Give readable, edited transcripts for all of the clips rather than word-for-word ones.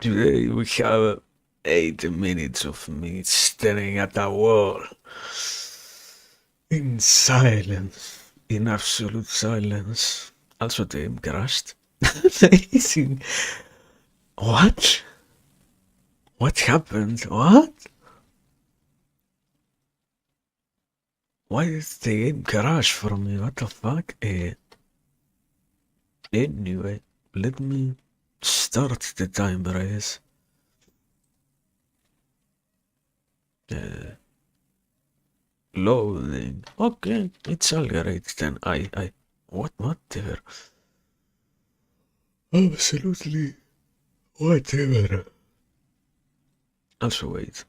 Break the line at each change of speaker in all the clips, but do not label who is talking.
Today we have 8 minutes of me staring at the wall. In silence. In absolute silence. Also the game crashed. Amazing. What? What happened? What? Why did the game crash for me? What the fuck? Anyway, let me start the timer, I guess. Loading. Okay, it's all right then. Whatever. Absolutely whatever. Also, wait.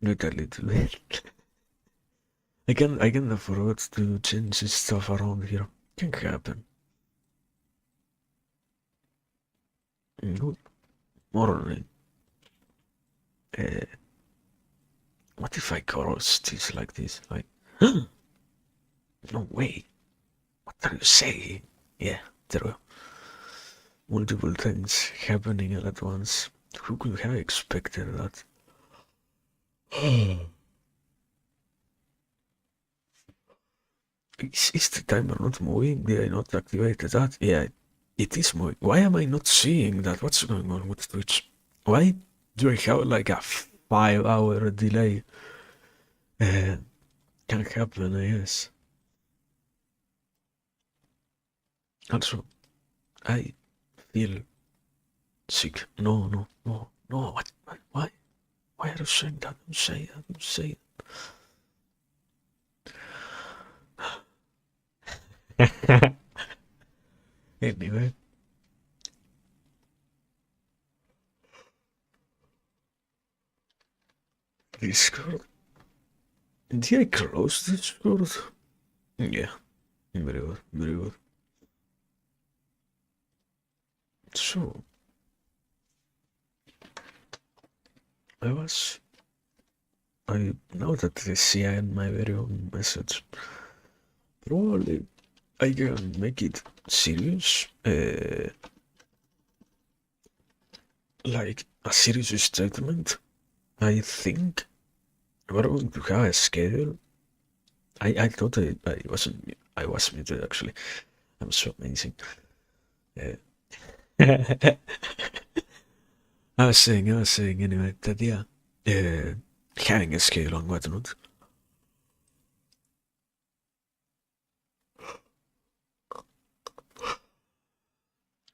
Not a little bit. I can afford to change this stuff around here. Can happen. Good morning. Uh, what if I cross this like this? Like, no way. What are you saying? Yeah, there were multiple things happening at once. Who could have expected that? Is the timer not moving? Did I not activate that? Yeah, it is moving. Why am I not seeing that? What's going on with Twitch? Why do I have like a 5 hour delay? Can happen, I guess. Also, I feel sick. No, no, no, no. What? Why? Why are you saying that? Don't say that. Don't say it. Anyway. Discord. Did I close Discord? Yeah. Very good. Very good. So, I know that they see I had my very own message. Probably I can make it serious. Like a serious statement. I think we're going to have a schedule. I thought I wasn't. I was muted actually. I'm so amazing. Uh, I was saying anyway that yeah, having a schedule and whatnot.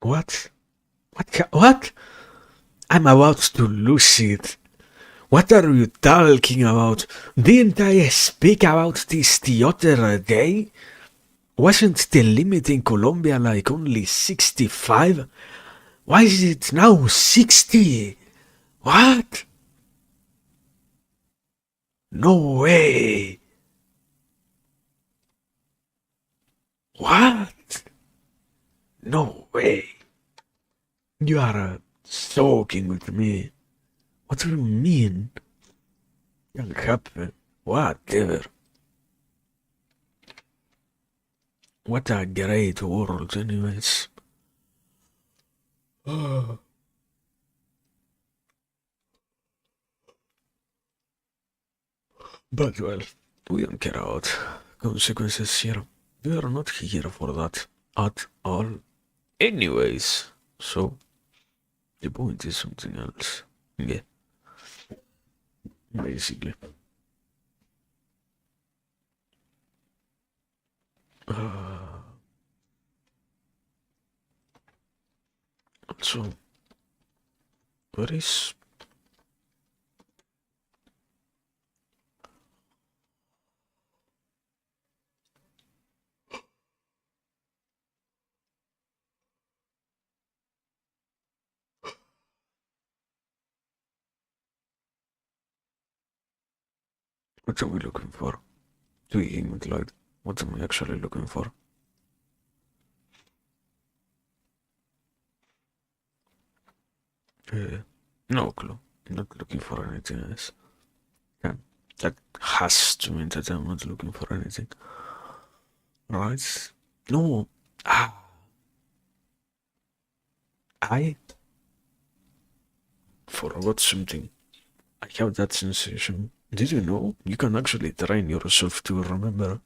What? What? I'm about to lose it. What are you talking about? Didn't I speak about this the other day? Wasn't the limit in Colombia like only 65? Why is it now 60? What? No way. What? No way. You are joking with me. What do you mean? Can't happen. Whatever. What a great world, anyways. But well, we don't care about consequences here. We are not here for that at all. Anyways, so the point is something else. Yeah, basically. So, what is. What are we looking for? Tweaking with light. What am I actually looking for? No clue. Not looking for anything else. Yeah, that has to mean that I'm not looking for anything. Right? No. Ah, I forgot something. I have that sensation. Did you know you can actually train yourself to remember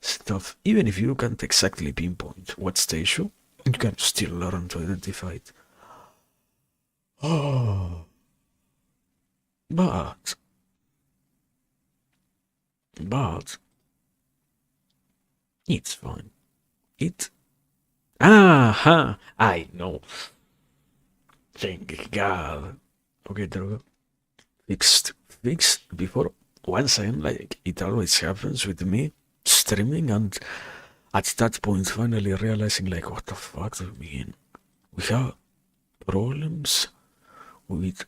stuff even if you can't exactly pinpoint what's the issue? You can still learn to identify it. Oh, but, but, it's fine. Aha! I know. Thank God. Okay, there we go. Fixed before 1 second, like it always happens with me streaming, and at that point, finally realizing, like, what the fuck do you mean? We have problems with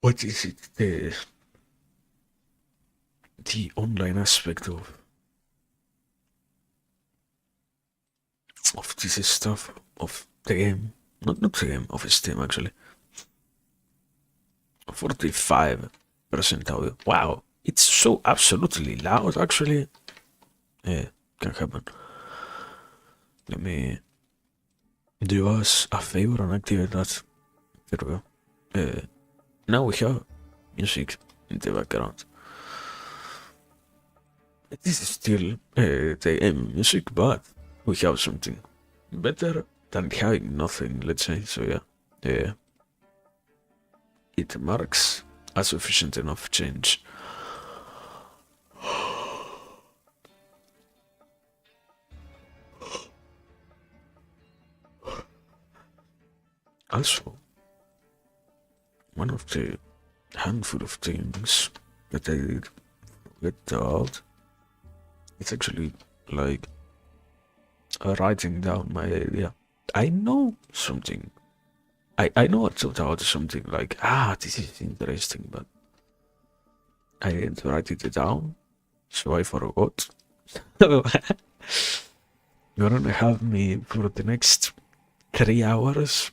what is it? The online aspect of this stuff of the game, not the game of Steam actually. 45% audio. Wow, it's so absolutely loud actually. Yeah, can happen. Let me do us a favor and activate that. There we go. Now we have music in the background. This is still the music, but we have something better than having nothing, let's say. So yeah, it marks a sufficient enough change. Also, one of the handful of things that I did get out, it's actually like writing down my idea. I know something. I know it's about something like, this is interesting, but I didn't write it down, so I forgot. You're gonna have me for the next 3 hours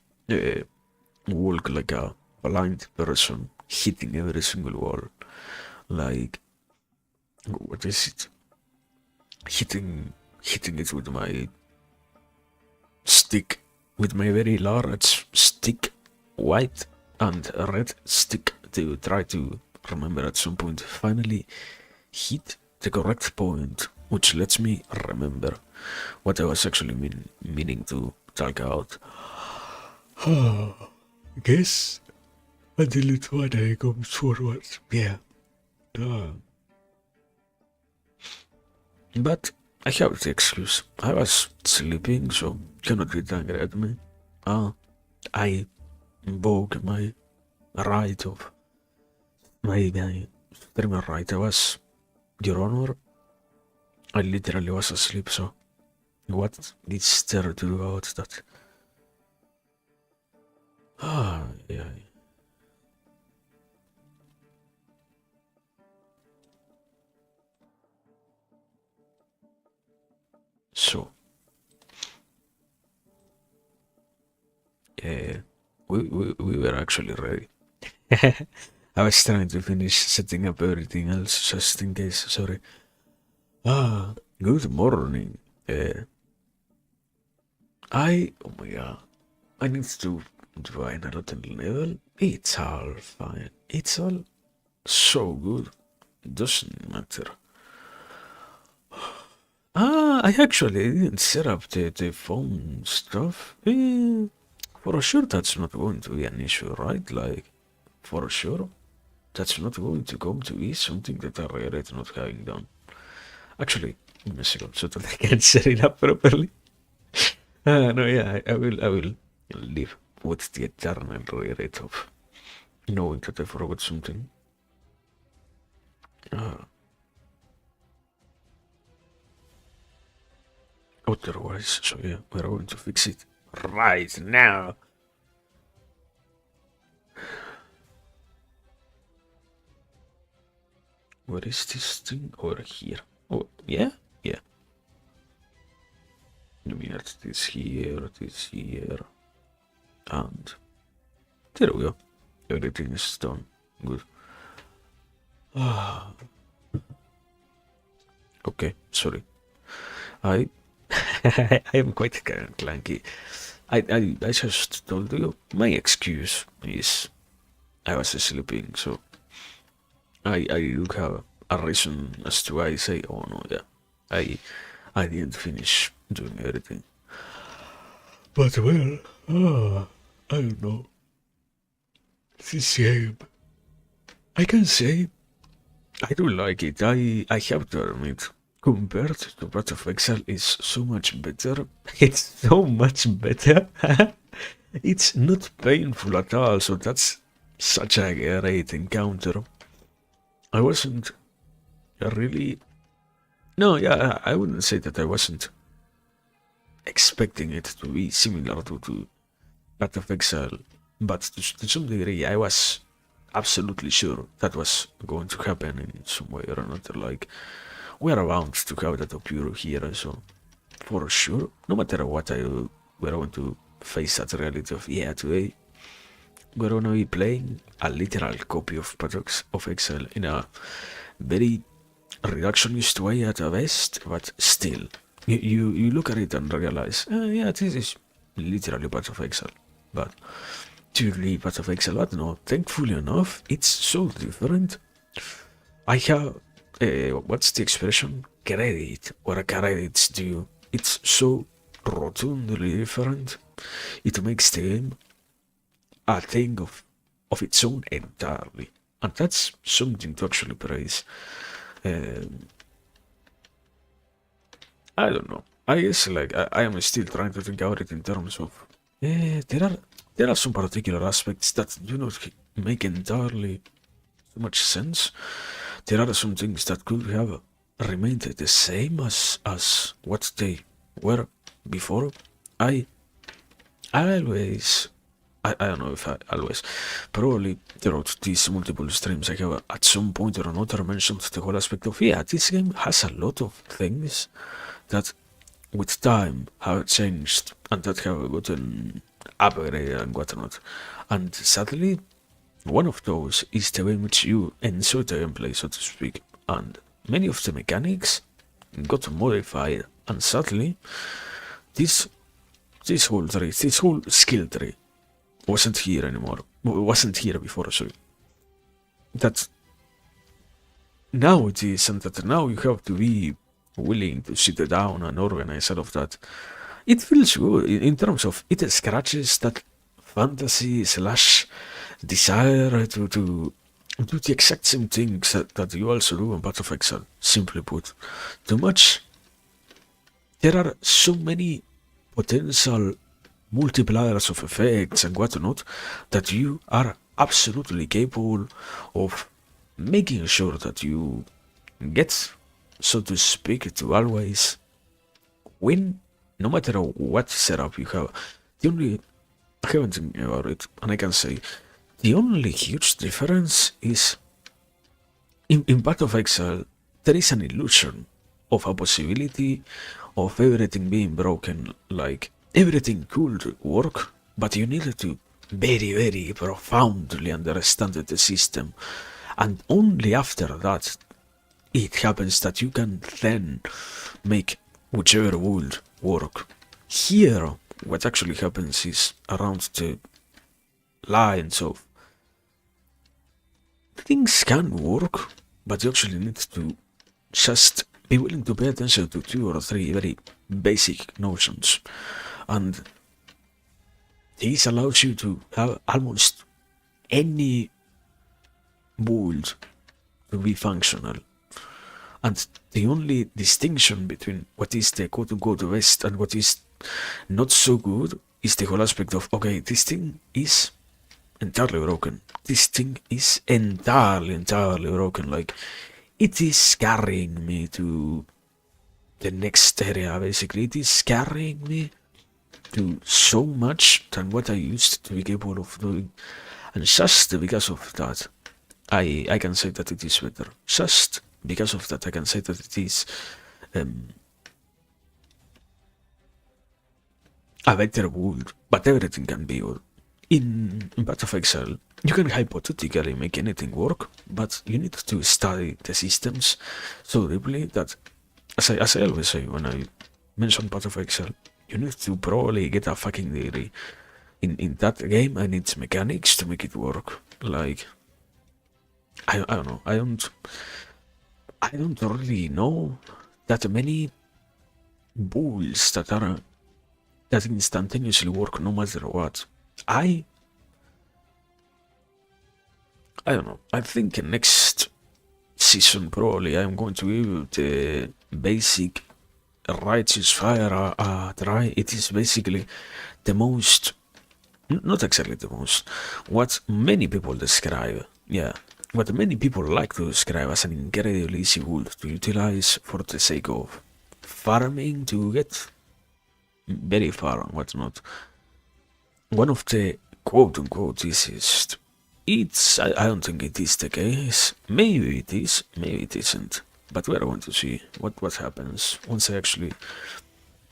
walk like a blind person, hitting every single wall. Like, what is it? Hitting it with my stick, with my very large stick, white and red stick, to try to remember at some point. Finally, hit the correct point, which lets me remember what I was actually meaning to talk about. Guess until it's one day comes forward. Yeah. But I have the excuse. I was sleeping, so cannot get angry at me. I invoke my right of my streamer right. I was, Your Honor, I literally was asleep, so what is there to do about that? Yeah. So, we were actually ready. I was trying to finish setting up everything else just in case, sorry. Good morning. Oh my god, I need to find a rotten level. It's all fine. It's all so good. Doesn't matter. I actually didn't set up the phone stuff. For sure, that's not going to be an issue, right? Like, for sure, that's not going to come to be something that I regret not having done. Actually, give me a second so that I can set it up properly. No, yeah, I will live with the eternal regret of knowing that I forgot something. Otherwise, so yeah, we're going to fix it right now. Where is this thing? Over here. Oh, yeah? Yeah. I mean, this here, and there we go. Everything is done. Good. Okay, sorry. I I am quite clanky. I just told you my excuse is I was sleeping, so I do have a reason as to why I say, oh no, yeah, I I didn't finish doing everything. But well, I don't know. This game, I can say I do like it. I have to admit, compared to Breath of Exile, is so much better. It's so much better. It's not painful at all, so that's such a great encounter. I wasn't really. No, yeah, I wouldn't say that I wasn't expecting it to be similar to Path of Exile, but to some degree, I was absolutely sure that was going to happen in some way or another. Like, we are bound to have that Opuro here, so for sure, no matter what I do, we're going to face that reality of, yeah, today we're going to be playing a literal copy of Path of Exile in a very reductionist way at the best, but still, you look at it and realize, yeah, this is literally Path of Exile, but truly Path of Exile, but no, thankfully enough, it's so different. I have, what's the expression? Credit, where credit's due. It's so rotundly different. It makes the game a thing of its own entirely. And that's something to actually praise. Um, I don't know. I guess like I am still trying to think about it in terms of there are some particular aspects that do not make entirely so much sense. There are some things that could have remained the same as what they were before. I I always I don't know if I always probably throughout these multiple streams I have at some point or another mentioned the whole aspect of, yeah, this game has a lot of things that with time have changed and that have gotten upgraded and whatnot. And sadly, one of those is the way in which you enjoy the gameplay, so to speak. And many of the mechanics got modified, and sadly, this this whole tree, this whole skill tree, wasn't here anymore. Wasn't here before, sorry. That now it is, and that now you have to be willing to sit down and organize all of that. It feels good in terms of it scratches that fantasy slash desire to do the exact same things that you also do in Path of Exile. Simply put, too much. There are so many potential multipliers of effects and whatnot that you are absolutely capable of making sure that you get, so to speak, to always win, no matter what setup you have. The only, I haven't thinking about it, and I can say, the only huge difference is in Path of Exile, there is an illusion of a possibility of everything being broken, like everything could work, but you needed to very, very profoundly understand the system, and only after that it happens that you can then make whichever would work. Here, what actually happens is around the lines of things can work, but you actually need to just be willing to pay attention to two or three very basic notions. And this allows you to have almost any build to be functional. And the only distinction between what is the quote-unquote best and what is not so good is the whole aspect of, okay, this thing is entirely broken. This thing is entirely broken. Like, it is carrying me to the next area, basically. It is carrying me to so much than what I used to be capable of doing. And just because of that, I can say that it is better. Just because of that, I can say that it is a better world. But everything can be good. In Path of Exile, you can hypothetically make anything work, but you need to study the systems so deeply that, as I always say when I mentioned part of Excel. You need to probably get a fucking degree in that game and its mechanics to make it work. Like, I don't know. I don't really know that many bulls that instantaneously work no matter what. I don't know. I think next season probably I'm going to give the basic righteous fire a try. It is basically the most, not exactly the most, what many people describe. Yeah, what many people like to describe as an incredibly easy wood to utilize for the sake of farming to get very far and whatnot. One of the quote unquote easiest. I don't think it is the case. Maybe it is, maybe it isn't. But we're going to see what happens once I actually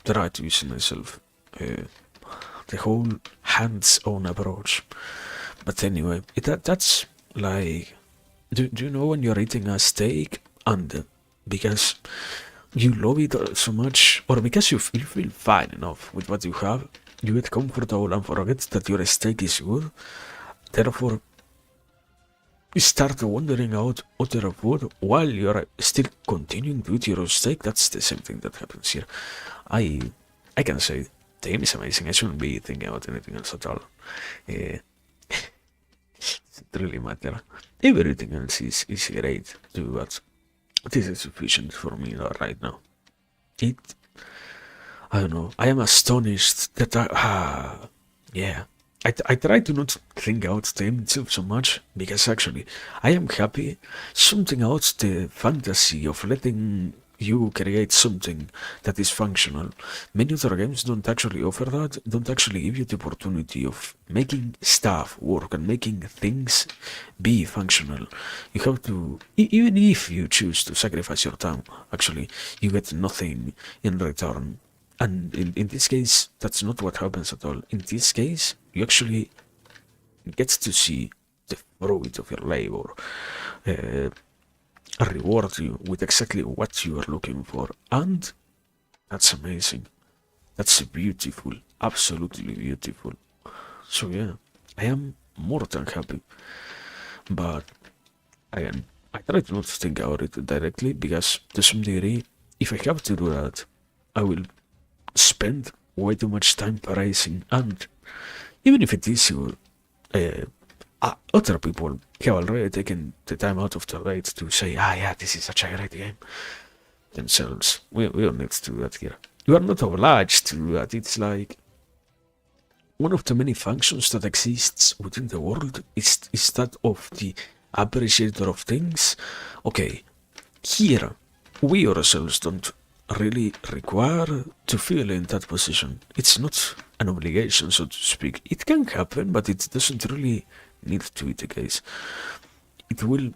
try to use it myself. The whole hands-on approach. But anyway, that's like, do you know when you're eating a steak and because you love it so much, or because you feel fine enough with what you have, you get comfortable and forget that your steak is good. Therefore, you start wondering out other food while you're still continuing to eat your steak. That's the same thing that happens here. I can say the game is amazing. I shouldn't be thinking about anything else at all. It doesn't really matter. Everything else is great too, but this is sufficient for me right now. I don't know. I am astonished that yeah. I try to not think out the game itself so much, because actually I am happy something out the fantasy of letting you create something that is functional. Many other games don't actually offer that, don't actually give you the opportunity of making stuff work and making things be functional. You have to, even if you choose to sacrifice your time, actually, you get nothing in return. And in this case, that's not what happens at all. In this case, you actually get to see the fruit of your labor reward you with exactly what you are looking for. And that's amazing. That's beautiful. Absolutely beautiful. So yeah, I am more than happy. But again, I try to not think about it directly, because to some degree, if I have to do that, I will spend way too much time praising, and even if it is you, other people have already taken the time out of their day to say, yeah, this is such a great game themselves. We don't need to do that here. You are not obliged to do that. It's like one of the many functions that exists within the world is that of the appreciator of things. Okay, here we ourselves don't really require to feel in that position. It's not an obligation, so to speak. It can happen, but it doesn't really need to be the case. It will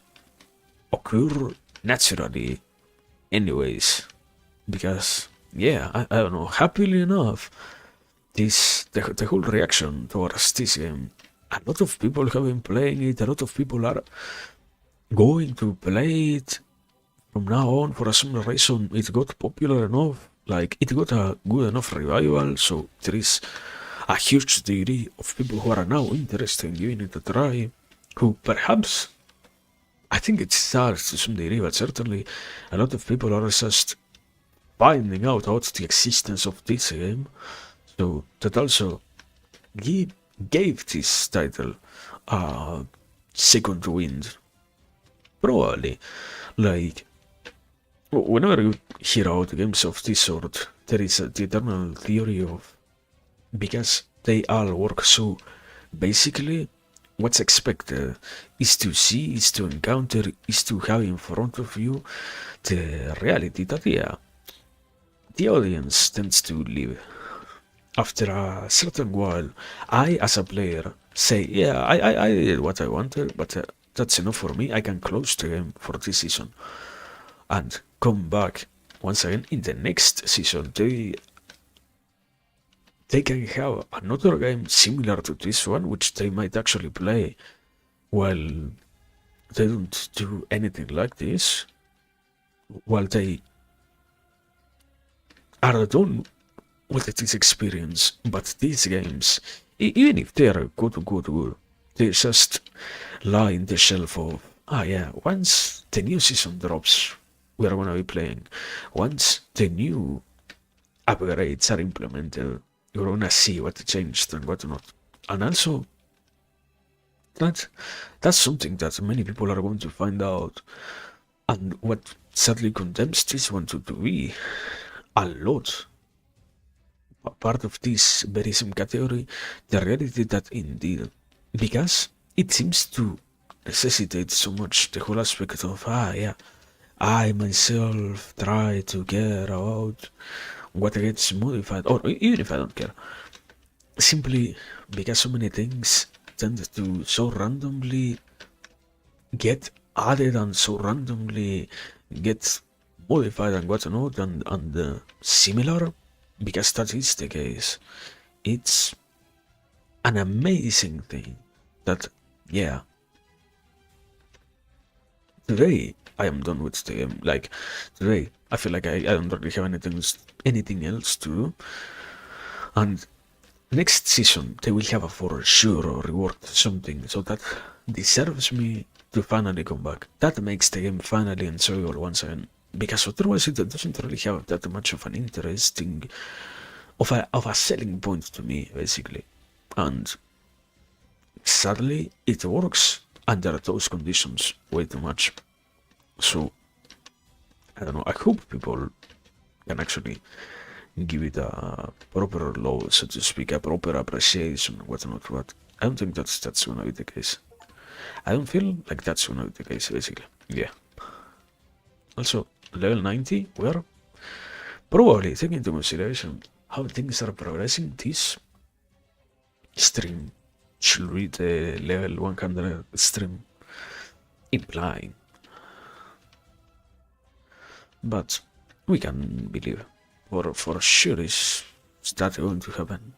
occur naturally anyways, because yeah, I don't know, happily enough, the whole reaction towards this game, a lot of people have been playing it, a lot of people are going to play it from now on. For some reason it got popular enough, like it got a good enough revival, so there is a huge degree of people who are now interested in giving it a try, who perhaps, I think it starts to some degree, but certainly a lot of people are just finding out about the existence of this game, so that also gave this title a second wind. Probably, like, whenever you hear out games of this sort, there is the eternal theory of, because they all work so basically, what's expected is to see, is to encounter, is to have in front of you the reality that, yeah, the audience tends to live. After a certain while, I, as a player, say, yeah, I did what I wanted, but that's enough for me. I can close the game for this season and come back once again in the next season. They can have another game similar to this one, which they might actually play while they don't do anything like this, while they are done with this experience, but these games, even if they are good, they just lie in the shelf of, yeah, once the new season drops, we are gonna be playing. Once the new upgrades are implemented, you're gonna see what changed and what not. And also, that's something that many people are going to find out. And what sadly condemns this one to be a lot part of this very same category, the reality that indeed, because it seems to necessitate so much the whole aspect of, yeah, I myself try to care about what gets modified, or even if I don't care, simply because so many things tend to so randomly get added and so randomly get modified and whatnot and similar, because that is the case. It's an amazing thing that, yeah, today I am done with the game. Like, today I feel like I don't really have anything else to do, and next season they will have a for sure or reward something, so that deserves me to finally come back. That makes the game finally enjoyable once again, because otherwise it doesn't really have that much of an interesting of a selling point to me, basically. And sadly it works under those conditions way too much. So I don't know, I hope people can actually give it a proper love, so to speak, a proper appreciation, whatnot, but I don't think that's gonna be the case. I don't feel like that's gonna be the case, basically. Yeah. Also, level 90, we are probably taking into consideration how things are progressing. This stream should read the level 100 stream, implying. But we can believe for sure is that going to happen.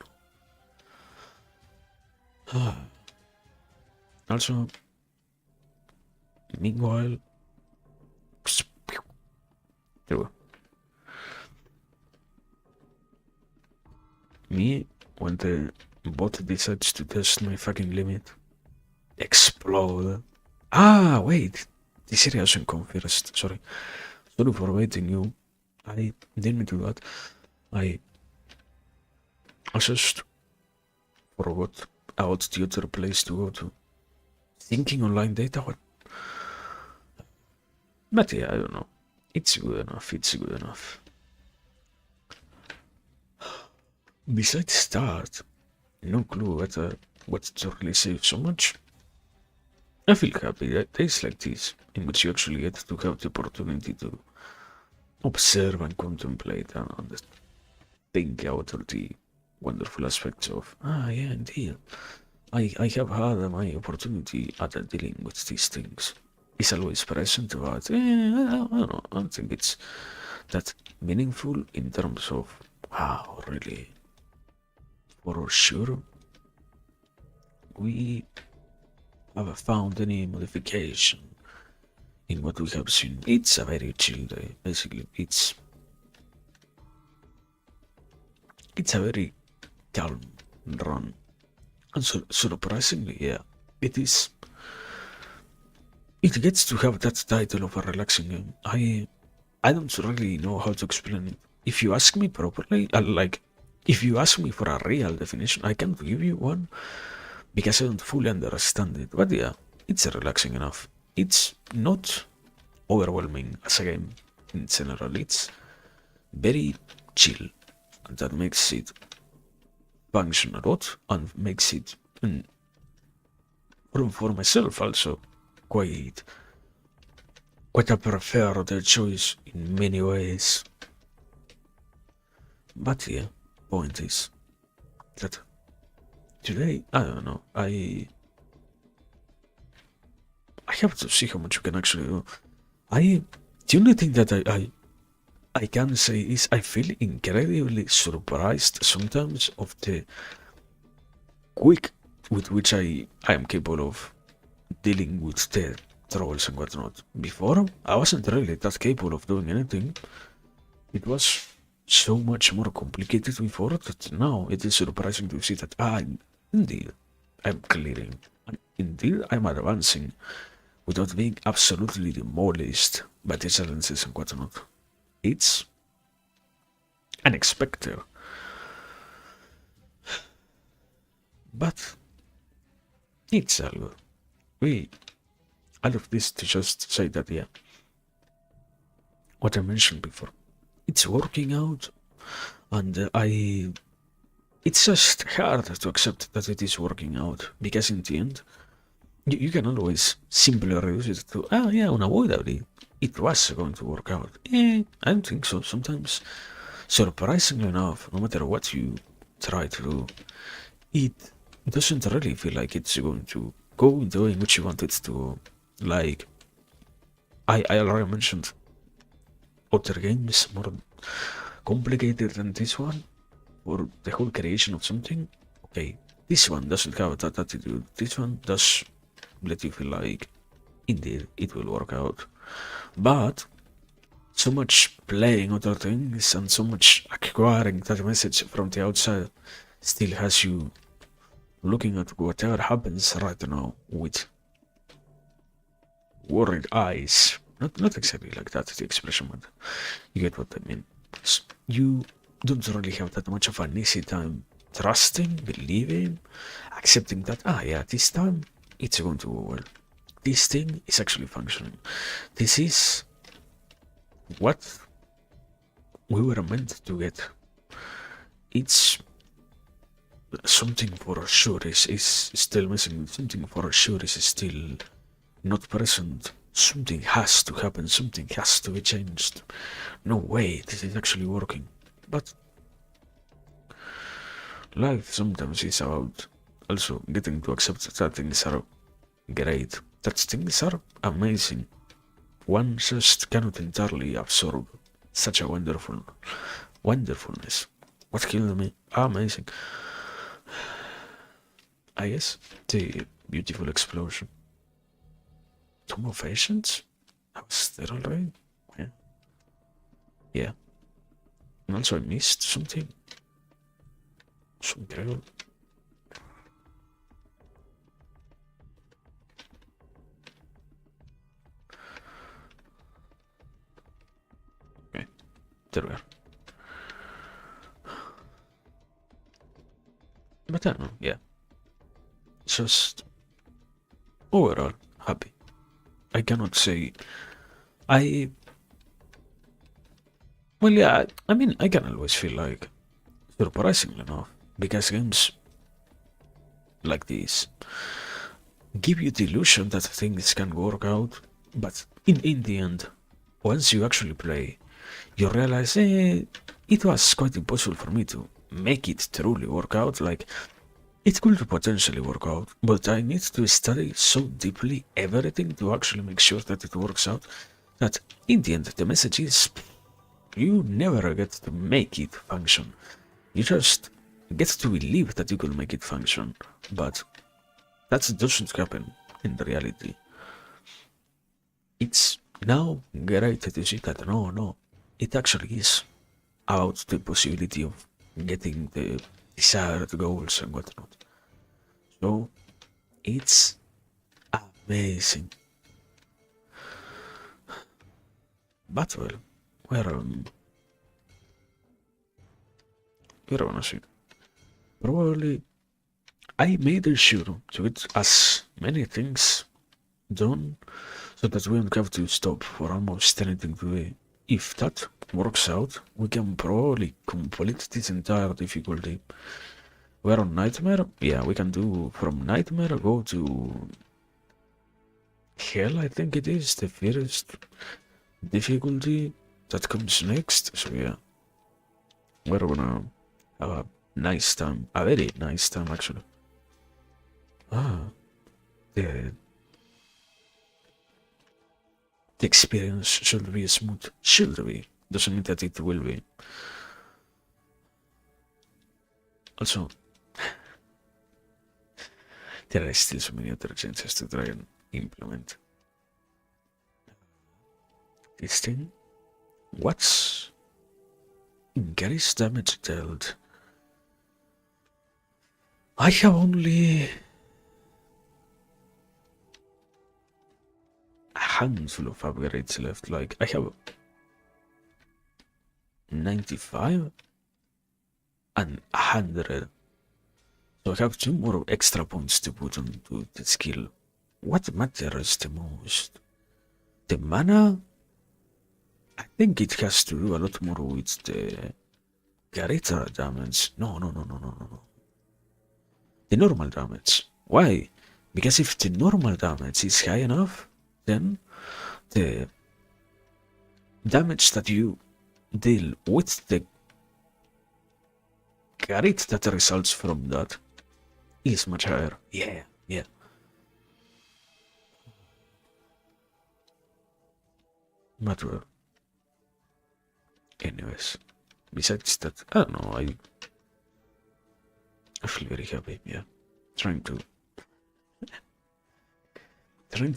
Also, meanwhile, there we go. Me, when the bot decides to test my fucking limit, explode. Wait, this area doesn't come first. Sorry for waiting you. I didn't do that. I just forgot about the other place to go to. Thinking online data, what? But yeah, I don't know. It's good enough. Besides that, no clue what to really say so much. I feel happy that days like this, in which you actually get to have the opportunity to observe and contemplate and think out of the wonderful aspects of, yeah, indeed, I have had my opportunity at dealing with these things. It's always present, but I don't know, I don't think it's that meaningful in terms of, wow, really, for sure, we haven't found any modification in what we have seen. It's a very chill day, basically. It's a very calm run. And surprisingly, yeah, it is. It gets to have that title of a relaxing game. I don't really know how to explain it. If you ask me properly, if you ask me for a real definition, I can't give you one because I don't fully understand it. But yeah, it's relaxing enough. It's not overwhelming as a game in general. It's very chill, and that makes it function a lot and makes it, for myself also, quite a preferred choice in many ways. But yeah, point is that today, I don't know, I have to see how much you can actually do. The only thing that I can say is I feel incredibly surprised sometimes of the quick with which I am capable of dealing with the trolls and whatnot. Before, I wasn't really that capable of doing anything. It was so much more complicated before that now it is surprising to see that indeed I'm clearing and indeed I'm advancing without being absolutely demolished by the challenges and whatnot. It's unexpected. But it's all good. All of this to just say that, yeah, what I mentioned before, it's working out, and it's just hard to accept that it is working out because in the end, you can always simply reduce it to, yeah, unavoidably, it was going to work out. I don't think so. Sometimes, surprisingly enough, no matter what you try to do, it doesn't really feel like it's going to go in the way in which you want it to. Like, I already mentioned other games more complicated than this one, or the whole creation of something. Okay, this one doesn't have that attitude. This one does let you feel like, indeed, it will work out. But so much playing other things and so much acquiring that message from the outside still has you looking at whatever happens right now with worried eyes. Not exactly like that, the expression, but you get what I mean. You don't really have that much of an easy time trusting, believing, accepting that, yeah, this time it's going to go well. This thing is actually functioning. This is what we were meant to get. It's something for sure is still missing. Something for sure is still not present. Something has to happen. Something has to be changed. No way, this is actually working. But life sometimes is about also getting to accept that things are great, that things are amazing. One just cannot entirely absorb such a wonderfulness. What killed me? Amazing. I guess the beautiful explosion. Tomb of Ancients? I was there already? Yeah. Yeah. And also I missed something. Some girl. Okay. There we are. But I don't know, yeah. Just overall happy. I cannot say I well yeah, I mean I can always feel like surprisingly enough because games like this give you the illusion that things can work out, but in the end, once you actually play, you realize it was quite impossible for me to make it truly work out. Like, it could potentially work out, but I need to study so deeply everything to actually make sure that it works out, that in the end, the message is you never get to make it function. You just get to believe that you can make it function, but that doesn't happen in reality. It's now great to see that no, it actually is about the possibility of getting the desired goals and whatnot. So it's amazing. But well, we're we're gonna see. Probably I made sure to get as many things done so that we don't have to stop for almost anything today. If that works out, we can probably complete this entire difficulty. We're on Nightmare? Yeah, we can do from Nightmare go to Hell, I think it is, the first difficulty that comes next. So yeah, we're gonna have a nice time, a very nice time actually. The the experience should be smooth. Should be. Doesn't mean that it will be. Also, there are still so many other chances to try and implement. This thing? What's increased damage dealt. I have only a handful of upgrades left. Like, I have 95 and 100. So I have 2 more extra points to put onto the skill. What matters the most? The mana? I think it has to do a lot more with the greater damage. No. The normal damage. Why? Because if the normal damage is high enough, then the damage that you deal with the crit that results from that is much higher. Yeah. But well. Anyways, besides that, I don't know, I feel very happy, yeah. Trying to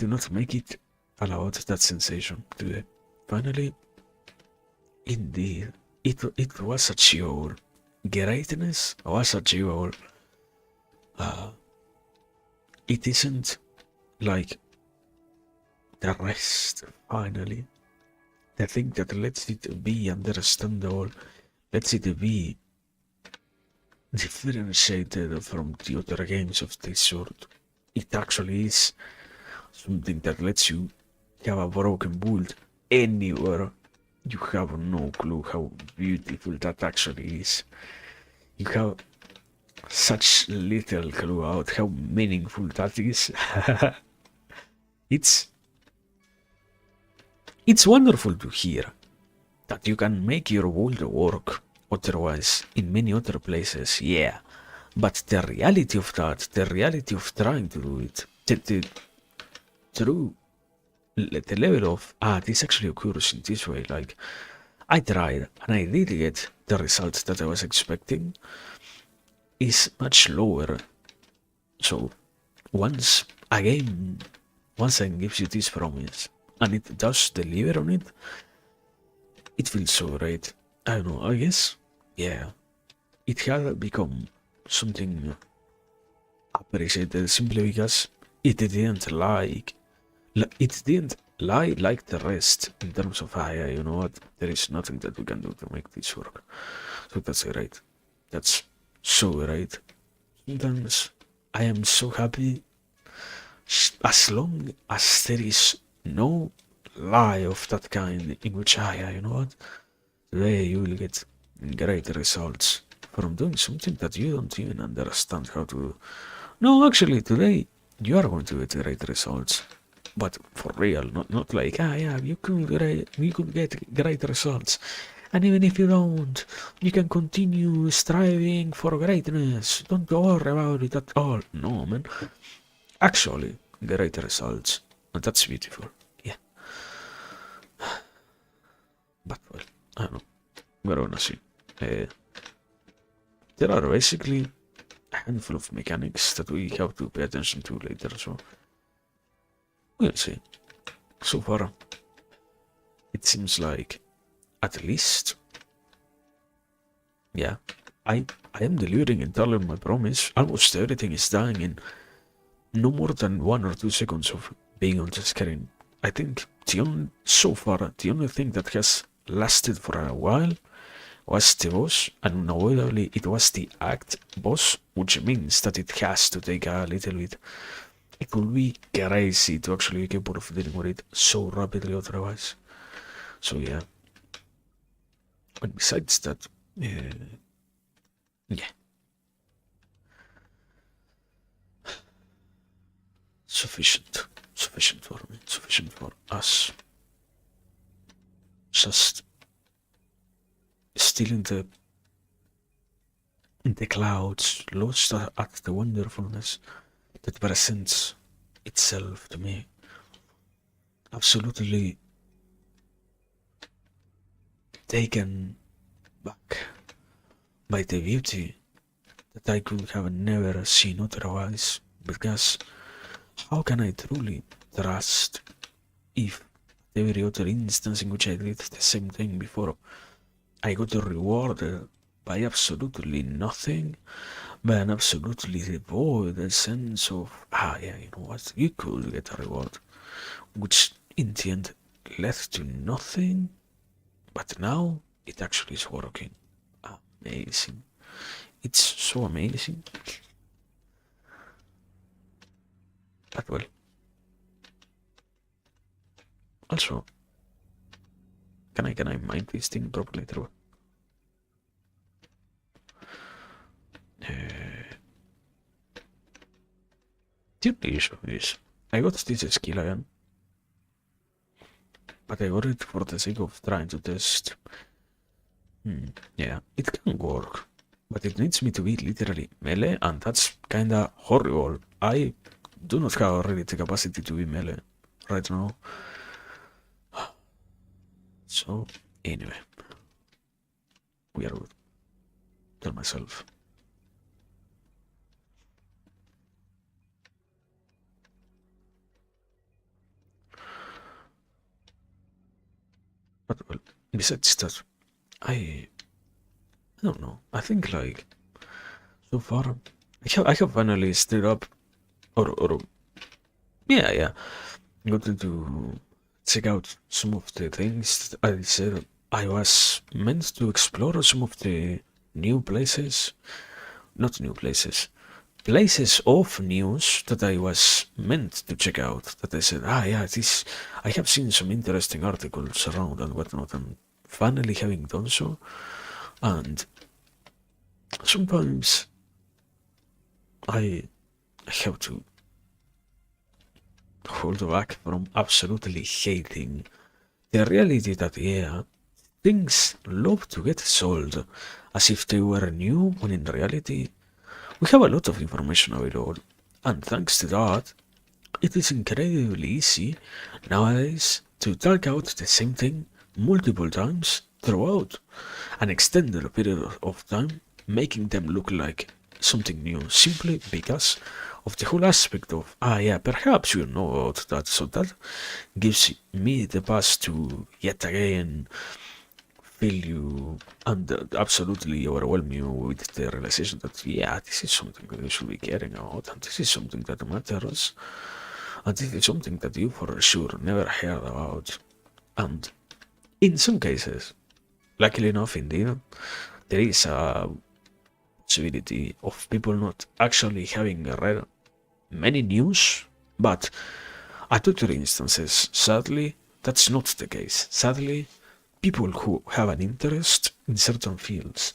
not make it about that sensation today. Finally, indeed, it was achievable. Greatness was achievable. It isn't like the rest, finally. The thing that lets it be understandable, lets it be differentiated from the other games of this sort. It actually is something that lets you have a broken build anywhere. You have no clue how beautiful that actually is. You have such little clue about how meaningful that is. It's wonderful to hear that you can make your world work otherwise in many other places, yeah. But the reality of that, the reality of trying to do it, the level of, this actually occurs in this way, like, I tried and I did get the results that I was expecting, is much lower. So, once a game gives you this promise, and it does deliver on it, it feels so great. I don't know, I guess, yeah, it had become something appreciated simply because it didn't lie like the rest in terms of, yeah, you know what, there is nothing that we can do to make this work. So that's great. That's so great. Sometimes I am so happy as long as there is no lie of that kind in which, yeah, you know what, today you will get great results from doing something that you don't even understand how to do. No, actually, today you are going to get great results, but for real, not like, yeah, you could get great results, and even if you don't, you can continue striving for greatness. Don't worry about it at all. No, man. Actually, great results, and that's beautiful. Yeah. But well, I don't know. We're gonna see. There are basically a handful of mechanics that we have to pay attention to later, so we'll see. So far, it seems like, at least, yeah, I am delivering entirely on my promise. Almost everything is dying in no more than 1 or 2 seconds of being on the screen. I think so far, the only thing that has lasted for a while was the boss, and unavoidably it was the act boss, which means that it has to take a little bit. It will be crazy to actually be capable of dealing with it so rapidly otherwise. So yeah. But besides that, yeah. Sufficient for me, sufficient for us. Just still in the clouds, lost at the wonderfulness that presents itself to me. Absolutely taken back by the beauty that I could have never seen otherwise, because how can I truly trust if every other instance in which I did the same thing before I got rewarded by absolutely nothing, by an absolutely devoid sense of, yeah, you know what, you could get a reward, which in the end led to nothing, but now it actually is working. Amazing. It's so amazing. But well, also, can I mind this thing properly through? The only issue is, I got this skill again, but I got it for the sake of trying to test. Yeah, it can work, but it needs me to be literally melee, and that's kinda horrible. I do not have already the capacity to be melee right now. So, anyway, we are good. Tell myself. But well, besides that, I don't know. I think like so far, I have finally stood up, or yeah, gotten to check out some of the things that I said I was meant to explore some of the new places, not new places, places of news that I was meant to check out. That I said, yeah, this I have seen some interesting articles around and whatnot, and finally having done so, and sometimes I have to hold back from absolutely hating the reality that, yeah, things love to get sold as if they were new, when in reality, we have a lot of information available. And thanks to that, it is incredibly easy nowadays to talk out the same thing multiple times throughout an extended period of time, making them look like something new simply because of the whole aspect of, yeah, perhaps you know about that, so that gives me the pass to yet again fill you and absolutely overwhelm you with the realization that, yeah, this is something that you should be caring about, and this is something that matters, and this is something that you for sure never heard about. And in some cases, luckily enough, indeed, there is a possibility of people not actually having read many news, but at other instances, sadly, that's not the case. Sadly, people who have an interest in certain fields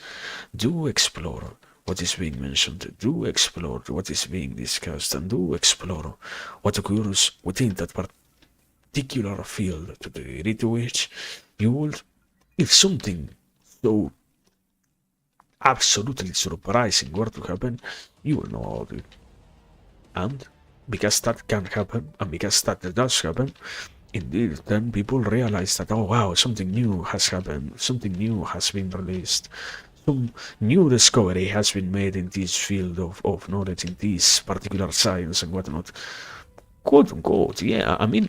do explore what is being mentioned, do explore what is being discussed, and do explore what occurs within that particular field, to the degree to which you would, if something so absolutely surprising were to happen, you will know about it. And because that can happen, and because that does happen, indeed, then people realize that, oh wow, something new has happened, something new has been released, some new discovery has been made in this field of knowledge, in this particular science and whatnot. Quote unquote, yeah, I mean,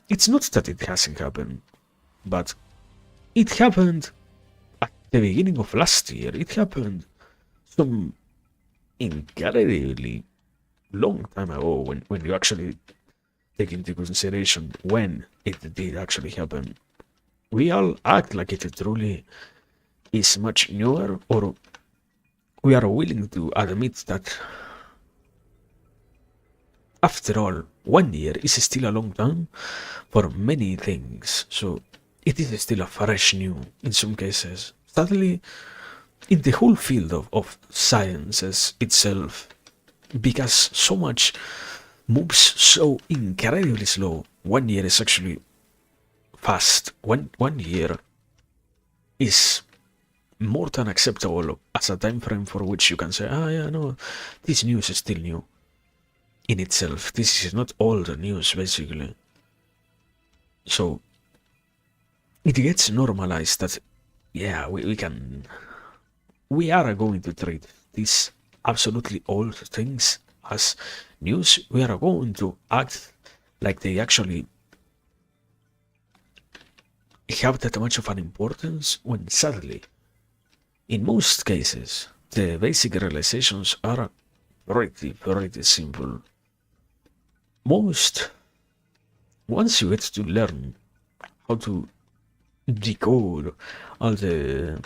it's not that it hasn't happened, but it happened at the beginning of last year. It happened some incredibly long time ago, when you actually take into consideration when it did actually happen. We all act like it truly is much newer, or we are willing to admit that, after all, 1 year is still a long time for many things, so it is still a fresh new in some cases. Sadly, in the whole field of sciences itself, because so much moves so incredibly slow, 1 year is actually fast. One year is more than acceptable as a time frame for which you can say, yeah, no, this news is still new in itself. This is not old news, basically. So it gets normalized that, yeah, we are going to treat these absolutely old things as news. We are going to act like they actually have that much of an importance when sadly, in most cases, the basic realizations are pretty simple. Most, once you get to learn how to decode all the,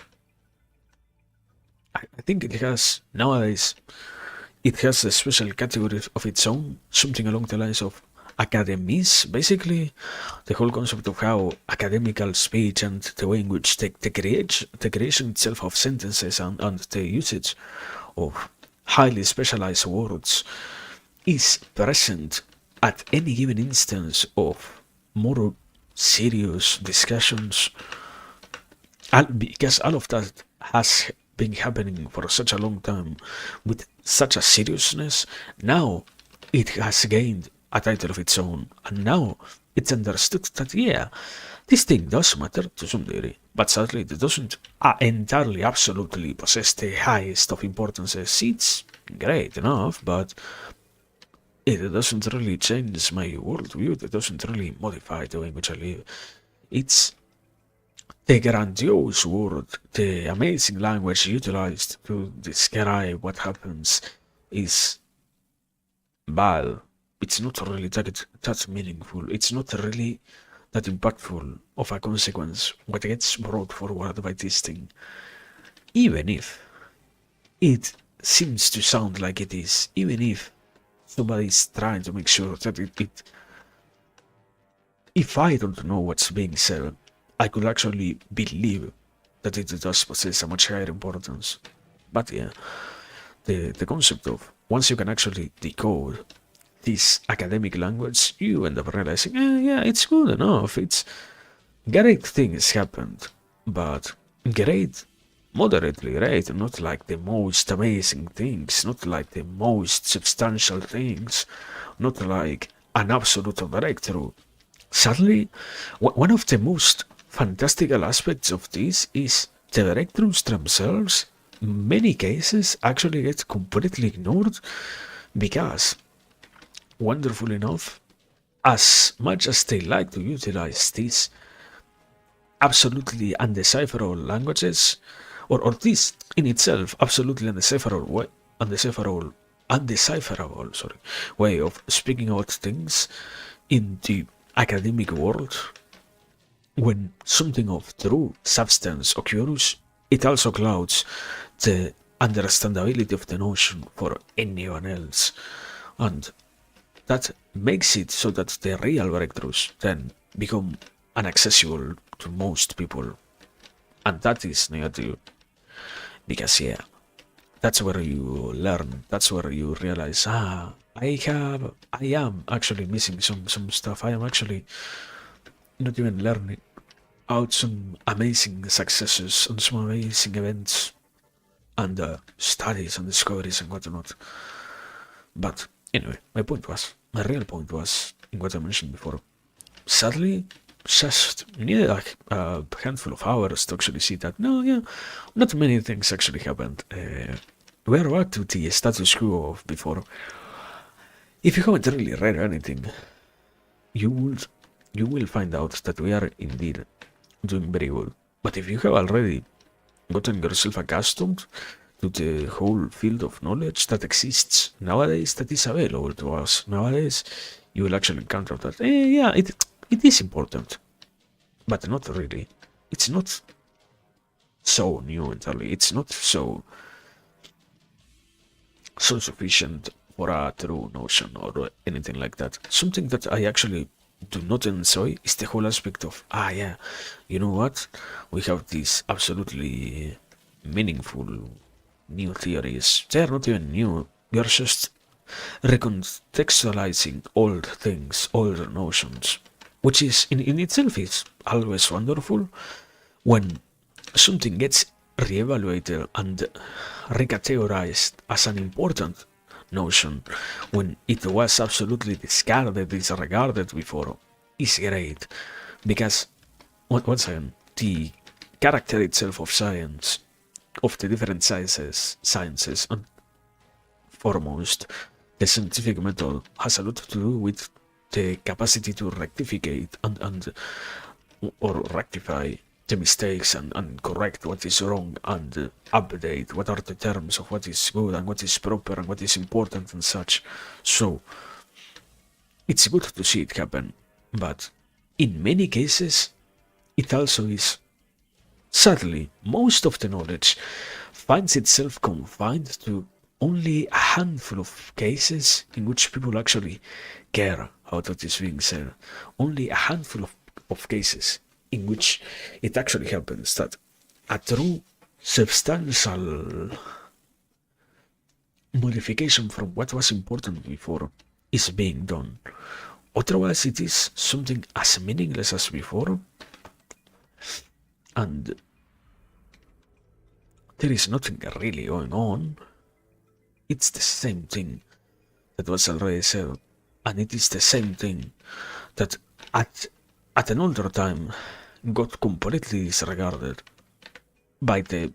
I think it has nowadays, it has a special category of its own, something along the lines of academies, basically the whole concept of how academical speech and the way in which the creation itself of sentences and the usage of highly specialized words is present at any given instance of more serious discussions, because all of that has been happening for such a long time with such a seriousness. Now it has gained a title of its own, and now it's understood that, yeah, this thing does matter to some degree, but sadly it doesn't entirely, absolutely possess the highest of importances. It's great enough, but it doesn't really change my worldview, it doesn't really modify the way in which I live. It's the grandiose word, the amazing language utilized to describe what happens is bad. It's not really that meaningful. It's not really that impactful of a consequence what gets brought forward by this thing. Even if it seems to sound like it is, even if somebody is trying to make sure that if I don't know what's being said, I could actually believe that it does possess a much higher importance. But yeah, the concept of once you can actually decode this academic language, you end up realizing, yeah, it's good enough. It's great things happened, but great, moderately great, not like the most amazing things, not like the most substantial things, not like an absolute breakthrough. Sadly, one of the most fantastical aspects of this is the breakthroughs themselves, in many cases, actually get completely ignored because, wonderful enough, as much as they like to utilize these absolutely undecipherable languages, or this in itself absolutely undecipherable way of speaking out things in the academic world, when something of true substance occurs, it also clouds the understandability of the notion for anyone else, and that makes it so that the real breakthroughs then become inaccessible to most people, and that is negative, because yeah, that's where you learn, that's where you realize, I am actually missing some stuff, I am actually not even learning out some amazing successes and some amazing events and studies and discoveries and whatnot. But anyway, my real point was in what I mentioned before. Sadly, just needed like a handful of hours to actually see that, no, yeah, not many things actually happened. We are back to the status quo of before. If you haven't really read anything, you will find out that we are indeed doing very well. But if you have already gotten yourself accustomed to the whole field of knowledge that exists nowadays, that is available to us nowadays, you will actually encounter that, yeah, it is important, but not really. It's not so new entirely. It's not so sufficient for a true notion or anything like that. Something that I actually do not enjoy is the whole aspect of, yeah, you know what? We have these absolutely meaningful new theories. They are not even new. We are just recontextualizing old things, older notions, which is in itself is always wonderful when something gets reevaluated and recategorized as an important notion when it was absolutely discarded, disregarded before, is great. Because, once again, the character itself of science, of the different sciences, and foremost, the scientific method has a lot to do with the capacity to rectificate and or rectify the mistakes and correct what is wrong and update what are the terms of what is good and what is proper and what is important and such. So it's good to see it happen, but in many cases it also is. Sadly, most of the knowledge finds itself confined to only a handful of cases in which people actually care about what is being said. Only a handful of cases in which it actually happens that a true substantial modification from what was important before is being done. Otherwise, it is something as meaningless as before, and there is nothing really going on. It's the same thing that was already said, and it is the same thing that at an older time got completely disregarded by the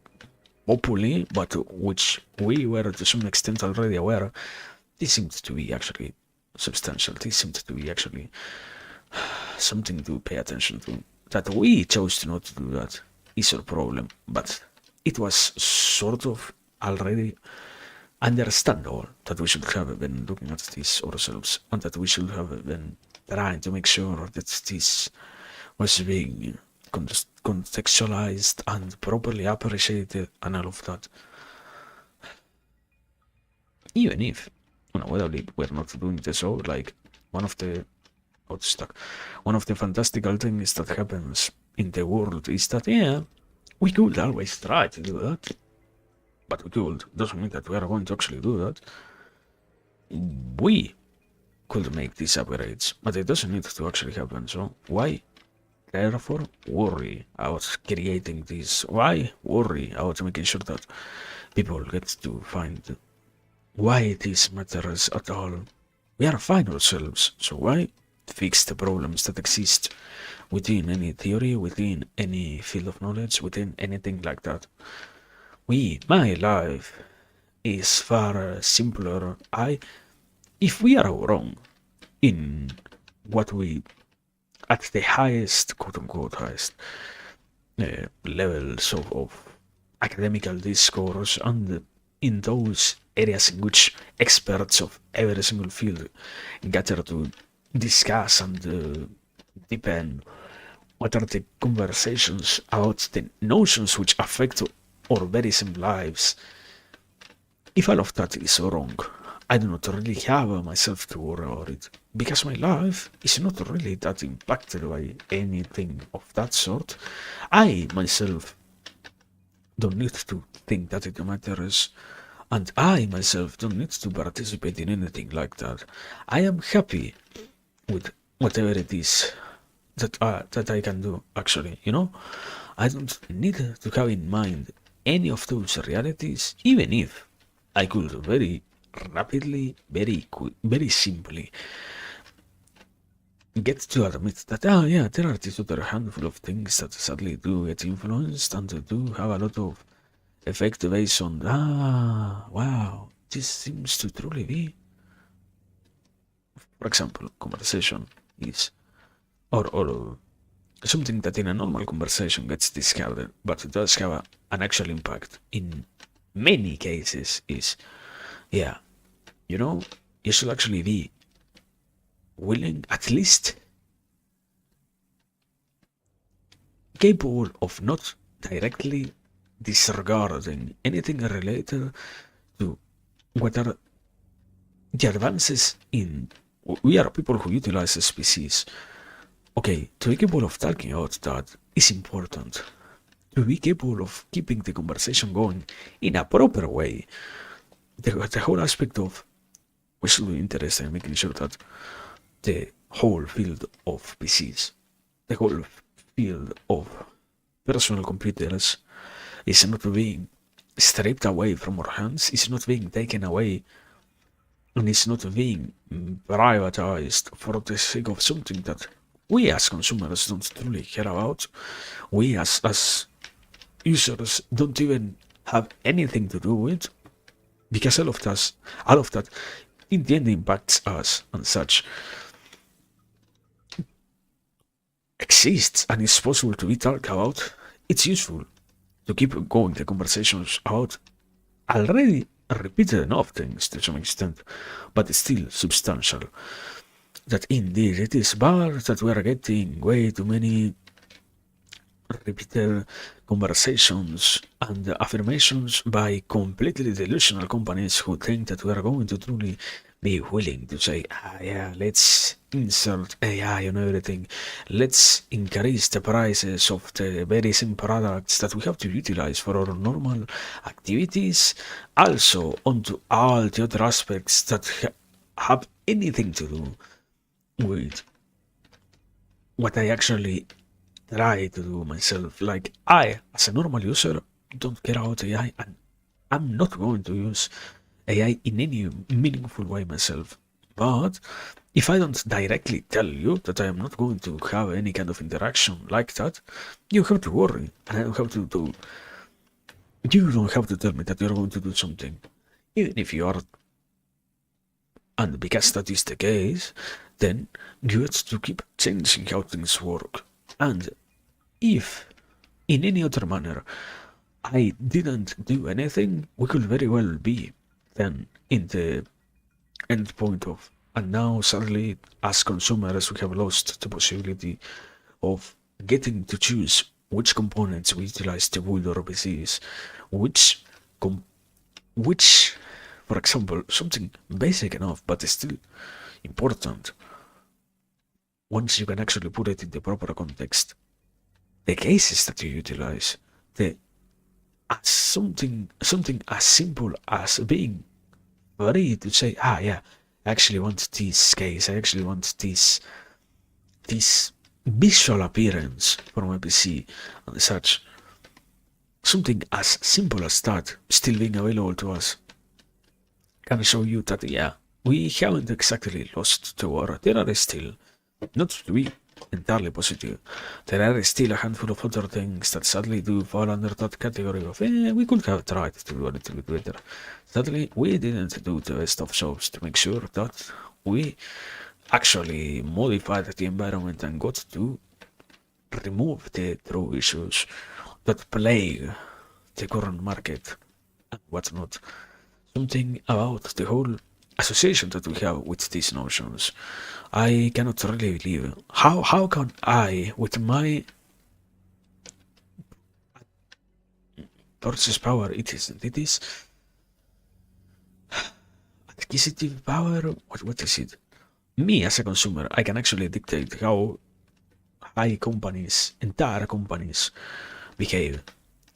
populi, but which we were to some extent already aware. This seemed to be actually substantial. This seemed to be actually something to pay attention to. That we chose not to do that is our problem, but it was sort of already understandable that we should have been looking at this ourselves and that we should have been trying to make sure that this was being contextualized and properly appreciated and all of that. Even if, unavoidably, we're not doing the so, like one of the one of the fantastical things that happens in the world is that, yeah, we could always try to do that, but we could. Doesn't mean that we are going to actually do that. We could make these upgrades, but it doesn't need to actually happen, so why? Therefore, worry about creating this. Why worry about making sure that people get to find why this matters at all? We are fine ourselves, so why fix the problems that exist within any theory, within any field of knowledge, within anything like that? My life is far simpler. If we are wrong in what we, at the highest, quote unquote, highest levels of academical discourse and in those areas in which experts of every single field gather to discuss and deepen what are the conversations about the notions which affect our very same lives. If all of that is wrong, I do not really have myself to worry about it, because my life is not really that impacted by anything of that sort. I myself don't need to think that it matters, and I myself don't need to participate in anything like that. I am happy with whatever it is that I can do, actually, I don't need to have in mind any of those realities, even if I could very rapidly, very simply get to admit that, yeah, there are this other handful of things that sadly do get influenced and do have a lot of effect based on, wow, this seems to truly be, for example, conversation is, or something that in a normal conversation gets discarded, but it does have an actual impact in many cases is, yeah, you should actually be willing, at least capable of not directly disregarding anything related to what are the advances in. We are people who utilize the species. Okay, to be capable of talking about that is important. To be capable of keeping the conversation going in a proper way, the whole aspect of we should be interested in making sure that the whole field of PCs, the whole field of personal computers is not being stripped away from our hands, is not being taken away, and is not being privatized for the sake of something that we as consumers don't truly care about. We as users don't even have anything to do with, because all of that in the end impacts us and such. exists and is possible to be talked about, it's useful to keep going the conversations about already repeated enough things to some extent, but it's still substantial. That indeed it is bad that we are getting way too many repeated conversations and affirmations by completely delusional companies who think that we are going to truly be willing to say, yeah, let's insert AI on everything. Let's increase the prices of the very same products that we have to utilize for our normal activities, also onto all the other aspects that have anything to do with what I actually try to do myself. Like, I, as a normal user, don't care about AI, and I'm not going to use AI in any meaningful way myself. But if I don't directly tell you that I am not going to have any kind of interaction like that, you have to worry, and I don't have to do. You don't have to tell me that you're going to do something, even if you are. And because that is the case, then you have to keep changing how things work. And if in any other manner I didn't do anything, we could very well be then in the end point of, and now suddenly as consumers we have lost the possibility of getting to choose which components we utilize to build our PCs, which which, for example, something basic enough but still important once you can actually put it in the proper context. The cases that you utilize, the something as simple as being ready to say, yeah, I actually want this case, I actually want this visual appearance for my PC and such. Something as simple as that still being available to us can show you that, yeah, we haven't exactly lost the war. There are still, not to be entirely positive, there are still a handful of other things that sadly do fall under that category of, we could have tried to do a little bit better. Sadly, we didn't do the best of jobs to make sure that we actually modified the environment and got to remove the true issues that plague the current market and whatnot. Something about the whole association that we have with these notions. I cannot really believe how can I, with my torch's power, it is adquisitive power. What is it? Me as a consumer, I can actually dictate how high companies, entire companies, behave.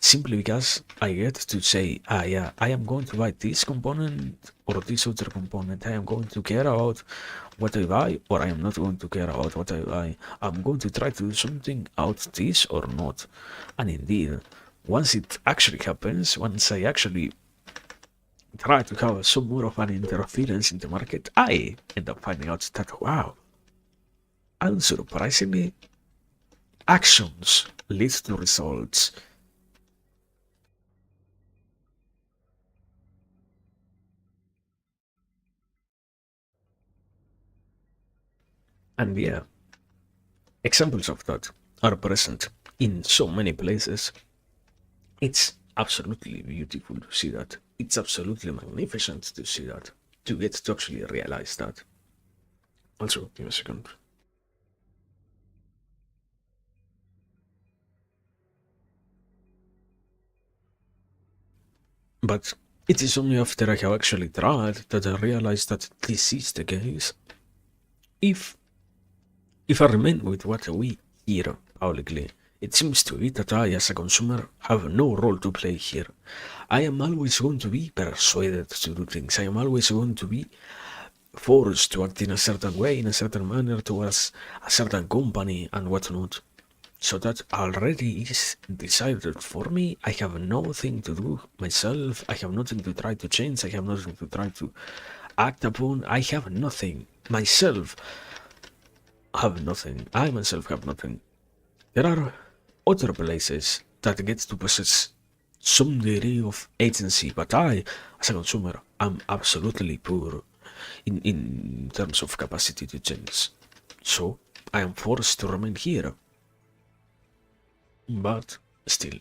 Simply because I get to say, yeah, I am going to buy this component or this other component. I am going to care about what I buy, or I am not going to care about what I buy. I'm going to try to do something out this or not. And indeed, once it actually happens, once I actually try to have some more of an interference in the market, I end up finding out that, wow, unsurprisingly, actions lead to results. And yeah, examples of that are present in so many places. It's absolutely beautiful to see that. It's absolutely magnificent to see that. To get to actually realize that. Also, give me a second. But it is only after I have actually tried that I realize that this is the case. If I remain with what we hear publicly, it seems to be that I, as a consumer, have no role to play here. I am always going to be persuaded to do things. I am always going to be forced to act in a certain way, in a certain manner, towards a certain company and whatnot. So that already is decided for me. I have nothing to do myself. I have nothing to try to change. I have nothing to try to act upon. I have nothing. Myself have nothing. I myself have nothing. There are other places that get to possess some degree of agency, but I, as a consumer, am absolutely poor in terms of capacity to change. So I am forced to remain here But still,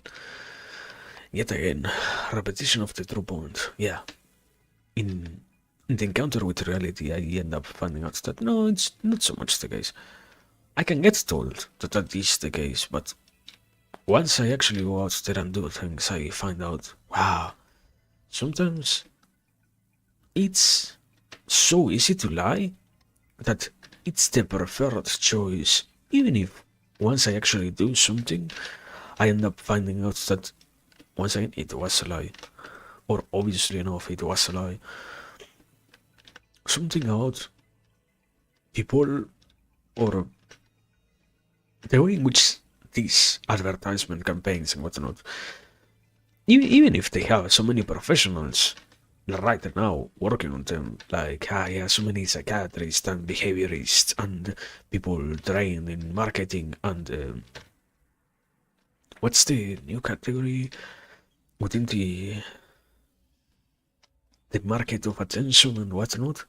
yet again, repetition of the true point. Yeah, in the encounter with reality, I end up finding out that no, it's not so much the case. I can get told that that is the case, but once I actually go out there and do things, I find out, wow, sometimes it's so easy to lie that it's the preferred choice. Even if once I actually do something, I end up finding out that once again it was a lie. Or obviously enough, it was a lie. Something about people or the way in which these advertisement campaigns and whatnot, even if they have so many professionals right now working on them, like yeah, so many psychiatrists and behaviorists and people trained in marketing and what's the new category within the market of attention and whatnot,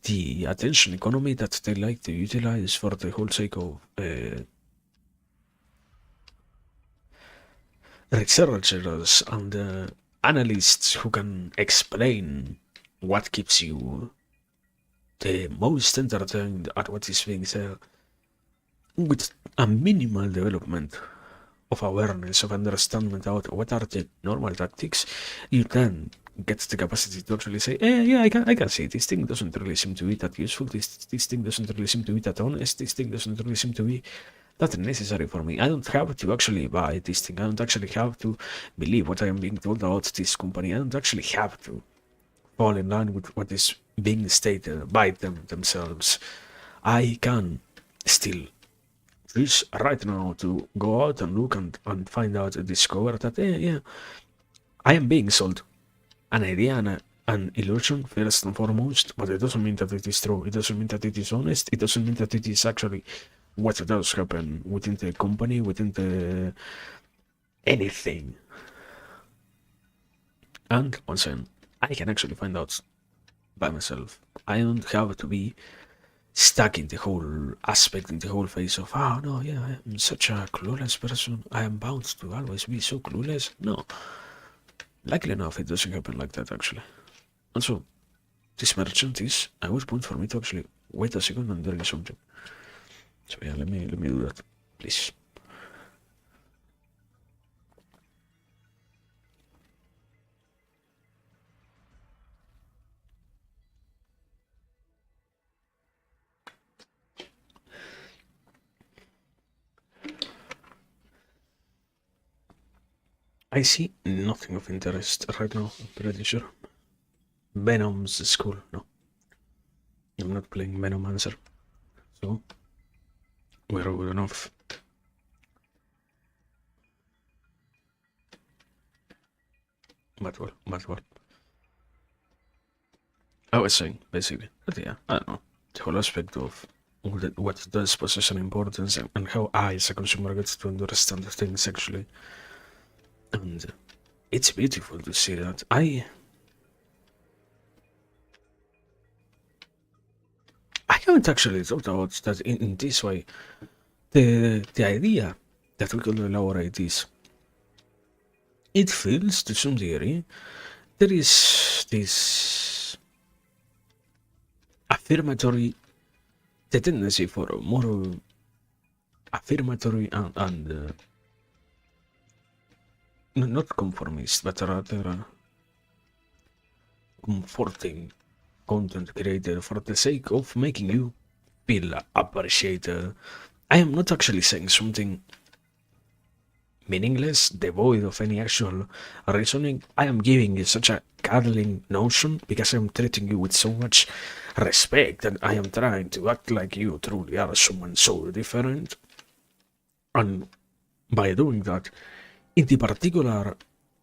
the attention economy that they like to utilize for the whole sake of researchers and analysts who can explain what keeps you the most entertained at what is being said with a minimal development of awareness, of understanding about what are the normal tactics, you can get the capacity to actually say, yeah, I can see this thing doesn't really seem to be that useful, this thing doesn't really seem to be that honest, this thing doesn't really seem to be that necessary for me. I don't have to actually buy this thing. I don't actually have to believe what I am being told about this company. I don't actually have to fall in line with what is being stated by them themselves. I can still choose right now to go out and look and find out and discover that, yeah, I am being sold an idea and an illusion first and foremost, but it doesn't mean that it is true. It doesn't mean that it is honest. It doesn't mean that it is actually what does happen within the company, within the anything. And once again, I can actually find out by myself. I don't have to be stuck in the whole aspect, in the whole phase of, oh no, yeah, I am such a clueless person. I am bound to always be so clueless. No. Luckily enough, it doesn't happen like that actually. And so, this merchant is a good point for me to actually wait a second and drink something. So yeah, let me do that, please. I see nothing of interest right now, I'm pretty sure. Venom's school, no. I'm not playing Venomancer. So, we're good enough. But well. I was saying, basically, but yeah, I don't know. The whole aspect of what does possess an importance and how I, as a consumer, get to understand things actually. And it's beautiful to see that. I haven't actually thought about that in this way. The idea that we could elaborate this, it feels to some degree there is this affirmatory, the tendency for more affirmatory and not conformist, but rather comforting content created for the sake of making you feel appreciated. I am not actually saying something meaningless, devoid of any actual reasoning. I am giving you such a cuddling notion because I am treating you with so much respect and I am trying to act like you truly are someone so different. And by doing that, in the particular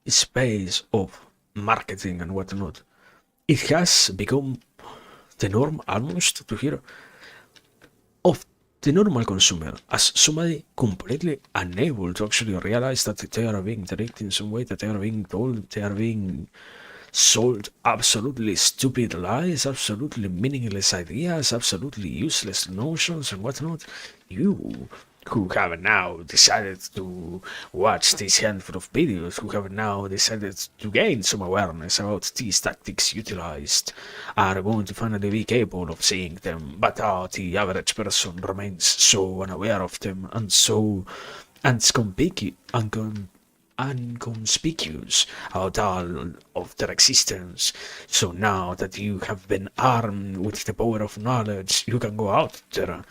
space of marketing and whatnot, it has become the norm almost to hear of the normal consumer as somebody completely unable to actually realize that they are being tricked in some way, that they are being told, they are being sold absolutely stupid lies, absolutely meaningless ideas, absolutely useless notions and whatnot. You who have now decided to watch this handful of videos, who have now decided to gain some awareness about these tactics utilized, are going to finally be capable of seeing them, but the average person remains so unaware of them and so unconspicuous about all of their existence. So now that you have been armed with the power of knowledge, you can go out there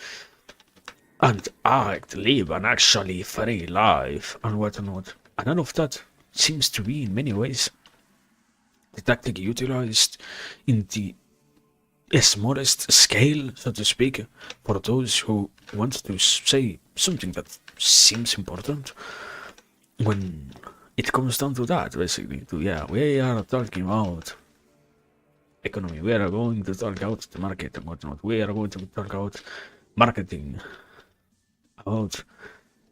and act, live an actually free life and whatnot. And all of that seems to be in many ways the tactic utilized in the smallest scale, so to speak, for those who want to say something that seems important when it comes down to that, basically. We are talking about economy, we are going to talk about the market and whatnot, we are going to talk about marketing, about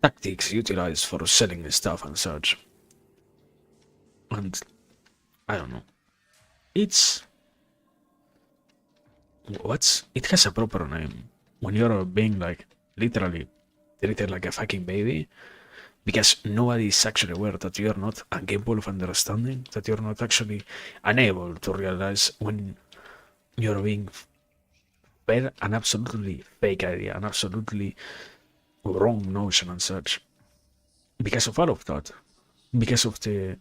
tactics utilized for selling stuff and such. And I don't know. It has a proper name. When you're being like literally treated like a fucking baby, because nobody is actually aware that you're not capable of understanding, that you're not actually unable to realize when you're being fed an absolutely fake idea, an absolutely wrong notion and such. Because of all of that, because of the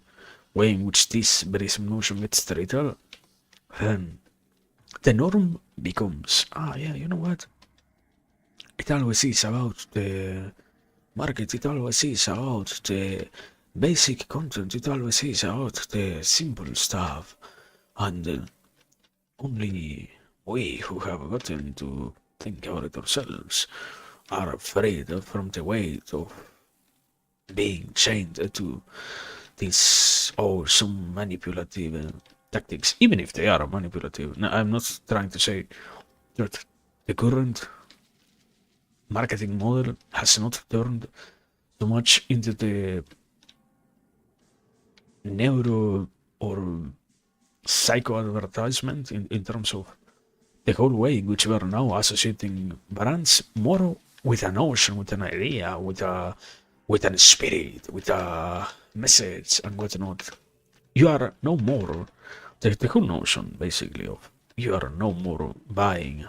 way in which this very same notion gets treated, then the norm becomes, yeah, you know what? It always is about the market, it always is about the basic content, it always is about the simple stuff. And only we who have gotten to think about it ourselves are afraid from the weight of being chained to these some manipulative tactics, even if they are manipulative. Now, I'm not trying to say that the current marketing model has not turned so much into the neuro or psycho advertisement in terms of the whole way in which we are now associating brands more with a notion, with an idea, with a spirit, with a message and whatnot. You are no more the whole notion basically of you are no more buying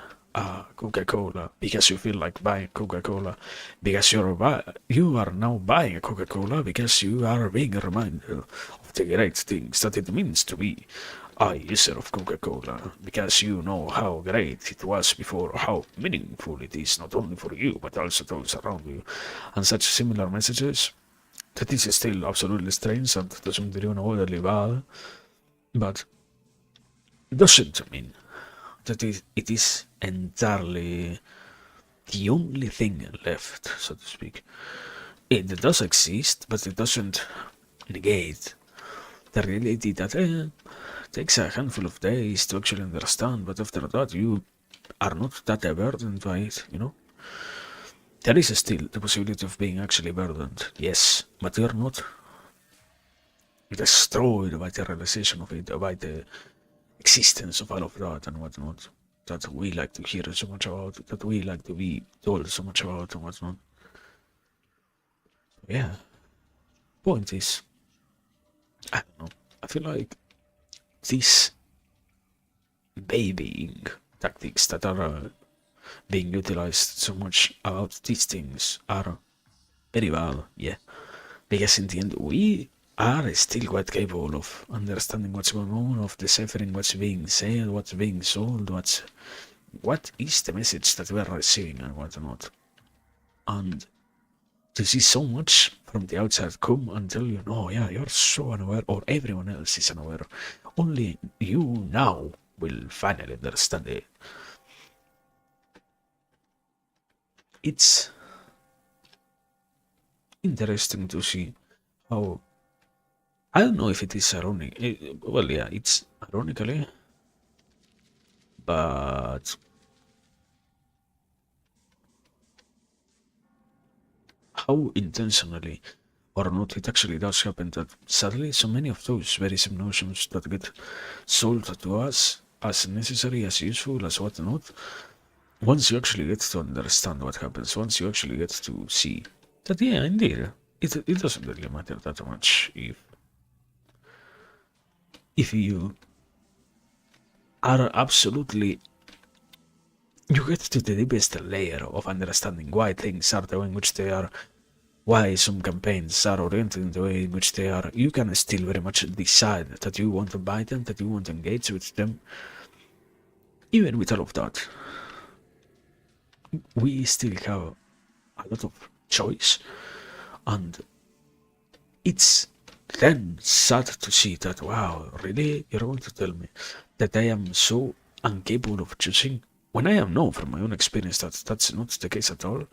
Coca-Cola because you feel like buying Coca-Cola, because you are now buying a Coca-Cola because you are being reminded of the great things that it means to be a user of Coca-Cola, because you know how great it was before, how meaningful it is not only for you but also those around you, and such similar messages. That is still absolutely strange and doesn't really orderly bad, but doesn't mean that it is entirely the only thing left, so to speak. It does exist, but it doesn't negate the reality that takes a handful of days to actually understand, but after that you are not that burdened by it, you know? There is still the possibility of being actually burdened, yes, but you're not destroyed by the realization of it, by the existence of all of that and whatnot, that we like to hear so much about, that we like to be told so much about and whatnot. Yeah. Point is, I don't know, I feel like these babying tactics that are being utilized so much about these things are very bad, yeah. Because in the end, we are still quite capable of understanding what's going on, of deciphering what's being said, what's being sold, what is the message that we are receiving and whatnot. And to see so much from the outside come and tell you, no, yeah, you're so unaware, or everyone else is unaware. Only you now will finally understand it. It's interesting to see how, I don't know if it is ironic. Well, yeah, it's ironically, but how intentionally or not it actually does happen that sadly so many of those very same notions that get sold to us as necessary, as useful, as whatnot, once you actually get to understand what happens, once you actually get to see that, yeah, indeed, it doesn't really matter that much if you are absolutely, you get to the deepest layer of understanding why things are the way in which they are, why some campaigns are oriented in the way in which they are. You can still very much decide that you want to buy them, that you want to engage with them. Even with all of that, we still have a lot of choice, and it's then sad to see that, wow, really, you're going to tell me that I am so incapable of choosing, when I am known from my own experience that that's not the case at all.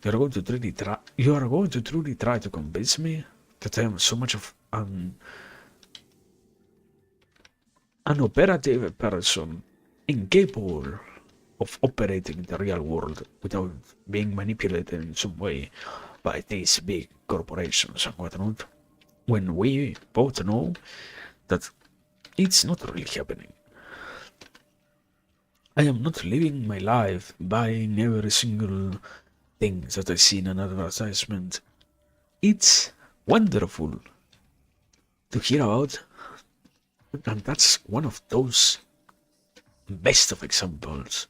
You are going to truly try to convince me that I am so much of an operative person, incapable of operating in the real world without being manipulated in some way by these big corporations and whatnot, when we both know that it's not really happening. I am not living my life buying every single thing that I see in an advertisement. It's wonderful to hear about, and that's one of those best of examples.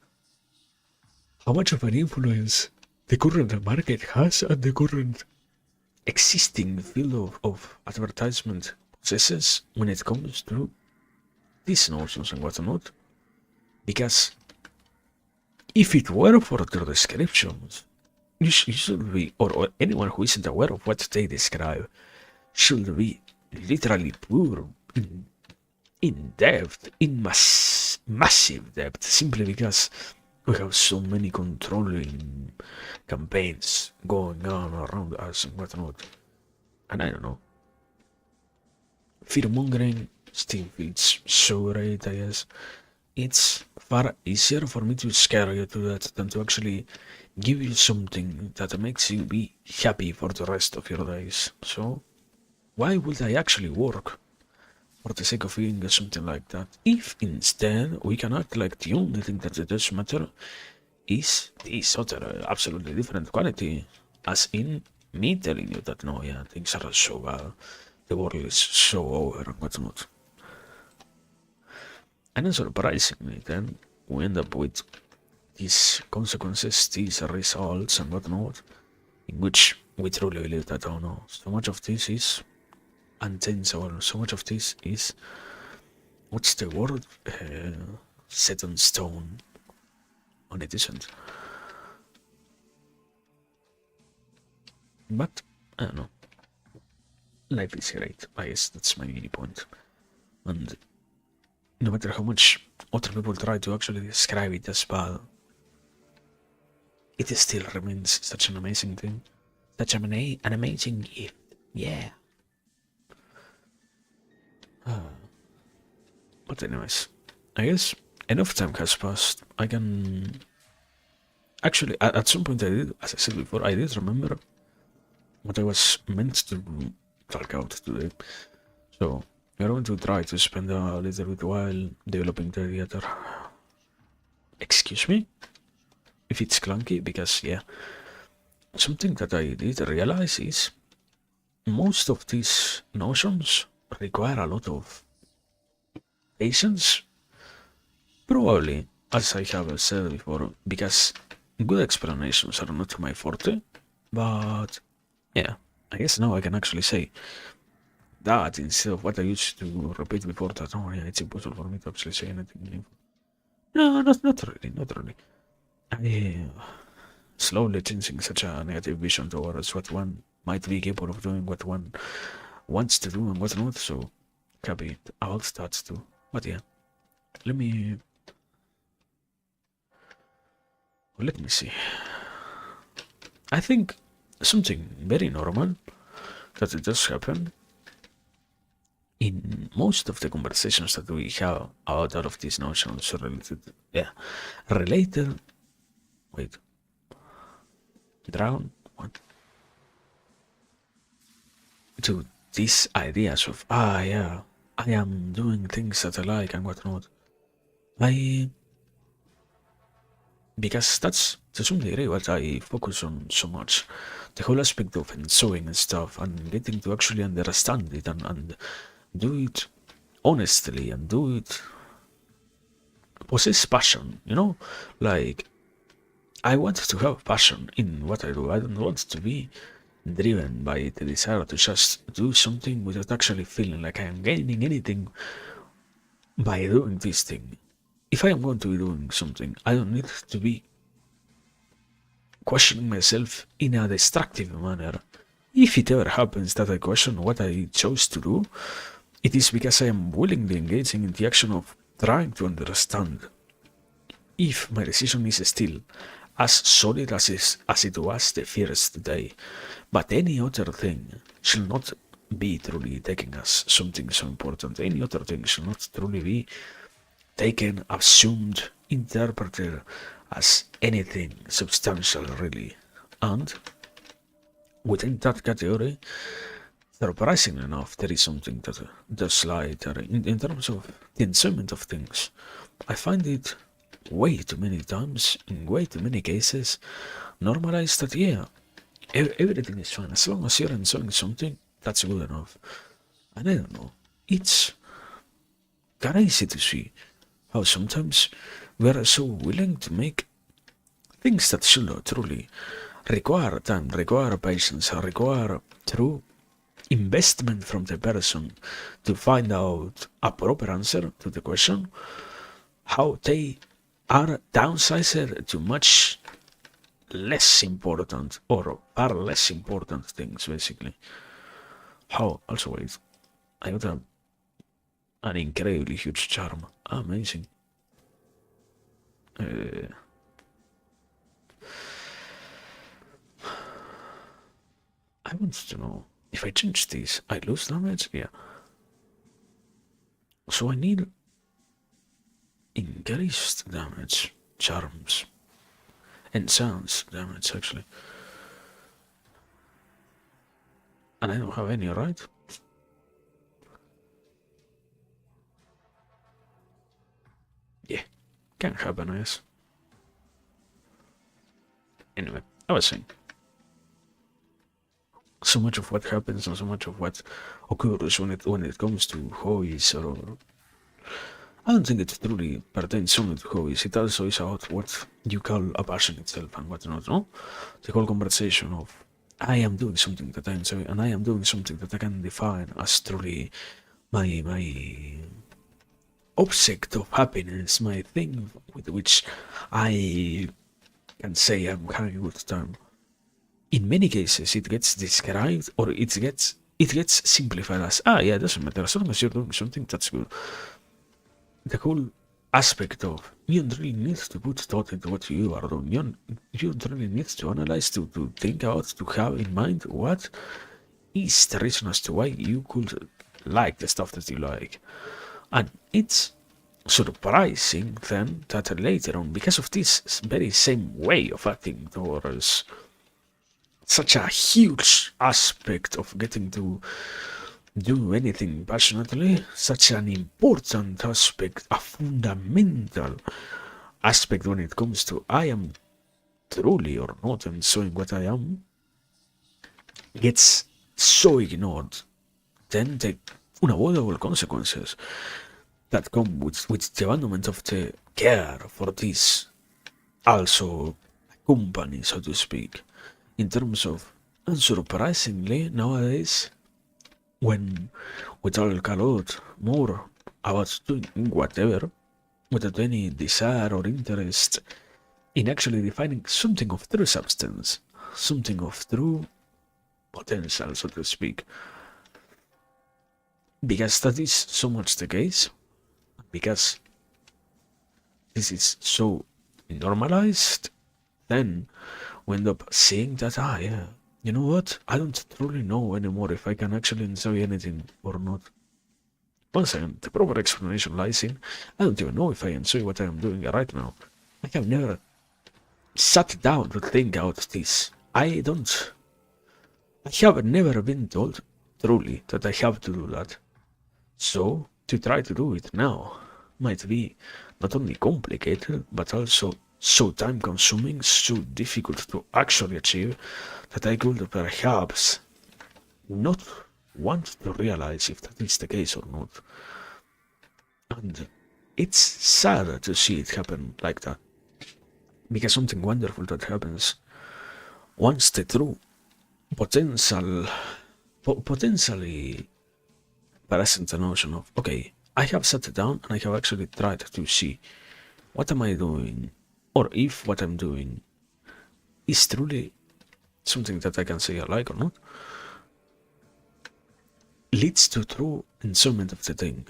How much of an influence the current market has and the current existing field of advertisement possesses when it comes to these notions and whatnot. Because if it were for their descriptions, you should be, or anyone who isn't aware of what they describe, should be literally poor in depth, in massive depth, simply because we have so many controlling campaigns going on around us and whatnot. And I don't know. Fear mongering still feels so great, I guess. It's far easier for me to scare you to that than to actually give you something that makes you be happy for the rest of your days. So, why would I actually work for the sake of feeling something like that, if instead we can act like the only thing that does matter is this other absolutely different quality, as in me telling you that no, yeah, things are so bad, the world is so over and whatnot. And then surprisingly, then we end up with these consequences, these results and whatnot, in which we truly believe that, oh no, so much of this is unthinkable, so much of this is, what's the word, set on stone, when it isn't. But, I don't know, life is great, I guess that's my point. And no matter how much other people try to actually describe it as bad, it still remains such an amazing thing. Such an amazing gift. Yeah. But anyways, I guess enough time has passed. I can... Actually, at some point I did, as I said before, I did remember what I was meant to talk out today. So, we're going to try to spend a little bit while developing the other. Excuse me? If it's clunky, because yeah, something that I did realize is most of these notions require a lot of patience. Probably, as I have said before, because good explanations are not my forte, but yeah, I guess now I can actually say that instead of what I used to repeat before, that oh yeah, it's impossible for me to actually say anything meaningful. No, not really, not really. I slowly changing such a negative vision towards what one might be capable of doing, what one wants to do and what not, so happy about that too. But yeah, let me see. I think something very normal that it does happen in most of the conversations that we have about all of these notions related, yeah, related, wait, drown, what? To these ideas of, yeah, I am doing things that I like and whatnot. I because that's to some degree what I focus on so much. The whole aspect of enjoying and stuff and getting to actually understand it and do it honestly and do it possess passion, Like I want to have passion in what I do. I don't want to be driven by the desire to just do something without actually feeling like I am gaining anything by doing this thing. If I am going to be doing something, I don't need to be questioning myself in a destructive manner. If it ever happens that I question what I chose to do, it is because I am willingly engaging in the action of trying to understand if my decision is still as solid as it was the first day. But any other thing shall not be truly taken as something so important. Any other thing shall not truly be taken, assumed, interpreted as anything substantial, really. And within that category, surprisingly enough, there is something that does lie there. In terms of the enjoyment of things, I find it way too many times, in way too many cases, normalized that, yeah, everything is fine. As long as you're enjoying something, that's good enough. And I don't know, it's crazy to see how sometimes we are so willing to make things that should truly require time, require patience, require true investment from the person to find out a proper answer to the question, how they are downsized to much less important or far less important things, basically. How, also, wait, I got an incredibly huge charm. Amazing. I want to know, if I change this, I lose damage? Yeah. So I need increased damage, charms, and sounds damage, actually. And I don't have any, right? Yeah, can happen, I guess. Anyway, I was saying, so much of what happens and so much of what occurs when it comes to hobbies, or I don't think it truly pertains only to hobbies. It also is about what you call a passion itself and what not. No, the whole conversation of I am doing something that I enjoy and I am doing something that I can define as truly my object of happiness, my thing with which I can say I'm having a good time. In many cases, it gets described or it gets simplified as yeah, it doesn't matter as long as you're doing something that's good. The whole aspect of you don't really need to put thought into what you are doing. You don't really need to analyze, to think about, to have in mind what is the reason as to why you could like the stuff that you like. And it's surprising then that later on, because of this very same way of acting towards such a huge aspect of getting to do anything passionately, such an important aspect, a fundamental aspect when it comes to I am truly or not enjoying what I am, gets so ignored, then the unavoidable consequences that come with the abandonment of the care for this also company, so to speak, in terms of, unsurprisingly, nowadays, when we talk a lot more about doing whatever, without any desire or interest in actually defining something of true substance, something of true potential, so to speak. Because that is so much the case, because this is so normalized, then we end up seeing that, yeah, you know what? I don't truly know anymore if I can actually enjoy anything or not. Once again, the proper explanation lies in I don't even know if I enjoy what I am doing right now. I have never sat down to think out this. I have never been told truly that I have to do that. So, to try to do it now might be not only complicated, but also so time consuming, so difficult to actually achieve, that I could perhaps not want to realize if that is the case or not. And it's sad to see it happen like that, because something wonderful that happens once the true potentially present the notion of, okay, I have sat down and I have actually tried to see what am I doing, or if what I'm doing is truly something that I can say I like or not, leads to true enjoyment of the thing.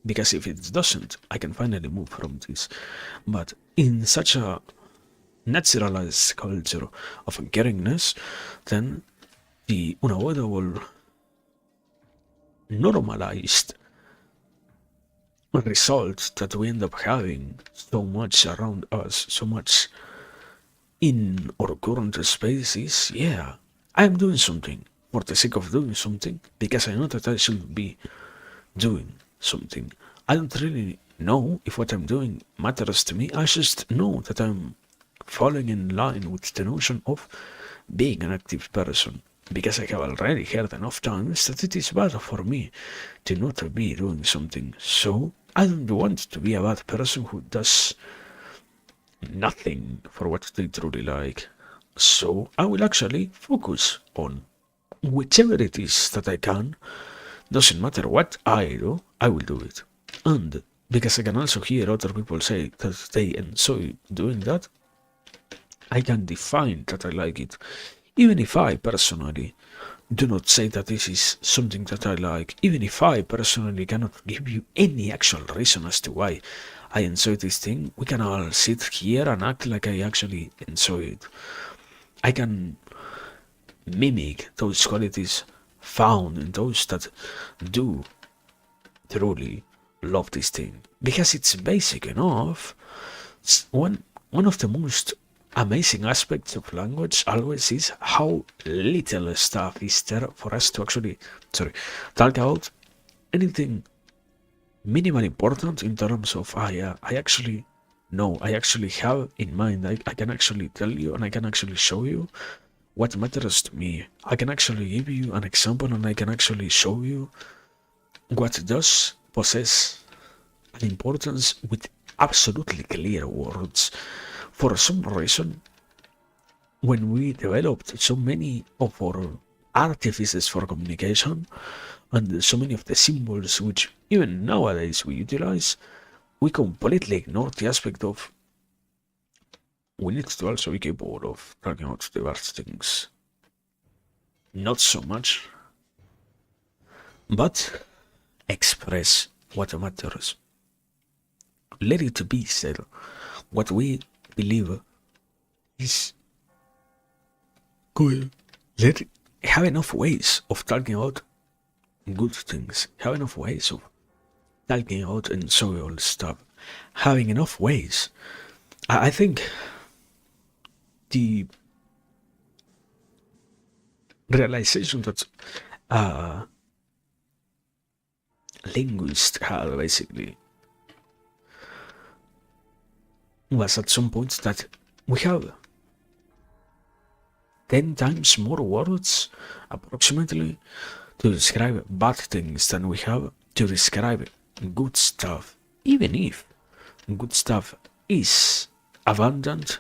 Because if it doesn't, I can finally move from this. But in such a naturalized culture of caringness, then the unavoidable normalized result that we end up having so much around us, so much in our current space is, yeah, I'm doing something for the sake of doing something, because I know that I should be doing something. I don't really know if what I'm doing matters to me. I just know that I'm falling in line with the notion of being an active person, because I have already heard enough times that it is bad for me to not be doing something. So I don't want to be a bad person who does nothing for what they truly like. So I will actually focus on whichever it is that I can. Doesn't matter what I do, I will do it. And because I can also hear other people say that they enjoy doing that, I can define that I like it. Even if I personally do not say that this is something that I like, even if I personally cannot give you any actual reason as to why I enjoy this thing, we can all sit here and act like I actually enjoy it. I can mimic those qualities found in those that do truly love this thing, because it's basic enough. One of the most amazing aspects of language always is how little stuff is there for us to actually talk about anything minimal important in terms of I actually know, I actually have in mind, I can actually tell you and I can actually show you what matters to me. I can actually give you an example and I can actually show you what does possess an importance with absolutely clear words. For some reason, when we developed so many of our artifices for communication and so many of the symbols which even nowadays we utilize, we completely ignore the aspect of we need to also be capable of talking about diverse things. Not so much, but express what matters. Let it be said what we believe is good. Let have enough ways of talking about good things, have enough ways of talking about enjoyable stuff, having enough ways. I think the realization that linguists had basically was at some point that we have 10 times more words approximately to describe bad things than we have to describe good stuff, even if good stuff is abundant,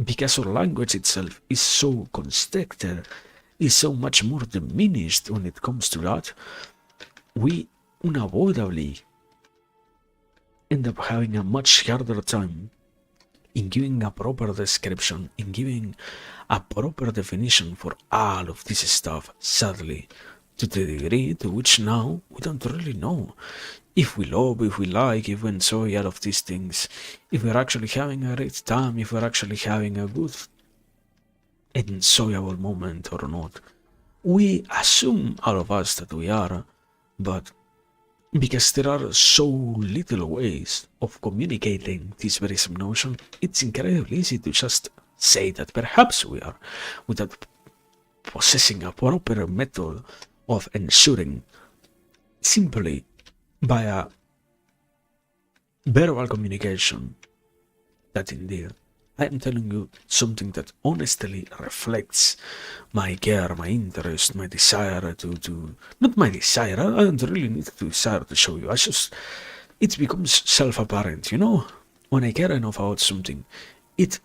because our language itself is so constricted, is so much more diminished when it comes to that. We unavoidably end up having a much harder time in giving a proper description, in giving a proper definition for all of this stuff, sadly, to the degree to which now we don't really know if we love, if we like, if we enjoy all of these things, if we're actually having a great time, if we're actually having a good, enjoyable moment or not. We assume, all of us, that we are, but because there are so little ways of communicating this very same notion, it's incredibly easy to just say that perhaps we are, without possessing a proper method of ensuring simply by a verbal communication that indeed I am telling you something that honestly reflects my care, my interest, my desire to not my desire. I don't really need to desire to show you. It becomes self-apparent, When I care enough about something, it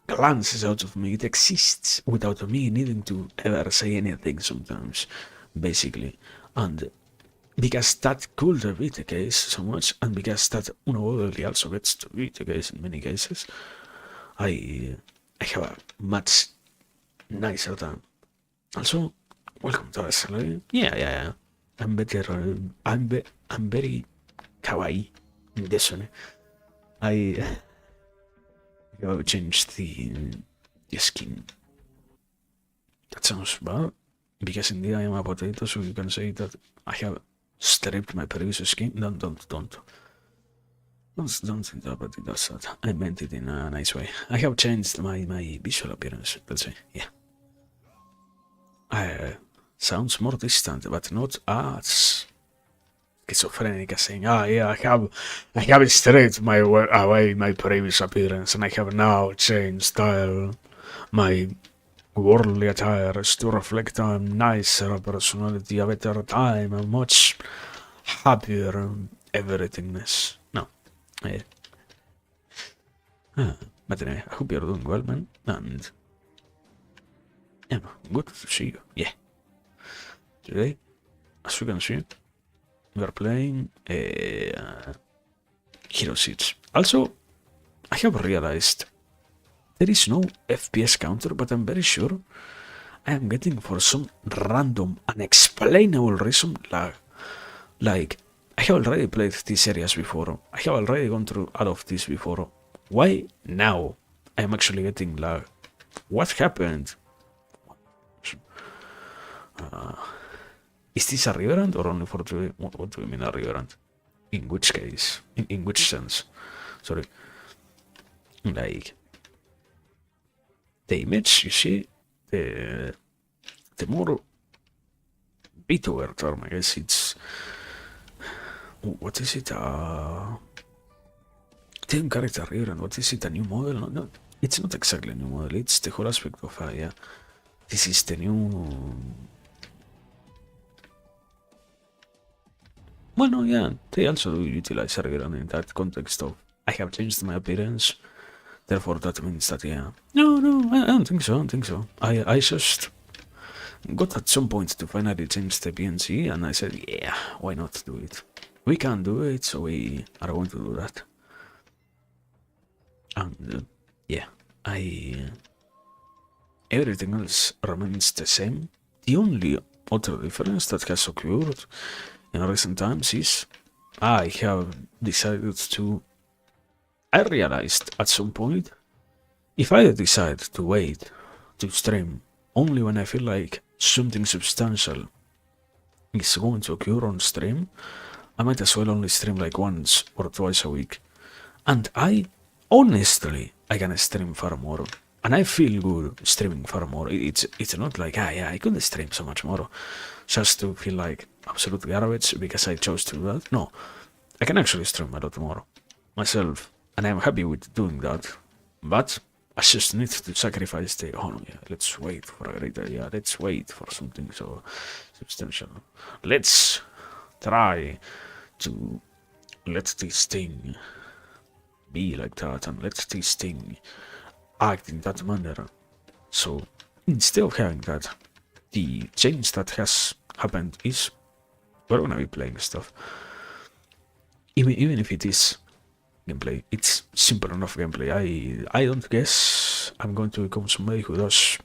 glances out of me. It exists without me needing to ever say anything sometimes, basically. And because that could be the case so much, and because that unavoidably also gets to be the case in many cases, I have a much nicer time. Also, welcome to Australia. Yeah. I'm better. I'm very kawaii in this one. I have changed the skin. That sounds bad, because indeed I am a potato, so you can say that I have stripped my previous skin. Don't interpret it as that. I meant it in a nice way. I have changed my visual appearance, let's say, yeah. Sounds more distant, but not as schizophrenic as saying, yeah, I have stripped away my previous appearance, and I have now changed style. My worldly attire is to reflect a nicer personality, a better time, a much happier everythingness. No. Yeah. But anyway, I hope you're doing well, man. And yeah, good to see you. Yeah. Today, as you can see, we are playing Hero 6. Also, I have realized there is no FPS counter, but I'm very sure I am getting for some random, unexplainable reason like I have already played these areas before. I have already gone through all of this before. Why now I am actually getting lag? What happened? Is this a reverend or only for the... What do you mean a reverend? In which case? In which sense? Sorry. Like... The image, you see? The more... Vtuber term, I guess it's... What is it? Team character reverend. What is it? A new model? No, it's not exactly a new model. It's the whole aspect of... yeah. This is the new... Well, no, yeah, they also do utilize Reverend in that context of I have changed my appearance, therefore that means that, yeah. No, I don't think so. I just got at some point to finally change the PNC, and I said, yeah, why not do it? We can do it, so we are going to do that. And, yeah, everything else remains the same. The only other difference that has occurred in recent times is I have decided to... I realized at some point, if I decide to wait to stream only when I feel like something substantial is going to occur on stream, I might as well only stream like once or twice a week. And honestly, I can stream far more. And I feel good streaming far more. It's not like, I could stream so much more just to feel like absolute garbage because I chose to do that. No, I can actually stream a lot more myself, and I'm happy with doing that. But I just need to sacrifice the, let's wait for a great idea, let's wait for something so substantial. Let's try to let this thing be like that, and let this thing act in that manner. So instead of having that, the change that has happened is we're gonna be playing stuff. Even if it is gameplay, it's simple enough gameplay. I don't guess I'm going to become somebody who does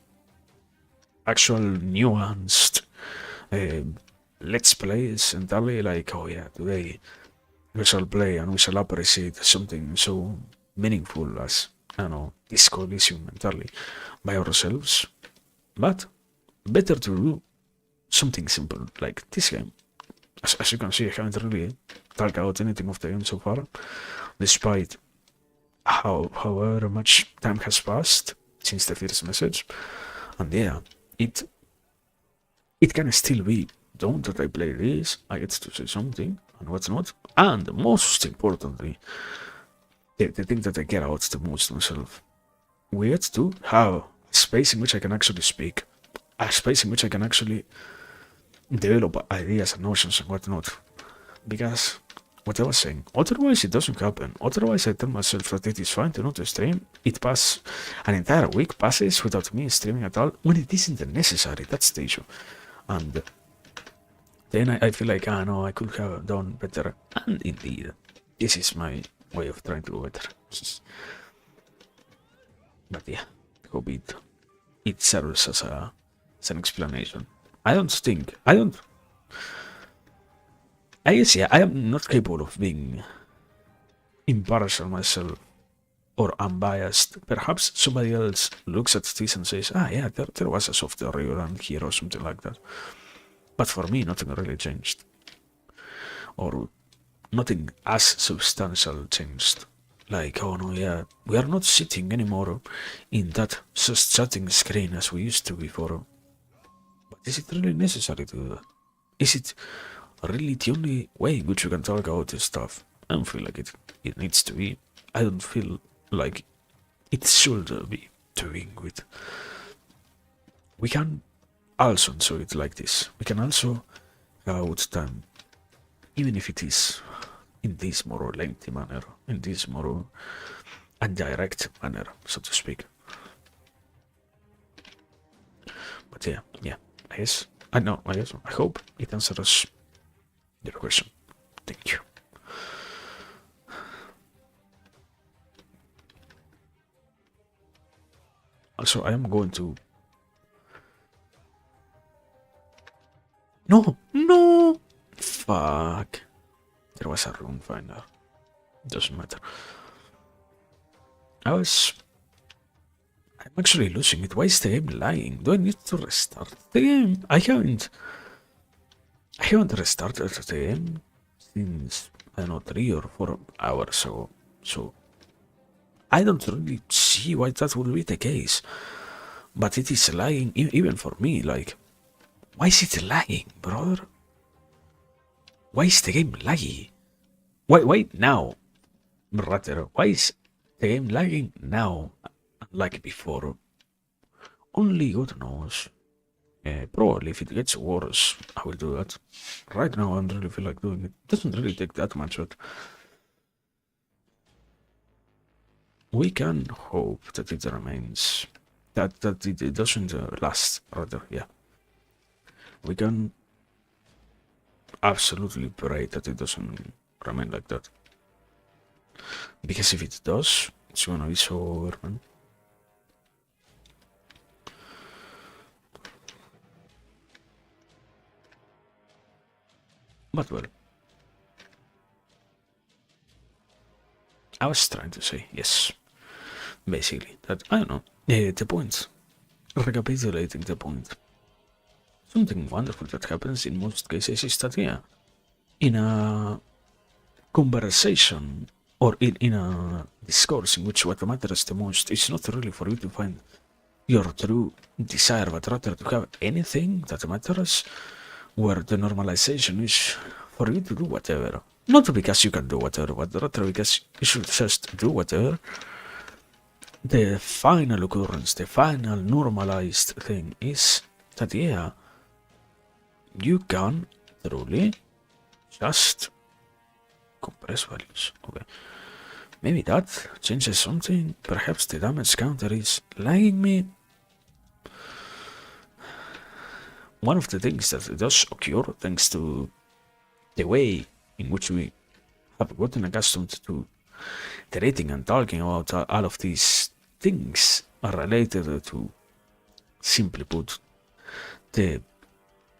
actual nuanced let's plays entirely like, today we shall play and we shall appreciate something so meaningful as, I don't know, Disco Elysium entirely by ourselves. But better to do something simple like this game. As you can see, I haven't really talked about anything of the game so far, despite however much time has passed since the first message. And yeah, it can still be done that I play this, I get to say something, and what's not. And most importantly, the thing that I get out the most myself. Weird to have a space in which I can actually speak, a space in which I can actually develop ideas and notions and whatnot. Because what I was saying, otherwise it doesn't happen. Otherwise I tell myself that it is fine to not stream. It passes an entire week passes without me streaming at all when it isn't necessary. That's the issue. And then I feel like, no, I could have done better. And indeed, this is my way of trying to do better. But yeah, hope it serves as an explanation. I guess, yeah, I am not capable of being impartial myself or unbiased. Perhaps somebody else looks at this and says, yeah, there was a software rerun here or something like that. But for me, nothing really changed. Or nothing as substantial changed. Like, oh no, yeah, we are not sitting anymore in that just chatting screen as we used to before. But is it really necessary to do that? Is it really the only way in which we can talk about this stuff? I don't feel like it needs to be. I don't feel like it should be doing with. We can also enjoy it like this. We can also have out time, even if it is in this more lengthy manner, in this more indirect manner, so to speak. But yeah, I guess, I hope it answers your question. Thank you. Also, I am going to... No! Fuck. There was a rune finder. Doesn't matter. I'm actually losing it. Why is the game lying? Do I need to restart the game? I haven't restarted the game since, I don't know, 3 or 4 hours ago. So I don't really see why that would be the case. But it is lying even for me. Like, why is it lying, brother? Why is the game laggy? Why now? Rather, why is the game lagging now, unlike before? Only God knows. Probably if it gets worse, I will do that. Right now, I don't really feel like doing it. It doesn't really take that much, but we can hope that it remains, that it doesn't last. Rather, yeah. We can absolutely pray that it doesn't remain like that. Because if it does, it's gonna be so over, man. But well, I was trying to say, yes, basically, that, I don't know, the point, recapitulating the point, something wonderful that happens in most cases is that, yeah, in a conversation or in a discourse in which what matters the most is not really for you to find your true desire, but rather to have anything that matters, where the normalization is for you to do whatever. Not because you can do whatever, but rather because you should just do whatever. The final occurrence, the final normalized thing is that, yeah, you can truly just compress values. Okay. Maybe that changes something. Perhaps the damage counter is lagging me. One of the things that does occur, thanks to the way in which we have gotten accustomed to treating and talking about all of these things, are related to, simply put, the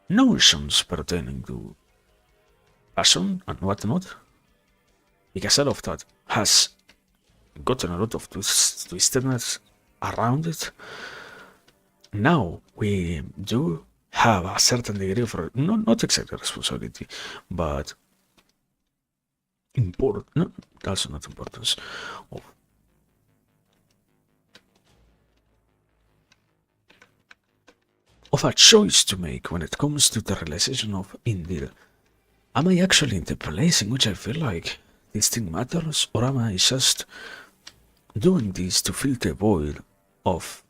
notions pertaining to passion and whatnot, because all of that has gotten a lot of twistedness around it. Now we do have a certain degree of, not exactly responsibility, but also not importance, of a choice to make when it comes to the realization of, indeed, am I actually in the place in which I feel like this thing matters, or am I just doing this to fill the void of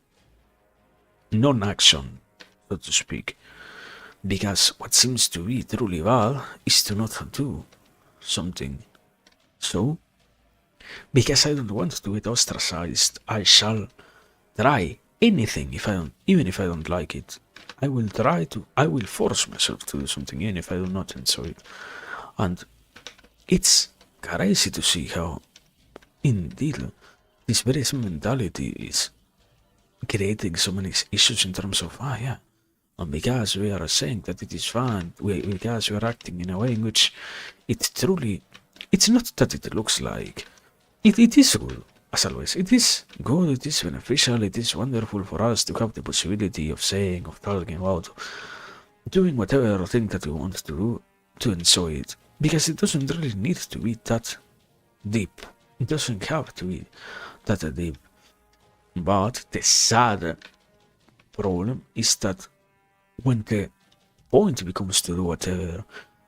non-action, so to speak? Because what seems to be truly bad is to not do something. So, because I don't want to get ostracized, I shall try anything even if I don't like it. I will force myself to do something even if I do not enjoy it. And it's crazy to see how, indeed, this very same mentality is creating so many issues in terms of, yeah, and because we are saying that it is fun, because we are acting in a way in which it's not that it looks like, it is good, as always, it is good, it is beneficial, it is wonderful for us to have the possibility of saying, of talking about, doing whatever thing that we want to do, to enjoy it, because it doesn't really need to be that deep, it doesn't have to be that deep, but the sad problem is that when the point becomes to do whatever,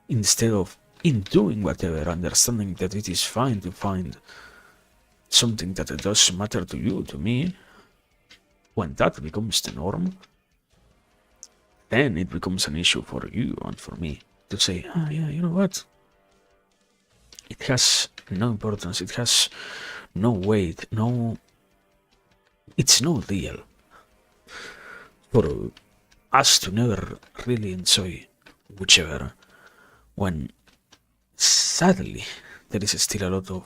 instead of in doing whatever, understanding that it is fine to find something that does matter to you, to me, when that becomes the norm, then it becomes an issue for you and for me to say, yeah, you know what? It has no importance, it has no weight, it's no deal for us to never really enjoy whichever, when sadly there is still a lot of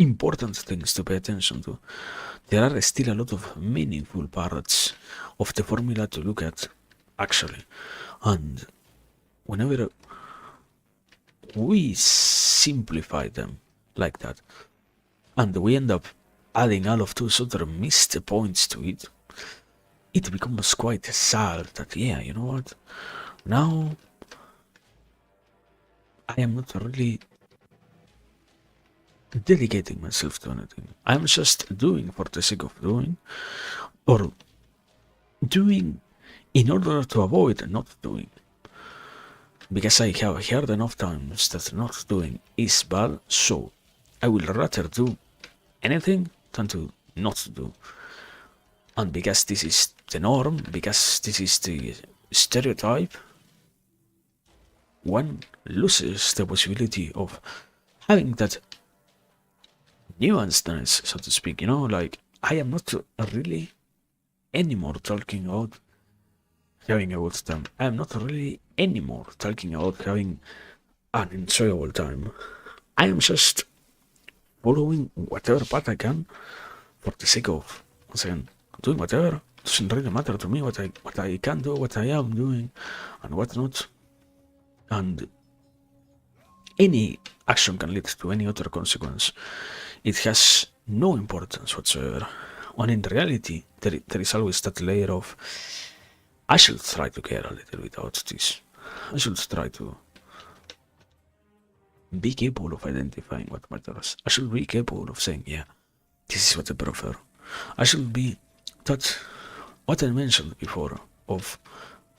important things to pay attention to. There are still a lot of meaningful parts of the formula to look at, actually, and whenever we simplify them like that, and we end up adding all of those other missed points to it, it becomes quite sad that, yeah, you know what, now I am not really dedicating myself to anything. I'm just doing for the sake of doing, or doing in order to avoid not doing. Because I have heard enough times that not doing is bad, so I will rather do anything than to not do. And because this is the norm, because this is the stereotype, one loses the possibility of having that nuanceness, so to speak, like, I am not really anymore talking about having a good time. I am not really anymore talking about having an enjoyable time. I am just following whatever path I can for the sake of, once again, doing whatever. It doesn't really matter to me what I can do, what I am doing, and what not. And any action can lead to any other consequence. It has no importance whatsoever. When in reality, there is always that layer of, I should try to care a little bit about this. I should try to be capable of identifying what matters. I should be capable of saying, yeah, this is what I prefer. I should be that, what I mentioned before, of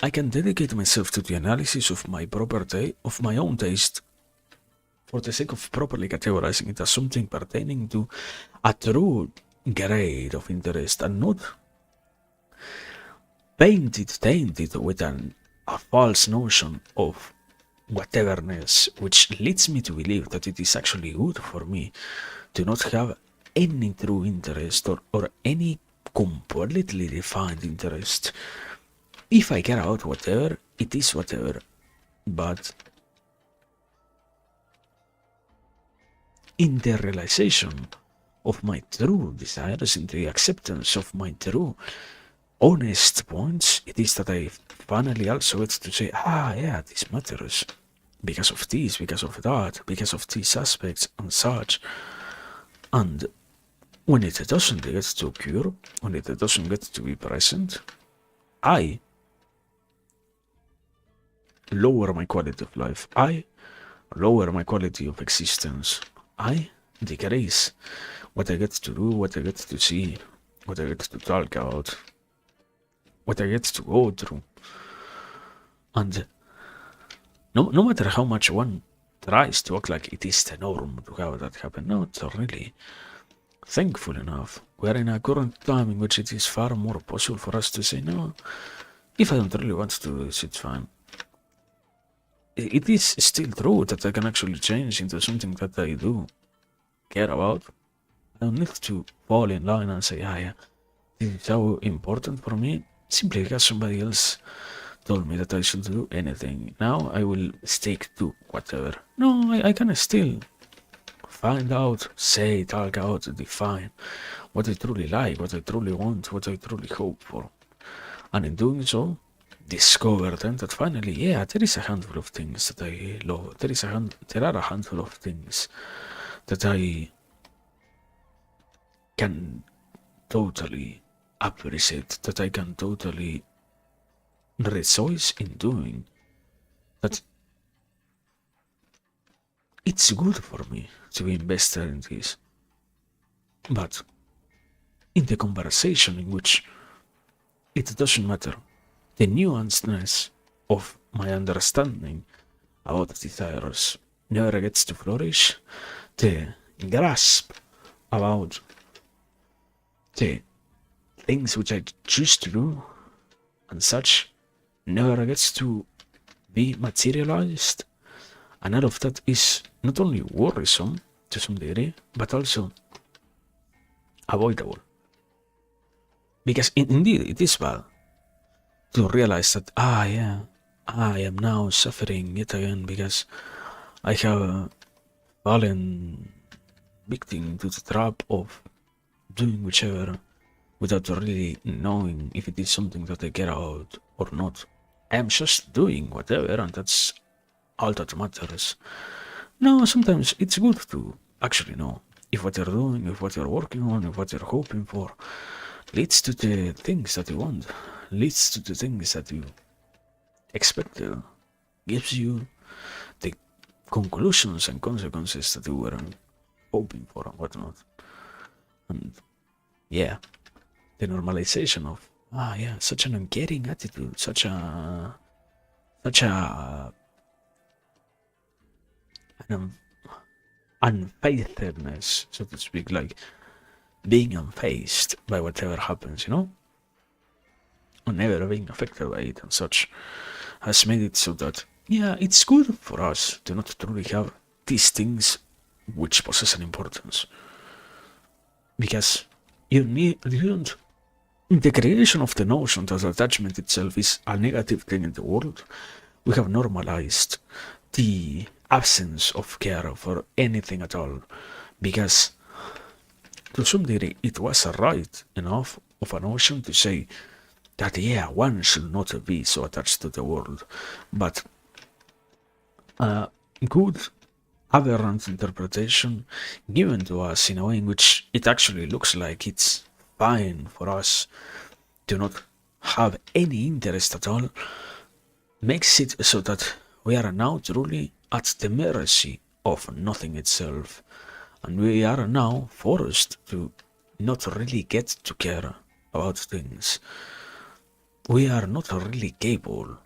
I can dedicate myself to the analysis of my of my own taste, for the sake of properly categorizing it as something pertaining to a true grade of interest, and not tainted with a false notion of whateverness, which leads me to believe that it is actually good for me to not have any true interest, or any completely defined interest. If I care about whatever, it is whatever. But in the realization of my true desires, in the acceptance of my true honest points, it is that I finally also get to say, yeah, this matters because of this, because of that, because of these aspects and such. And when it doesn't get to occur, when it doesn't get to be present, I lower my quality of life. I lower my quality of existence. I decrease what I get to do, what I get to see, what I get to talk about, what I get to go through. And no matter how much one tries to act like it is the norm to have that happen. Not really. Thankful enough, we are in a current time in which it is far more possible for us to say no. If I don't really want to do this, it's fine. It is still true that I can actually change into something that I do care about. I don't need to fall in line and say, yeah, this is so important for me, simply because somebody else told me that I should do anything. Now I will stick to whatever. No, I can still find out, say, talk out, define what I truly like, what I truly want, what I truly hope for. And in doing so, discover then that finally, yeah, there is a handful of things that I love. There are a handful of things that I can totally appreciate, that I can totally rejoice in doing. That it's good for me to be invested in this. But in the conversation in which it doesn't matter, the nuanceness of my understanding about desires never gets to flourish, the grasp about the things which I choose to do and such never gets to be materialized, and all of that is not only worrisome to some degree, but also avoidable. Because indeed it is bad to realize that, yeah, I am now suffering yet again because I have fallen victim to the trap of doing whichever without really knowing if it is something that I care about or not. I am just doing whatever, and that's all that matters. No, sometimes it's good to actually know if what you're doing, if what you're working on, if what you're hoping for leads to the things that you want, leads to the things that you expected, gives you the conclusions and consequences that you were hoping for and whatnot. And yeah, the normalization of such an uncaring attitude, such a an unfaithfulness, so to speak, like being unfazed by whatever happens, and never being affected by it and such, has made it so that, yeah, it's good for us to not truly have these things which possess an importance. Because you don't. The creation of the notion that attachment itself is a negative thing in the world, we have normalized the absence of care for anything at all, because to some degree it was right enough of a notion to say that, yeah, one should not be so attached to the world, but a good aberrant interpretation given to us in a way in which it actually looks like it's fine for us to not have any interest at all, makes it so that we are now truly at the mercy of nothing itself, and we are now forced to not really get to care about things. We are not really capable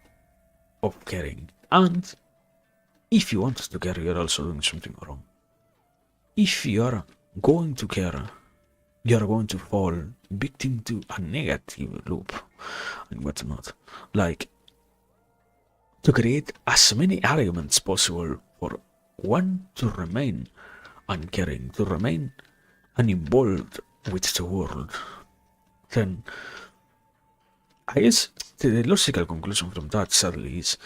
of caring, and if you want to care, you're also doing something wrong. If you are going to care, you are going to fall victim to a negative loop and whatnot. Like, to create as many arguments possible for one to remain uncaring, to remain uninvolved with the world, then I guess the logical conclusion from that, sadly, is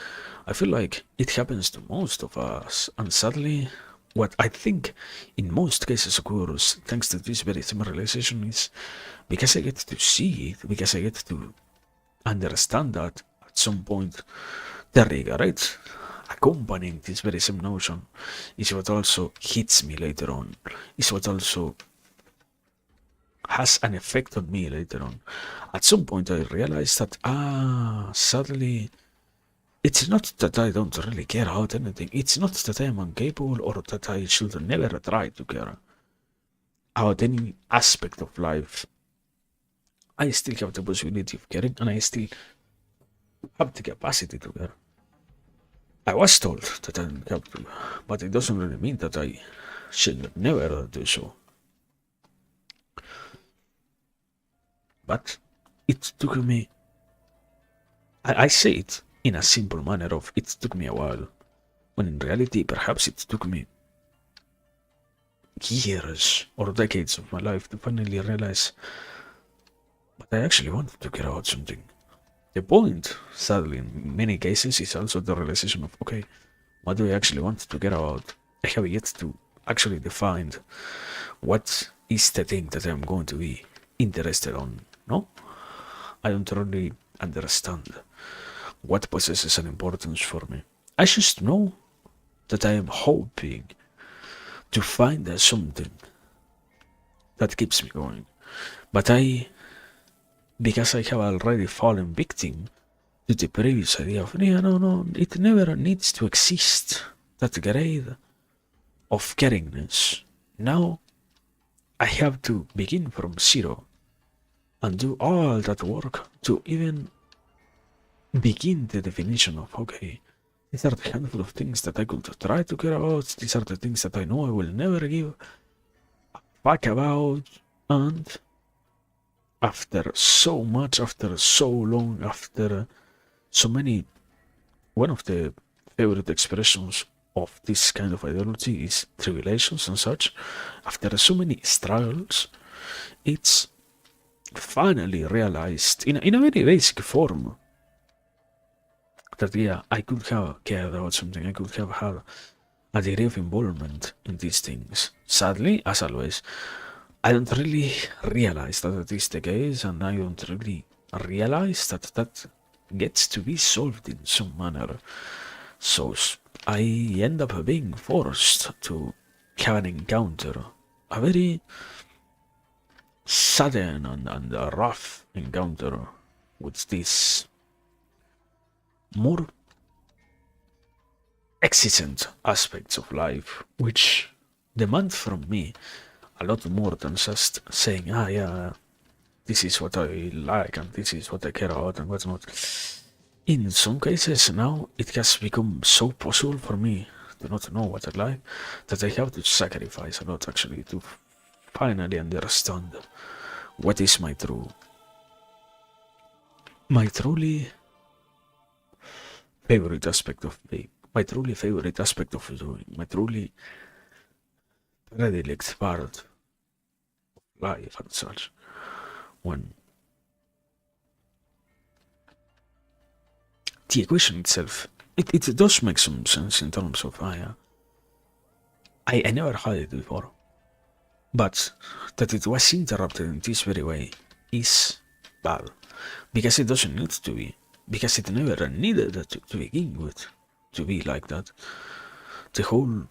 I feel like it happens to most of us, and sadly, what I think in most cases occurs thanks to this very similar realization is because I get to see it, because I get to understand that at some point the regret accompanying this very same notion is what also hits me later on, is what also has an effect on me later on. At some point I realized that, suddenly, it's not that I don't really care about anything, it's not that I am incapable or that I should never try to care about any aspect of life. I still have the possibility of caring, and I still have the capacity to care. I was told that I didn't have to, but it doesn't really mean that I should never do so. But it took me, I say it in a simple manner of it took me a while, when in reality perhaps it took me years or decades of my life to finally realize but I actually wanted to care about something. The point, sadly, in many cases, is also the realization of okay, what do I actually want to care about? I have yet to actually define what is the thing that I'm going to be interested on. No, I don't really understand what possesses an importance for me. I just know that I am hoping to find something that keeps me going. But because I have already fallen victim to the previous idea of, yeah, no, it never needs to exist, that grade of caringness. Now I have to begin from zero and do all that work to even begin the definition of, okay, these are the handful of things that I could try to care about, these are the things that I know I will never give a fuck about, and after so much, after so long, after so many, one of the favorite expressions of this kind of ideology is tribulations and such. After so many struggles, it's finally realized in a very basic form that yeah, I could have cared about something, I could have had a degree of involvement in these things. Sadly, as always, I don't really realize that it is the case, and I don't really realize that that gets to be solved in some manner. So I end up being forced to have an encounter, a very sudden and rough encounter with these more exigent aspects of life, which demand from me a lot more than just saying, yeah, this is what I like and this is what I care about and what's not. In some cases now it has become so possible for me to not know what I like that I have to sacrifice a lot actually to finally understand what is my truly favorite aspect of being, my truly favorite aspect of doing, my truly redilect part of life and such. When the equation itself, it does make some sense in terms of I never had it before, but that it was interrupted in this very way is bad, because it doesn't need to be, because it never needed to begin with to be like that. The whole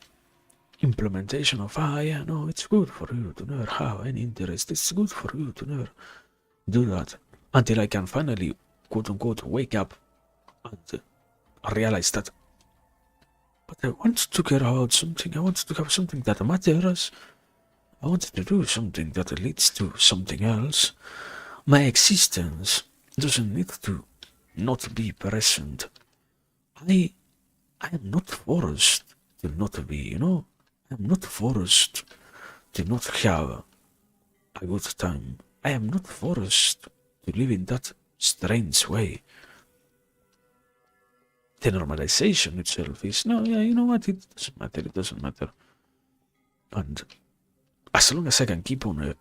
implementation of yeah, no, it's good for you to never have any interest, it's good for you to never do that, until I can finally quote unquote wake up and realize that but I want to care about something, I want to have something that matters, I want to do something that leads to something else. My existence doesn't need to not be present. I am not forced to not be, I am not forced to not have a good time. I am not forced to live in that strange way. The normalization itself is no, yeah, you know what, it doesn't matter. And as long as I can keep on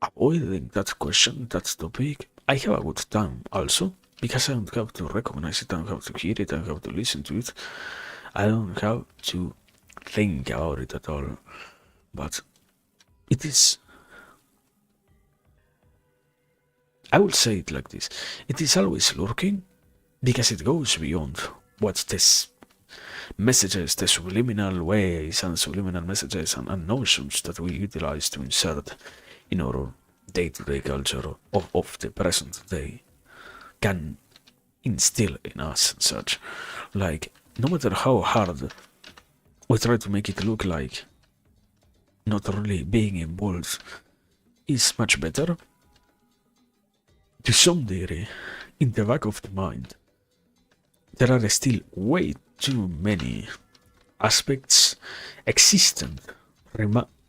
avoiding that question, that topic, I have a good time also, because I don't have to recognize it, I don't have to hear it, I don't have to listen to it, I don't have to think about it at all. But it is, I will say it like this, it is always lurking, because it goes beyond what this messages, the subliminal ways and subliminal messages and notions that we utilize to insert in our day-to-day culture of the present day can instill in us and such. Like, no matter how hard we try to make it look like not really being involved is much better, to some degree, in the back of the mind, there are still way too many aspects existent,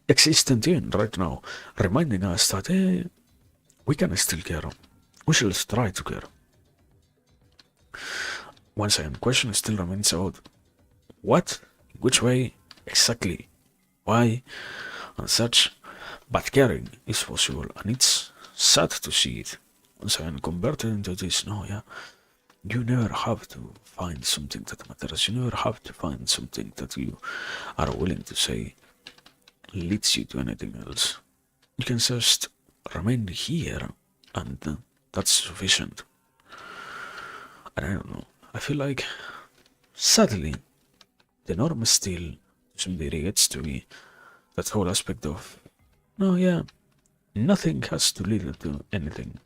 existent in right now, reminding us that we can still care. We should try to care. Once again, question still remains about what, in which way, exactly, why, and such. But caring is possible, and it's sad to see it once again converted into this. No, yeah, you never have to find something that matters. You never have to find something that you are willing to say leads you to anything else. You can just remain here, and that's sufficient. And I don't know. I feel like, sadly, the norm still, to some degree, gets to be that whole aspect of, no, yeah, nothing has to lead to anything.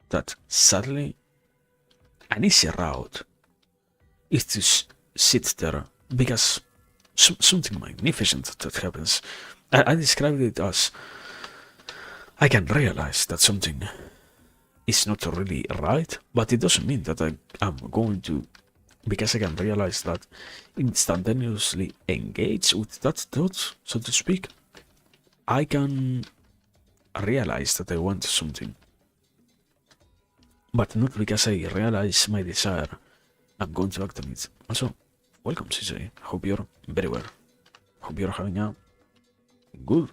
That, sadly, an easy route is to sit there because something magnificent that happens. I described it as I can realize that something is not really right, but it doesn't mean that I am going to, because I can realize that, instantaneously engage with that thought, so to speak. I can realize that I want something, but not because I realize my desire. I'm going to act on it. Also, welcome, CJ. Hope you're very well. Hope you're having a good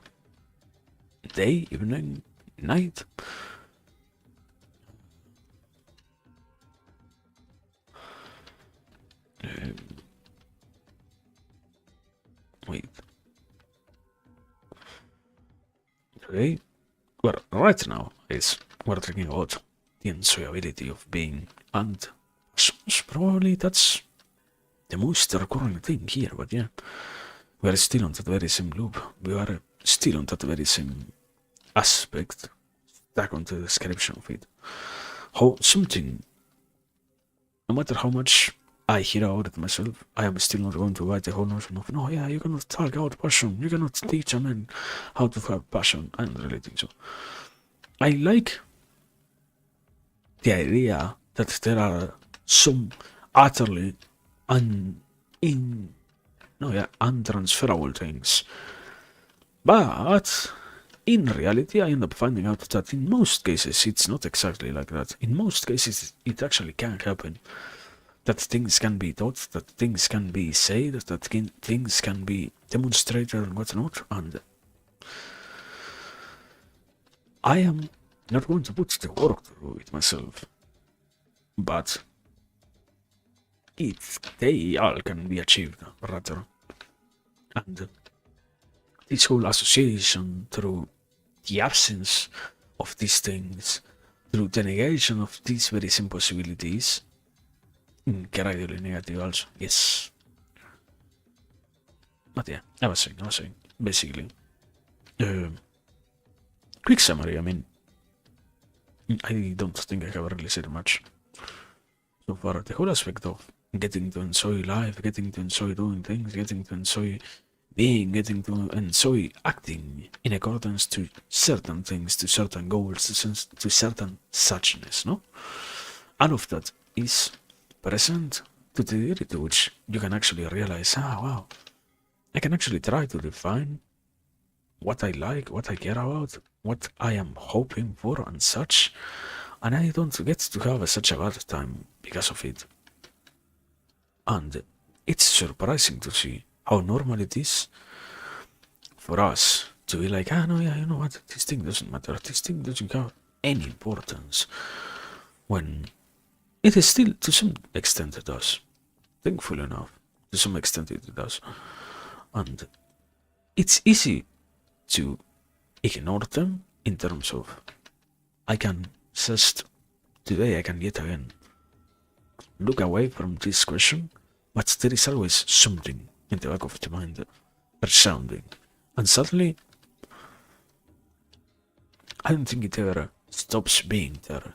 day, evening, night. Wait. Okay. Well, right now we're talking about the enjoyability of being, and probably that's the most recurring thing here, but yeah, we are still on that very same loop. We are still on that very same aspect, back on the description of it. How something, no matter how much I hear about it myself, I am still not going to write the whole notion of, no, yeah, you cannot talk about passion, you cannot teach a man how to have passion. I don't really think so. I like the idea that there are some utterly untransferable things. But in reality, I end up finding out that in most cases it's not exactly like that. In most cases, it actually can happen. That things can be taught, that things can be said, that things can be demonstrated and whatnot, and I am not going to put the work to do it myself. But they all can be achieved, rather. And this whole association through the absence of these things, through the negation of these very same possibilities, incredibly negative also, yes. But yeah, I was saying, basically. Quick summary, I mean, I don't think I have really said much so far. The whole aspect of getting to enjoy life, getting to enjoy doing things, getting to enjoy being, getting to enjoy acting in accordance to certain things, to certain goals, to certain suchness, no? All of that is present to the degree to which you can actually realize, wow, I can actually try to define what I like, what I care about, what I am hoping for and such, and I don't get to have such a bad time because of it. And it's surprising to see how normal it is for us to be like, no, yeah, you know what, this thing doesn't matter, this thing doesn't have any importance, when it is still, to some extent, it does. Thankfully enough, to some extent it does. And it's easy to ignore them in terms of, I can just, today I can yet again look away from this question, but there is always something in the back of the mind resounding. And suddenly, I don't think it ever stops being there,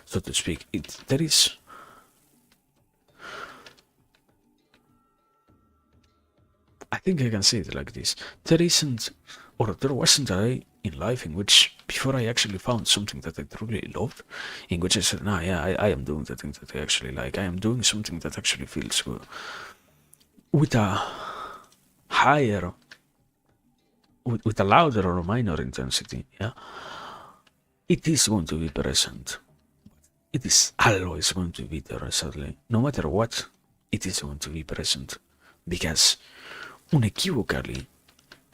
so to speak. There is. I think I can say it like this. There isn't, or there wasn't a day in life in which before I actually found something that I truly loved, in which I said, nah, yeah, I am doing the thing that I actually like. I am doing something that actually feels good. With a higher, with a louder or minor intensity, yeah, it is going to be present. It is always going to be there, sadly. No matter what, it is going to be present. Because unequivocally,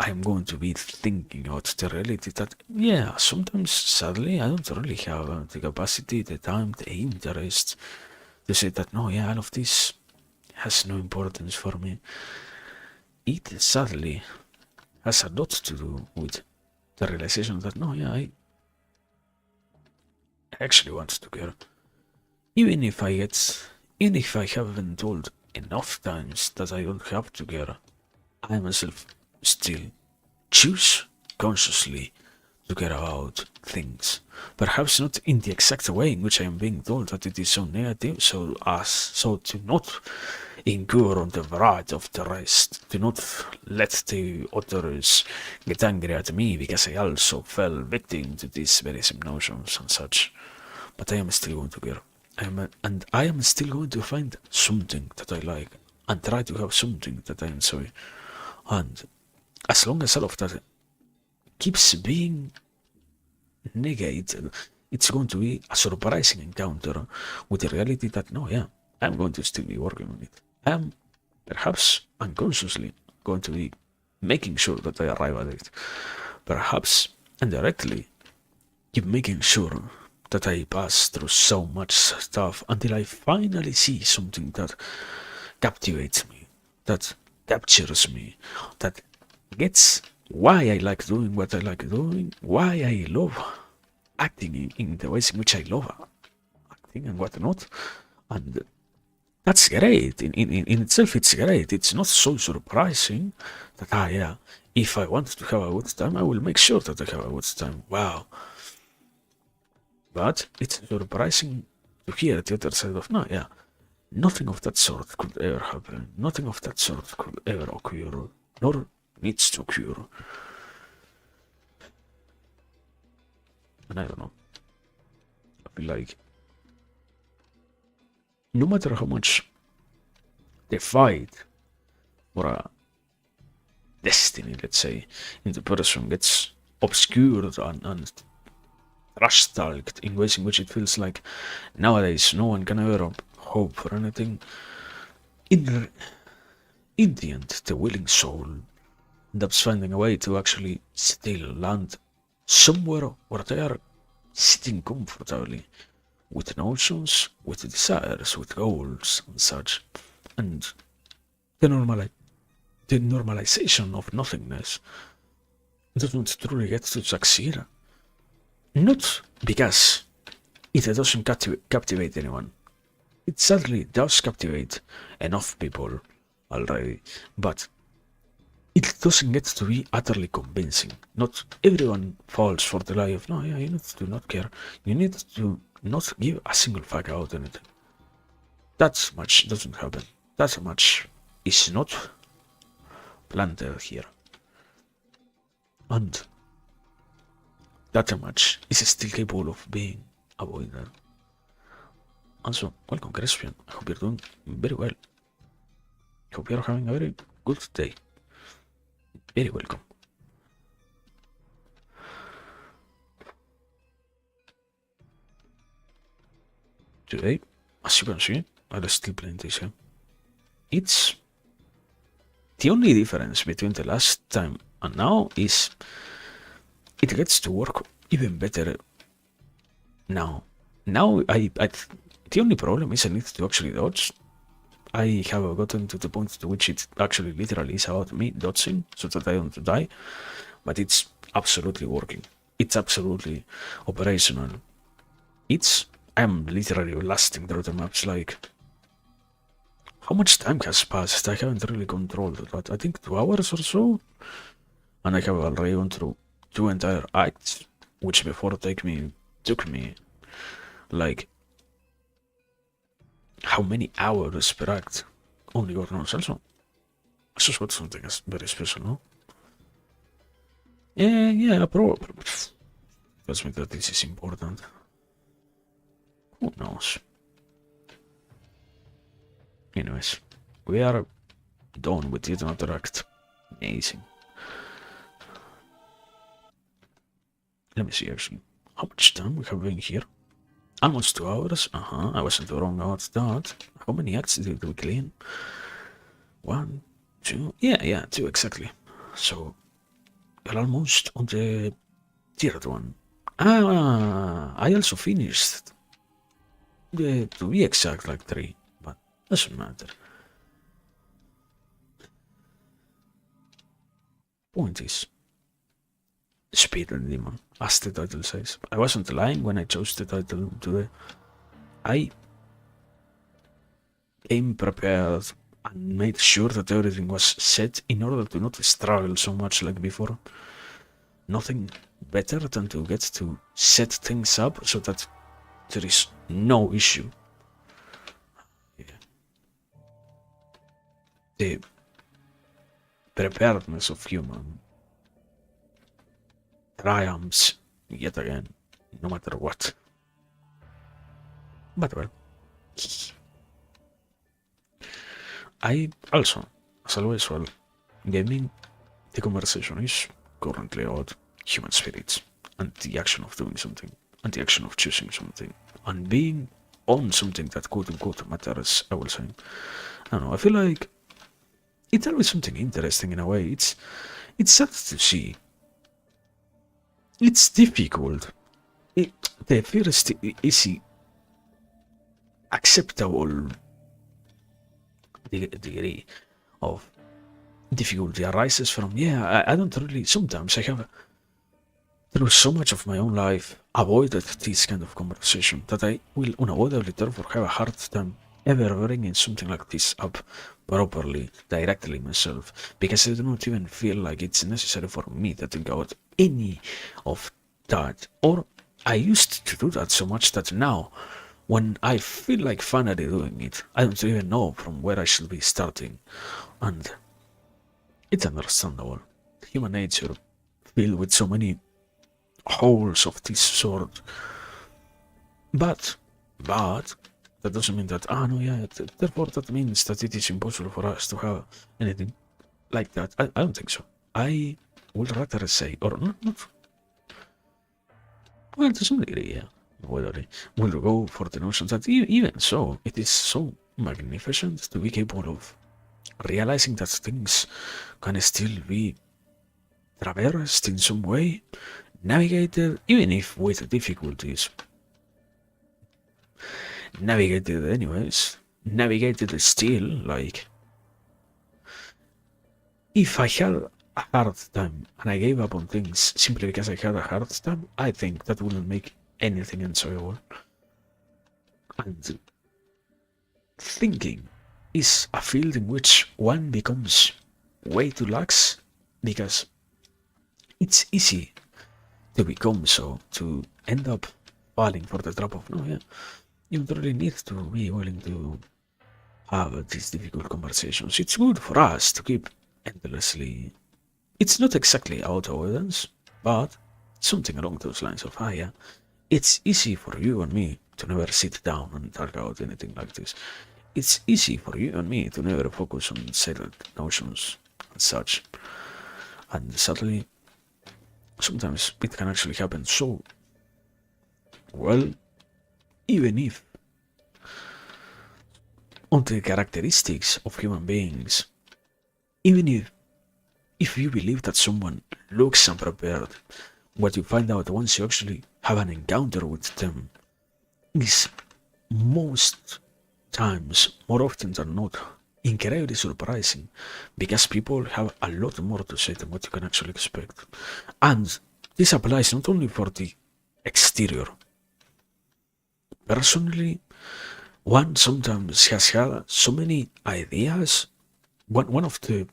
I'm going to be thinking about the reality that, yeah, sometimes, sadly, I don't really have the capacity, the time, the interest to say that, no, yeah, all of this has no importance for me. It sadly has a lot to do with the realization that, no, yeah, I actually want to care. Even if I have been told enough times that I don't have to care, I myself still choose consciously to care about things. Perhaps not in the exact way in which I am being told that it is so negative, so to not incur on the wrath of the rest, to not let the others get angry at me because I also fell victim to these various emotions and such. But I am still going to care. And I am still going to find something that I like and try to have something that I enjoy. And as long as all of that keeps being negated, it's going to be a surprising encounter with the reality that, no, yeah, I'm going to still be working on it. I'm perhaps unconsciously going to be making sure that I arrive at it. Perhaps indirectly keep making sure that I pass through so much stuff until I finally see something that captivates me, that captures me, that gets why I like doing what I like doing, why I love acting in the ways in which I love acting and whatnot. And that's great. In itself, it's great. It's not so surprising that, yeah, if I want to have a good time, I will make sure that I have a good time. Wow. But it's surprising to hear the other side of, no, yeah, nothing of that sort could ever happen. Nothing of that sort could ever occur, nor needs to occur. And I don't know. I feel like no matter how much the fight for a destiny, let's say, in the person gets obscured and trash talked in ways in which it feels like nowadays no one can ever hope for anything. In, in the end, the willing soul ends up finding a way to actually still land somewhere where they are sitting comfortably with notions, with desires, with goals and such. And the the normalization of nothingness doesn't truly get to succeed. Not because it doesn't captivate anyone. It certainly does captivate enough people already, but it doesn't get to be utterly convincing. Not everyone falls for the lie of, no, yeah, you need to not care. You need to not give a single fuck about anything. That much doesn't happen. That much is not planted here. And that much is still capable of being avoided. Also, welcome, Crispian. I hope you're doing very well. Hope you're having a very good day. Very welcome. Today, as you can see, I'm still playing this game. It's the only difference between the last time and now is it gets to work even better now. Now, the only problem is I need to actually dodge. I have gotten to the point to which it actually literally is about me dodging so that I don't die, but it's absolutely working. It's absolutely operational. I'm literally lasting through the maps like, how much time has passed? I haven't really controlled that. I think 2 hours or so, and I have already gone through 2 entire acts, which before took me like how many hours per act? Only God knows. Also, I just got something very special, no? Yeah, probably. Tells me that this is important. Who knows? Anyways, we are done with yet another act. Amazing. Let me see actually. How much time we have been here? Almost 2 hours. I wasn't wrong about that. How many acts did we clean? 1, 2. Yeah, 2 exactly. So we're almost on the third one. I also finished. To be exact, like 3, but doesn't matter. Point is, Speed and Demon, as the title says. I wasn't lying when I chose the title today. I came prepared and made sure that everything was set in order to not struggle so much like before. Nothing better than to get to set things up so that there is no issue. The preparedness of human triumphs yet again, no matter what. But well, I also, as always, well, gaming, the conversation is currently about human spirits and the action of doing something, and the action of choosing something, and being on something that quote unquote matters, I will say. I don't know, I feel like it's always something interesting in a way. It's sad to see. It's difficult. The first easy acceptable degree of difficulty arises from, I don't really, sometimes I have, through so much of my own life, avoided this kind of conversation that I will unavoidably therefore have a hard time ever bringing something like this up properly, directly myself, because I do not even feel like it's necessary for me to think about any of that. Or I used to do that so much that now, when I feel like finally doing it, I don't even know from where I should be starting. And it's understandable. Human nature filled with so many holes of this sort. But that doesn't mean that, therefore that means that it is impossible for us to have anything like that. I don't think so. I would rather say, or not, well, to some degree, yeah. We'll go for the notion that even so, it is so magnificent to be capable of realizing that things can still be traversed in some way, navigated, even if with difficulties. Navigated anyways, navigated still, like, if I had a hard time and I gave up on things simply because I had a hard time, I think that wouldn't make anything enjoyable. And thinking is a field in which one becomes way too lax because it's easy to become so, to end up falling for the trap of, you don't really need to be willing to have these difficult conversations. It's good for us to keep endlessly. It's not exactly auto-avoidance, but something along those lines of, it's easy for you and me to never sit down and talk about anything like this. It's easy for you and me to never focus on settled notions and such. And sadly, sometimes it can actually happen so well, even if on the characteristics of human beings, even if you believe that someone looks unprepared, what you find out once you actually have an encounter with them is most times, more often than not, incredibly surprising, because people have a lot more to say than what you can actually expect. And this applies not only for the exterior. Personally, one sometimes has had so many ideas. One of the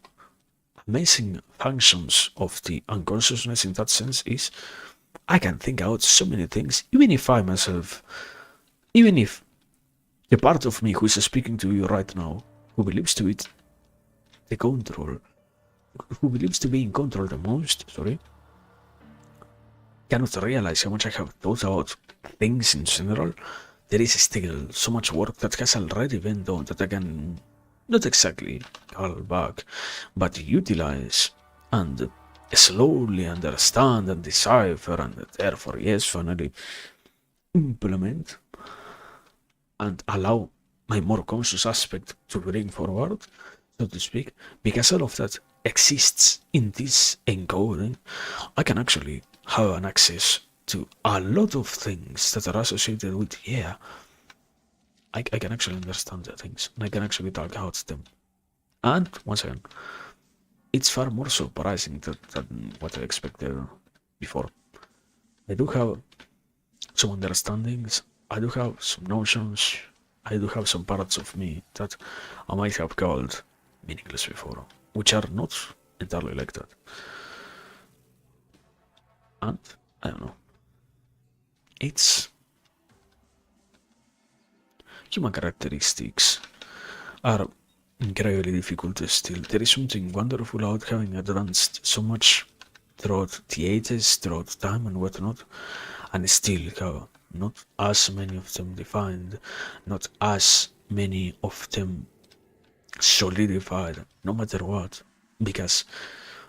amazing functions of the unconsciousness in that sense is I can think out so many things, even if the part of me who is speaking to you right now, who believes to it the control, who believes to be in control the most, cannot realize how much I have thought about things in general, there is still so much work that has already been done that I can not exactly call back, but utilize and slowly understand and decipher and therefore, yes, finally implement and allow my more conscious aspect to bring forward, so to speak, because all of that exists in this encoding. I can actually have an access to a lot of things that are associated with, yeah, I can actually understand the things, and I can actually talk about them. And once again, it's far more surprising than what I expected before. I do have some understandings, I do have some notions, I do have some parts of me that I might have called meaningless before, which are not entirely like that. And I don't know. It's human characteristics are incredibly difficult still. There is something wonderful about having advanced so much throughout the ages, throughout time and whatnot, and still have not as many of them defined, not as many of them solidified, no matter what, because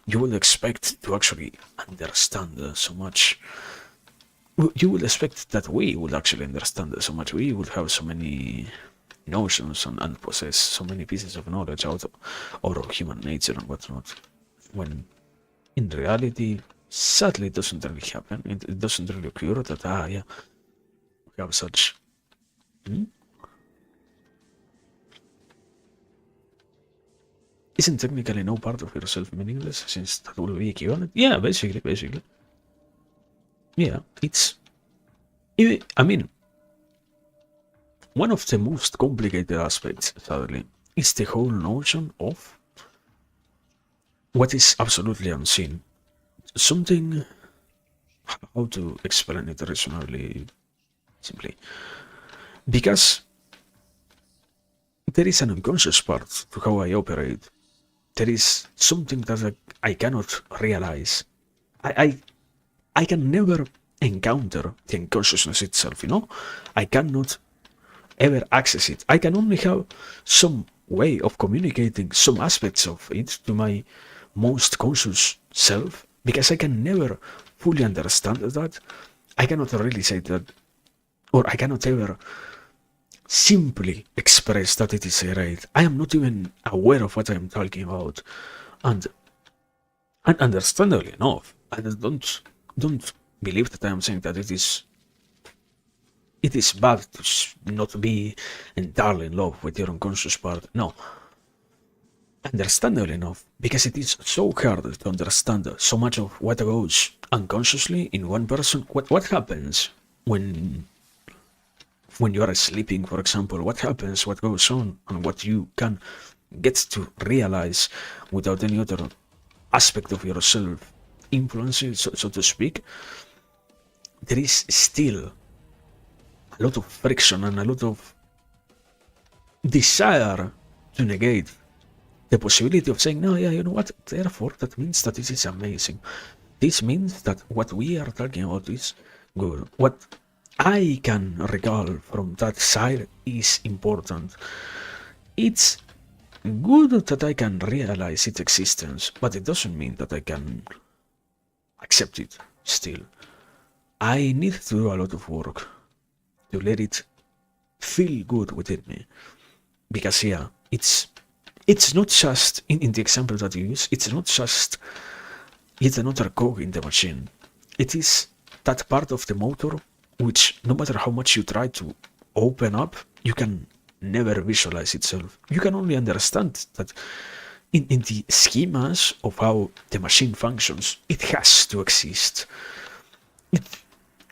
you would expect to actually understand so much. You would expect that we would actually understand so much. We would have so many notions and possess so many pieces of knowledge out of human nature and whatnot. When in reality, sadly, it doesn't really happen. It doesn't really occur that, yeah, we have such. Isn't technically no part of yourself meaningless, since that will be equivalent? Yeah, basically. Yeah, it's. I mean, one of the most complicated aspects, sadly, is the whole notion of what is absolutely unseen. Something. How to explain it reasonably simply? Because there is an unconscious part to how I operate. There is something that I cannot realize. I can never encounter the unconsciousness itself, you know? I cannot ever access it. I can only have some way of communicating some aspects of it to my most conscious self, because I can never fully understand that. I cannot really say that, or I cannot ever simply express that it is right. I am not even aware of what I am talking about, and understandably enough, I don't believe that I am saying that it is bad to not be entirely in love with your unconscious part. No, understandably enough, because it is so hard to understand so much of what goes unconsciously in one person. What happens when you are sleeping, for example? What happens, what goes on, and what you can get to realize without any other aspect of yourself influencing, so to speak. There is still a lot of friction and a lot of desire to negate the possibility of saying, no, yeah, you know what, therefore that means that this is amazing. This means that what we are talking about is good. What I can recall from that side is important. It's good that I can realize its existence, but it doesn't mean that I can accept it still. I need to do a lot of work to let it feel good within me. Because yeah, it's not just in the example that you use, it's not just yet another cog in the machine. It is that part of the motor which, no matter how much you try to open up, you can never visualize itself. You can only understand that in the schemas of how the machine functions, it has to exist.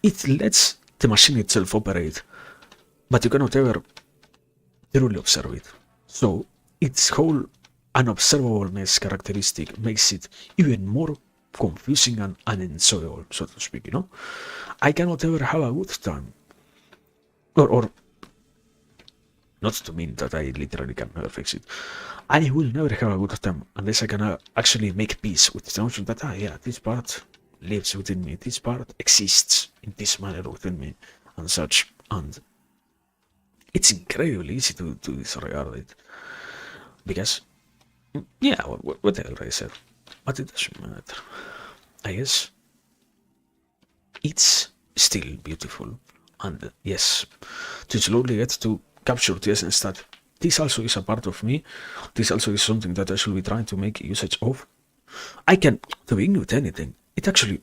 It lets the machine itself operate, but you cannot ever truly observe it. So its whole unobservableness characteristic makes it even more confusing and unenjoyable, so to speak, you know? I cannot ever have a good time. Or not to mean that I literally can never fix it. I will never have a good time unless I can actually make peace with the notion that, yeah, this part, lives within me. This part exists in this manner within me and such. And it's incredibly easy to disregard it. Because, yeah, what the hell I said. But it doesn't matter. I guess it's still beautiful. And yes, to slowly get to capture the essence that this also is a part of me. This also is something that I should be trying to make usage of. I can, to begin with anything, it actually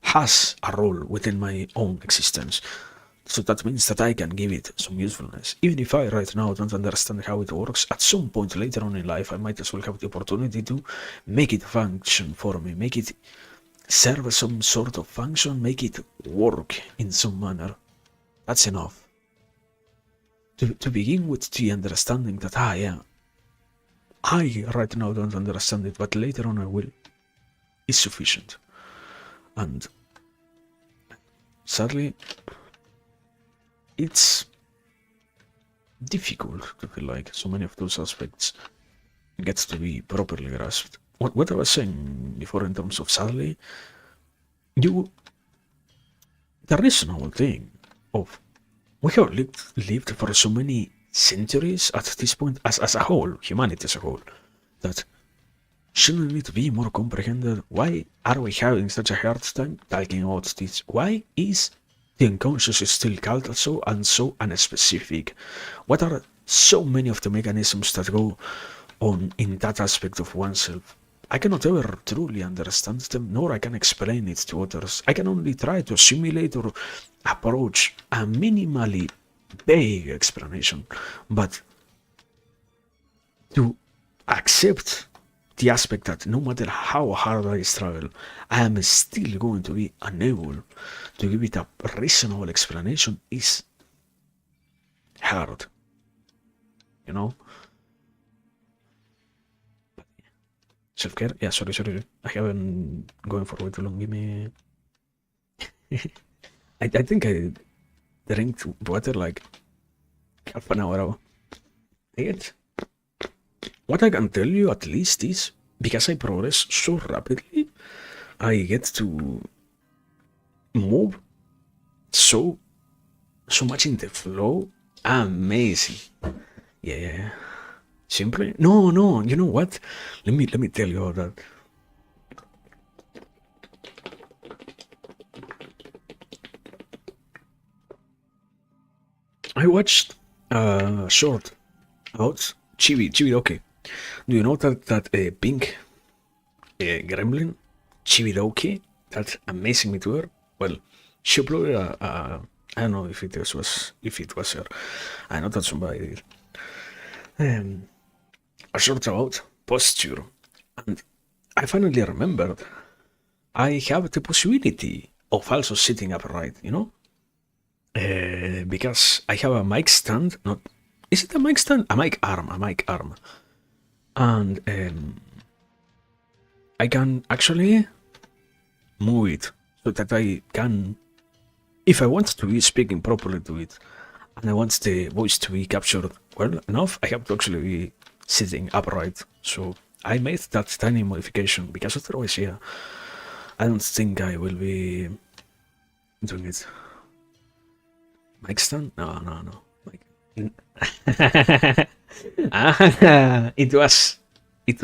has a role within my own existence. So that means that I can give it some usefulness. Even if I right now don't understand how it works, at some point later on in life I might as well have the opportunity to make it function for me, make it serve some sort of function, make it work in some manner. That's enough. To begin with the understanding that, yeah, I right now don't understand it, but later on I will, is sufficient. And sadly, it's difficult to feel like so many of those aspects gets to be properly grasped. What I was saying before in terms of sadly, the reasonable thing of we have lived for so many centuries at this point as a whole, humanity as a whole, that shouldn't it be more comprehended? Why are we having such a hard time talking about this? Why is the unconscious still called so and so unspecific? What are so many of the mechanisms that go on in that aspect of oneself? I cannot ever truly understand them, nor I can explain it to others. I can only try to assimilate or approach a minimally vague explanation, but to accept the aspect that no matter how hard I struggle, I am still going to be unable to give it a reasonable explanation is hard, you know? Self-care? Yeah, sorry. I haven't going for way too long. Give me... I think I drank water like half an hour ago. Yet, what I can tell you at least is, because I progress so rapidly, I get to move so much in the flow. Amazing. Yeah. Simply? No, you know what? Let me tell you all that. I watched a short about Chibidoki. Do you know that pink gremlin? Chibidoki? That amazing Vtuber? Well, she uploaded I don't know if it was her. I know that somebody did. A short about posture, and I finally remembered I have the possibility of also sitting upright, you know? Because I have a mic stand, not, is it a mic stand? A mic arm, and I can actually move it so that I can, if I want to be speaking properly to it, and I want the voice to be captured well enough, I have to actually be sitting upright. So I made that tiny modification, because otherwise, yeah, I don't think I will be doing it. Mic stand? No. It was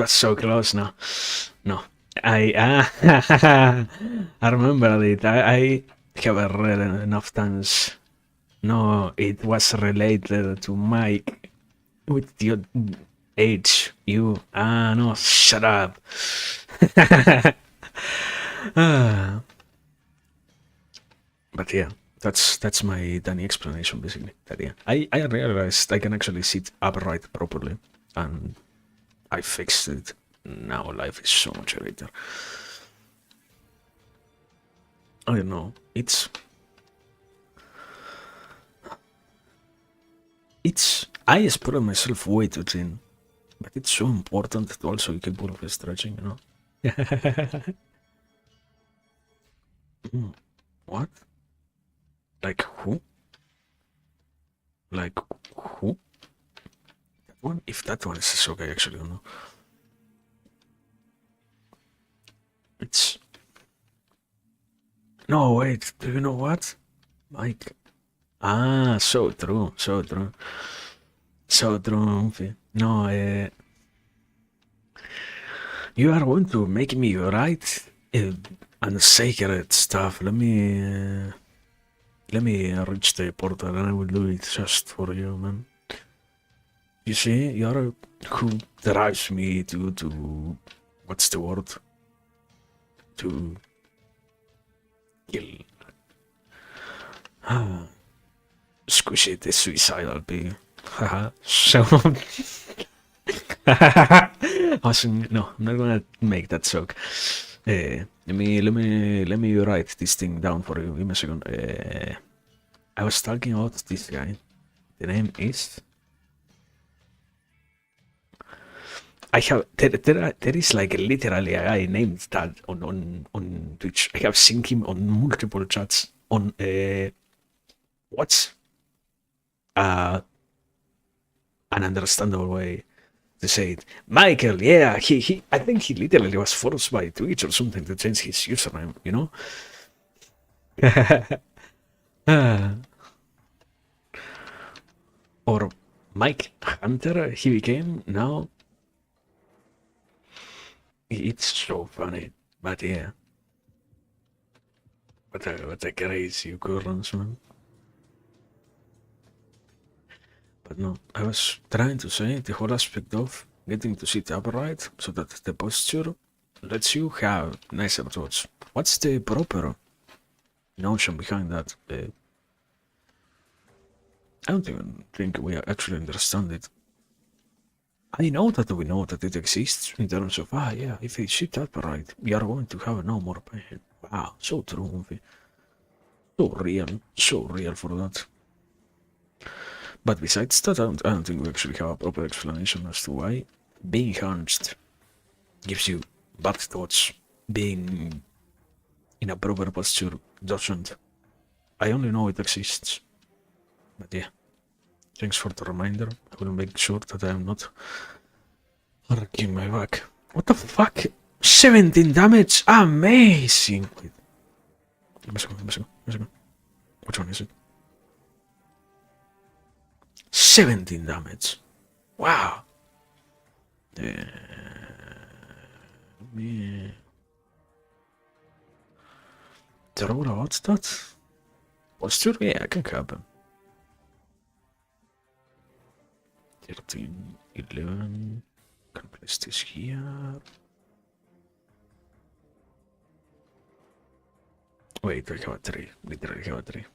so close. No. I remember it. I have read enough times. No, it was related to Mike with your age. You no, shut up. But yeah, that's my tiny explanation basically. That yeah, I realized I can actually sit upright properly, and I fixed it. Now life is so much better. I don't know. It's I spread myself way too thin, but it's so important to also be capable of stretching, you know. What? Like who? Like who? That one? If that one is okay, actually, or no? It's No, wait. Do you know what, Mike? Ah, so true, so true, so true. No, you are going to make me right on sacred stuff. Let me reach the portal and I will do it just for you, man. You see, you're who drives me to what's the word? To kill. Squishy the suicidal bee. Haha. So awesome. No, I'm not gonna make that joke. Let me write this thing down for you. Give me a second. I was talking about this guy. The name is. I have there is like literally a guy named that on Twitch. I have seen him on multiple chats on what's an understandable way to say it. Michael, yeah, he I think he literally was forced by Twitch or something to change his username, you know? Or Mike Hunter, he became now. It's so funny, but yeah. What a crazy occurrence, man. But no, I was trying to say the whole aspect of getting to sit upright so that the posture lets you have nicer thoughts. What's the proper notion behind that? I don't even think we actually understand it. I know that we know that it exists in terms of, yeah, if you sit upright, you are going to have no more pain. Wow, so true. So real for that. But besides that, I don't think we actually have a proper explanation as to why being hunched gives you bad thoughts. Being in a proper posture doesn't. I only know it exists. But yeah, thanks for the reminder. I will make sure that I am not arcing my back. What the fuck? 17 damage? Amazing! Wait. Give me a second. Which one is it? 17 damage. Wow. Me. Throw out that? Posture? Yeah, can happen. 13, 11. Can place this here. Wait, I have a 3. Literally have a 3.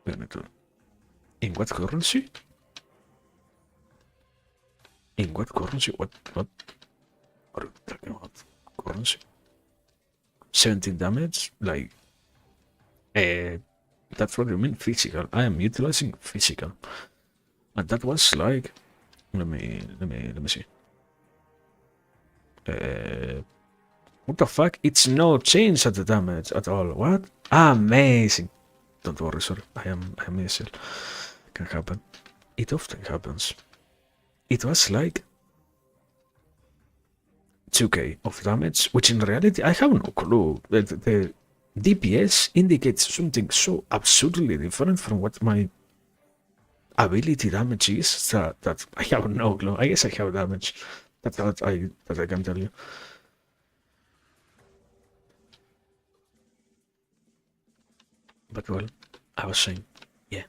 We need to. In what currency? In what currency? What are you talking about? Currency? 17 damage? Like, that's what you mean? Physical. I am utilizing physical. And that was like, let me see. What the fuck? It's no change at the damage at all. What? Amazing. Don't worry, sorry. I am missile. Can happen. It often happens. It was like 2k of damage, which in reality I have no clue. The DPS indicates something so absurdly different from what my ability damage is that I have no clue. I guess I have damage. That's what I can tell you. But well, I was saying, yeah.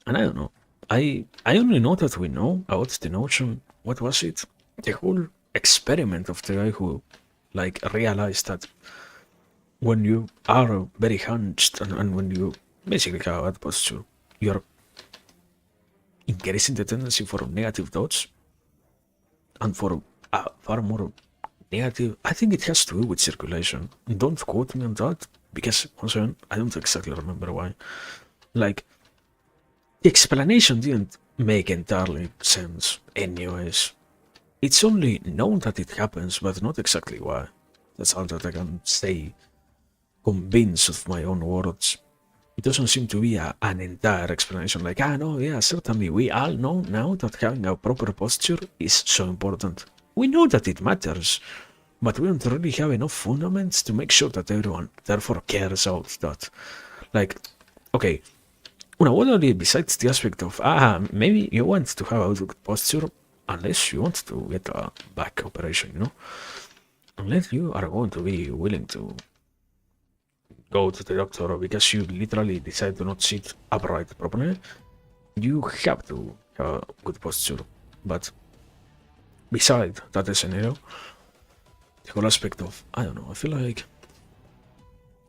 And I don't know. I only know that we know about the notion. What was it? The whole experiment of the guy who, like, realized that when you are very hunched and when you basically have a bad posture, you're increasing the tendency for negative thoughts and for far more negative. I think it has to do with circulation. Don't quote me on that because, once again, I don't exactly remember why. Like, the explanation didn't make entirely sense, anyways. It's only known that it happens, but not exactly why. That's all that I can say, convinced of my own words. It doesn't seem to be an entire explanation, like, no, yeah, certainly, we all know now that having a proper posture is so important. We know that it matters, but we don't really have enough fundaments to make sure that everyone therefore cares about that. Like, okay, what are besides the aspect of, maybe you want to have a good posture, unless you want to get a back operation, unless you are going to be willing to go to the doctor because you literally decide to not sit upright properly, you have to have a good posture. But beside that scenario, the whole aspect of, I don't know, I feel like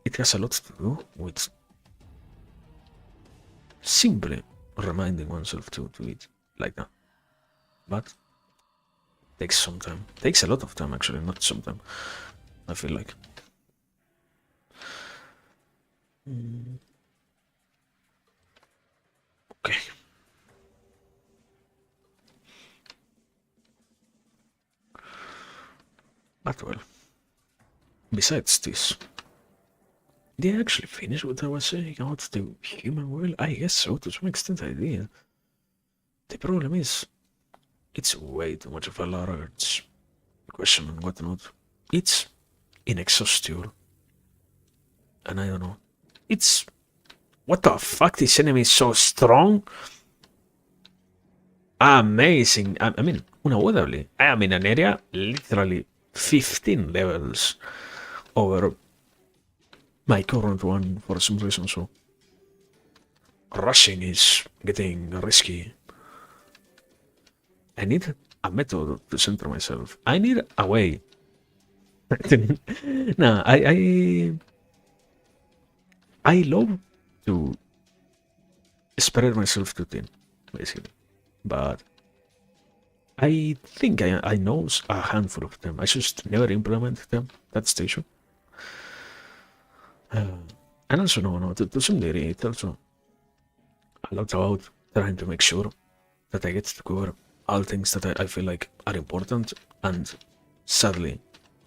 it has a lot to do with simply reminding oneself to eat like that. But takes some time. Takes a lot of time, actually, not some time. I feel like. Okay. But well, besides this, did I actually finish what I was saying about the human will? I guess so, to some extent I did. The problem is, it's way too much of a large question and whatnot. It's inexhaustible. And I don't know. It's... What the fuck? This enemy is so strong? Amazing. I mean, unavoidably. I am in an area literally 15 levels over my current one for some reason, so rushing is getting risky. I need a method to center myself. I need a way. Nah, I love to spread myself too thin, basically. But I think I know a handful of them. I just never implement them. That's the issue. And also, no, to some degree, it also a lot about trying to make sure that I get to cover all things that I feel like are important. And sadly,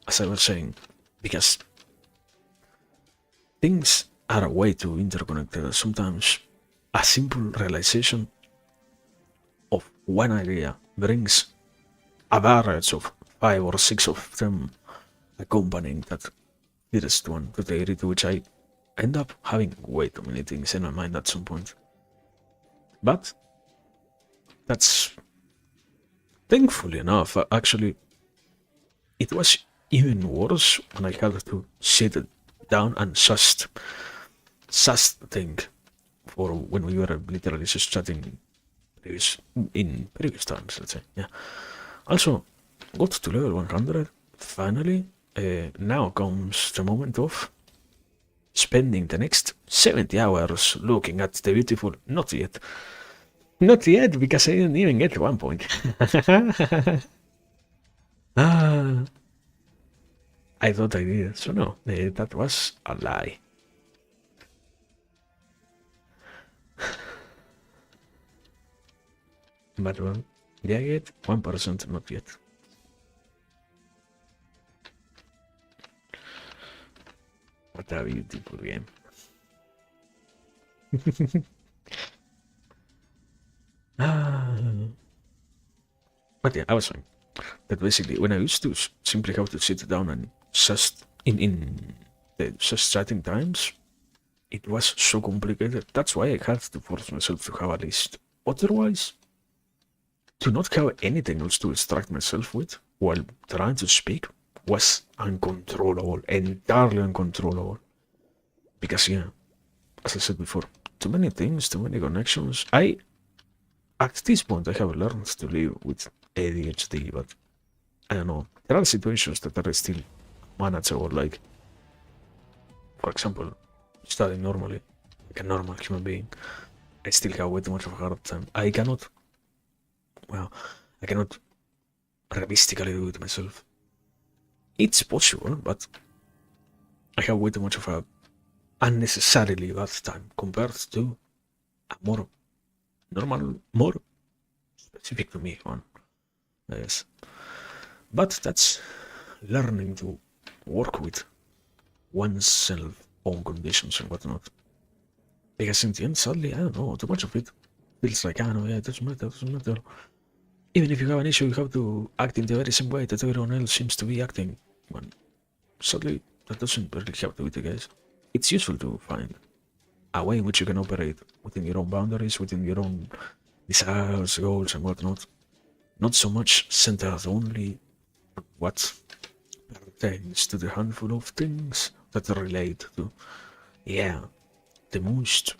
as I was saying, because things are way too interconnected, sometimes a simple realization of one idea brings a barrage of 5 or 6 of them accompanying that first one to the degree to which I end up having way too many things in my mind at some point. But that's, thankfully enough, actually, it was even worse when I had to sit down and just think for when we were literally just chatting in previous times, let's say. Yeah. Also, got to level 100, finally. Now comes the moment of spending the next 70 hours looking at the beautiful... Not yet. Not yet, because I didn't even get to one point. I thought I did, so no, that was a lie. But well, did I get 1%? Not yet. What a beautiful game. But yeah, I was saying that basically when I used to simply have to sit down and just in the just chatting times, it was so complicated. That's why I had to force myself to have a list. Otherwise, to not have anything else to distract myself with while trying to speak was uncontrollable, entirely uncontrollable. Because yeah, as I said before, too many things, too many connections. At this point, I have learned to live with ADHD, but I don't know. There are situations that are still manageable, like, for example, studying normally, like a normal human being. I still have way too much of a hard time. I cannot realistically do it myself. It's possible, but I have way too much of a unnecessarily bad time compared to a more normal, more specific to me one. Yes. But that's learning to work with oneself own conditions and whatnot. Because in the end, sadly, I don't know, too much of it feels like, no, yeah, it doesn't matter. Even if you have an issue, you have to act in the very same way that everyone else seems to be acting. But sadly, that doesn't really help the video, guys. It's useful to find a way in which you can operate within your own boundaries, within your own desires, goals, and whatnot. Not so much centered only on what pertains to the handful of things that relate to, yeah, the most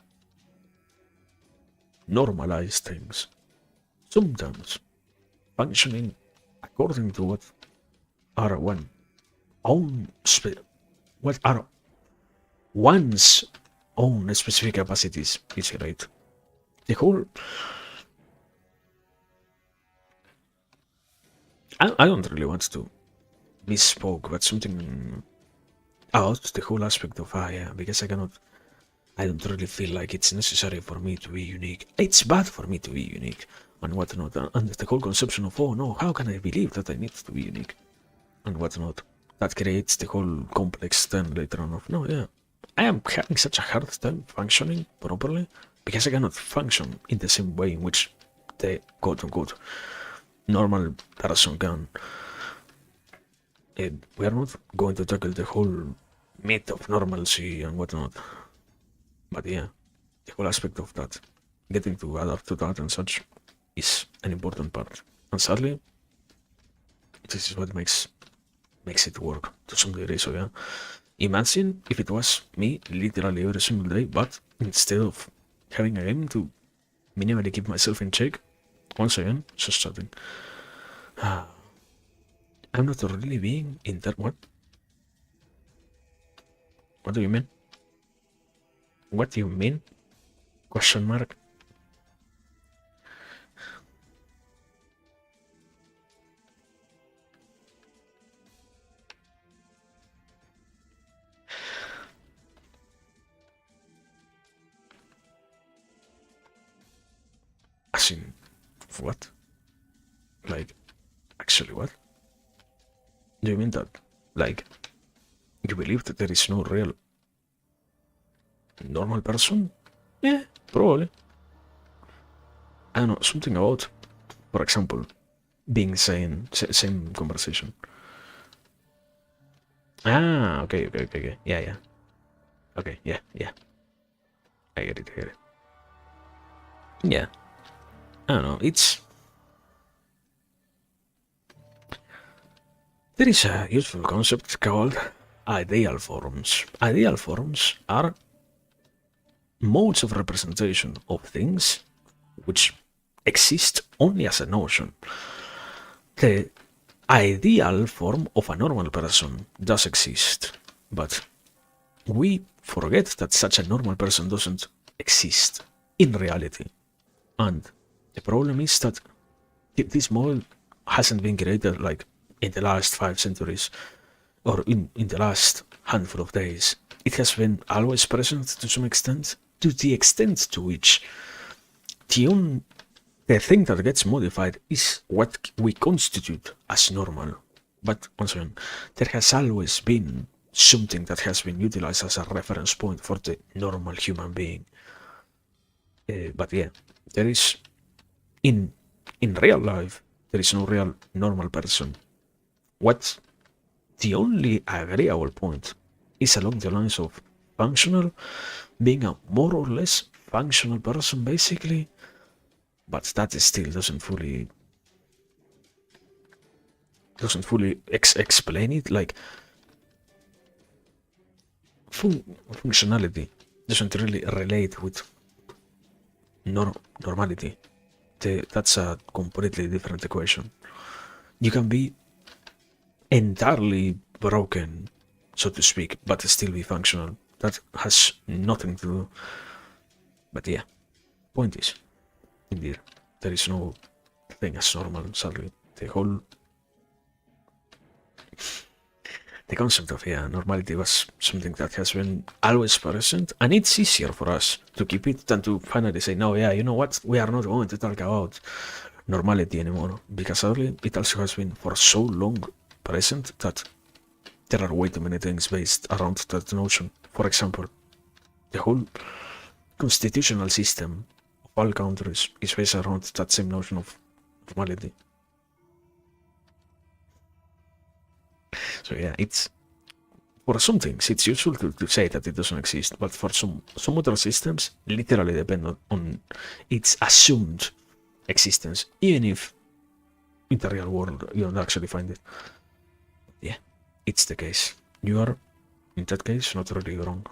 normalized things. Sometimes functioning according to what are what are one's own specific capacities is great. The whole I don't really want to misspoke, but something about the whole aspect of yeah, because I don't really feel like it's necessary for me to be unique. It's bad for me to be unique and whatnot. And the whole conception of, oh no, how can I believe that I need to be unique and whatnot? That creates the whole complex then later on of, no, yeah, I am having such a hard time functioning properly because I cannot function in the same way in which the quote unquote normal person can. We are not going to tackle the whole myth of normalcy and whatnot. But yeah, the whole aspect of that, getting to adapt to that and such, is an important part. And sadly, this is what makes it work to some degree. So yeah, imagine if it was me literally every single day, but instead of having a game to minimally keep myself in check, once again, just starting. I'm not really being in that. What? What do you mean? What do you mean? Question mark. As in, what? Like, actually, what? Do you mean that, like, you believe that there is no real normal person? Yeah, probably. I don't know, something about, for example, being sane, same conversation. Ah, okay. Yeah. Okay, yeah. I get it. Yeah. I don't know, there is a useful concept called ideal forms. Ideal forms are modes of representation of things which exist only as a notion. The ideal form of a normal person does exist, but we forget that such a normal person doesn't exist in reality. And the problem is that this model hasn't been created like in the last 5 centuries or in the last handful of days. It has been always present to some extent, to the extent to which the thing that gets modified is what we constitute as normal. But once again, there has always been something that has been utilized as a reference point for the normal human being. But yeah, there is in real life there is no real normal person. What the only agreeable point is along the lines of functional, being a more or less functional person basically, but that still doesn't fully explain it. Like functionality doesn't really relate with normality. That's a completely different equation. You can be entirely broken, so to speak, but still be functional. That has nothing to do. But yeah, point is, indeed, there is no thing as normal, sadly. The concept of normality was something that has been always present, and it's easier for us to keep it than to finally say, no, yeah, you know what, we are not going to talk about normality anymore, because sadly it also has been for so long present that there are way too many things based around that notion. For example, the whole constitutional system of all countries is based around that same notion of normality. So yeah, it's for some things it's useful to say that it doesn't exist, but for some other systems, literally depend on its assumed existence, even if in the real world you don't actually find it. Yeah, it's the case. You are, in that case, not really wrong.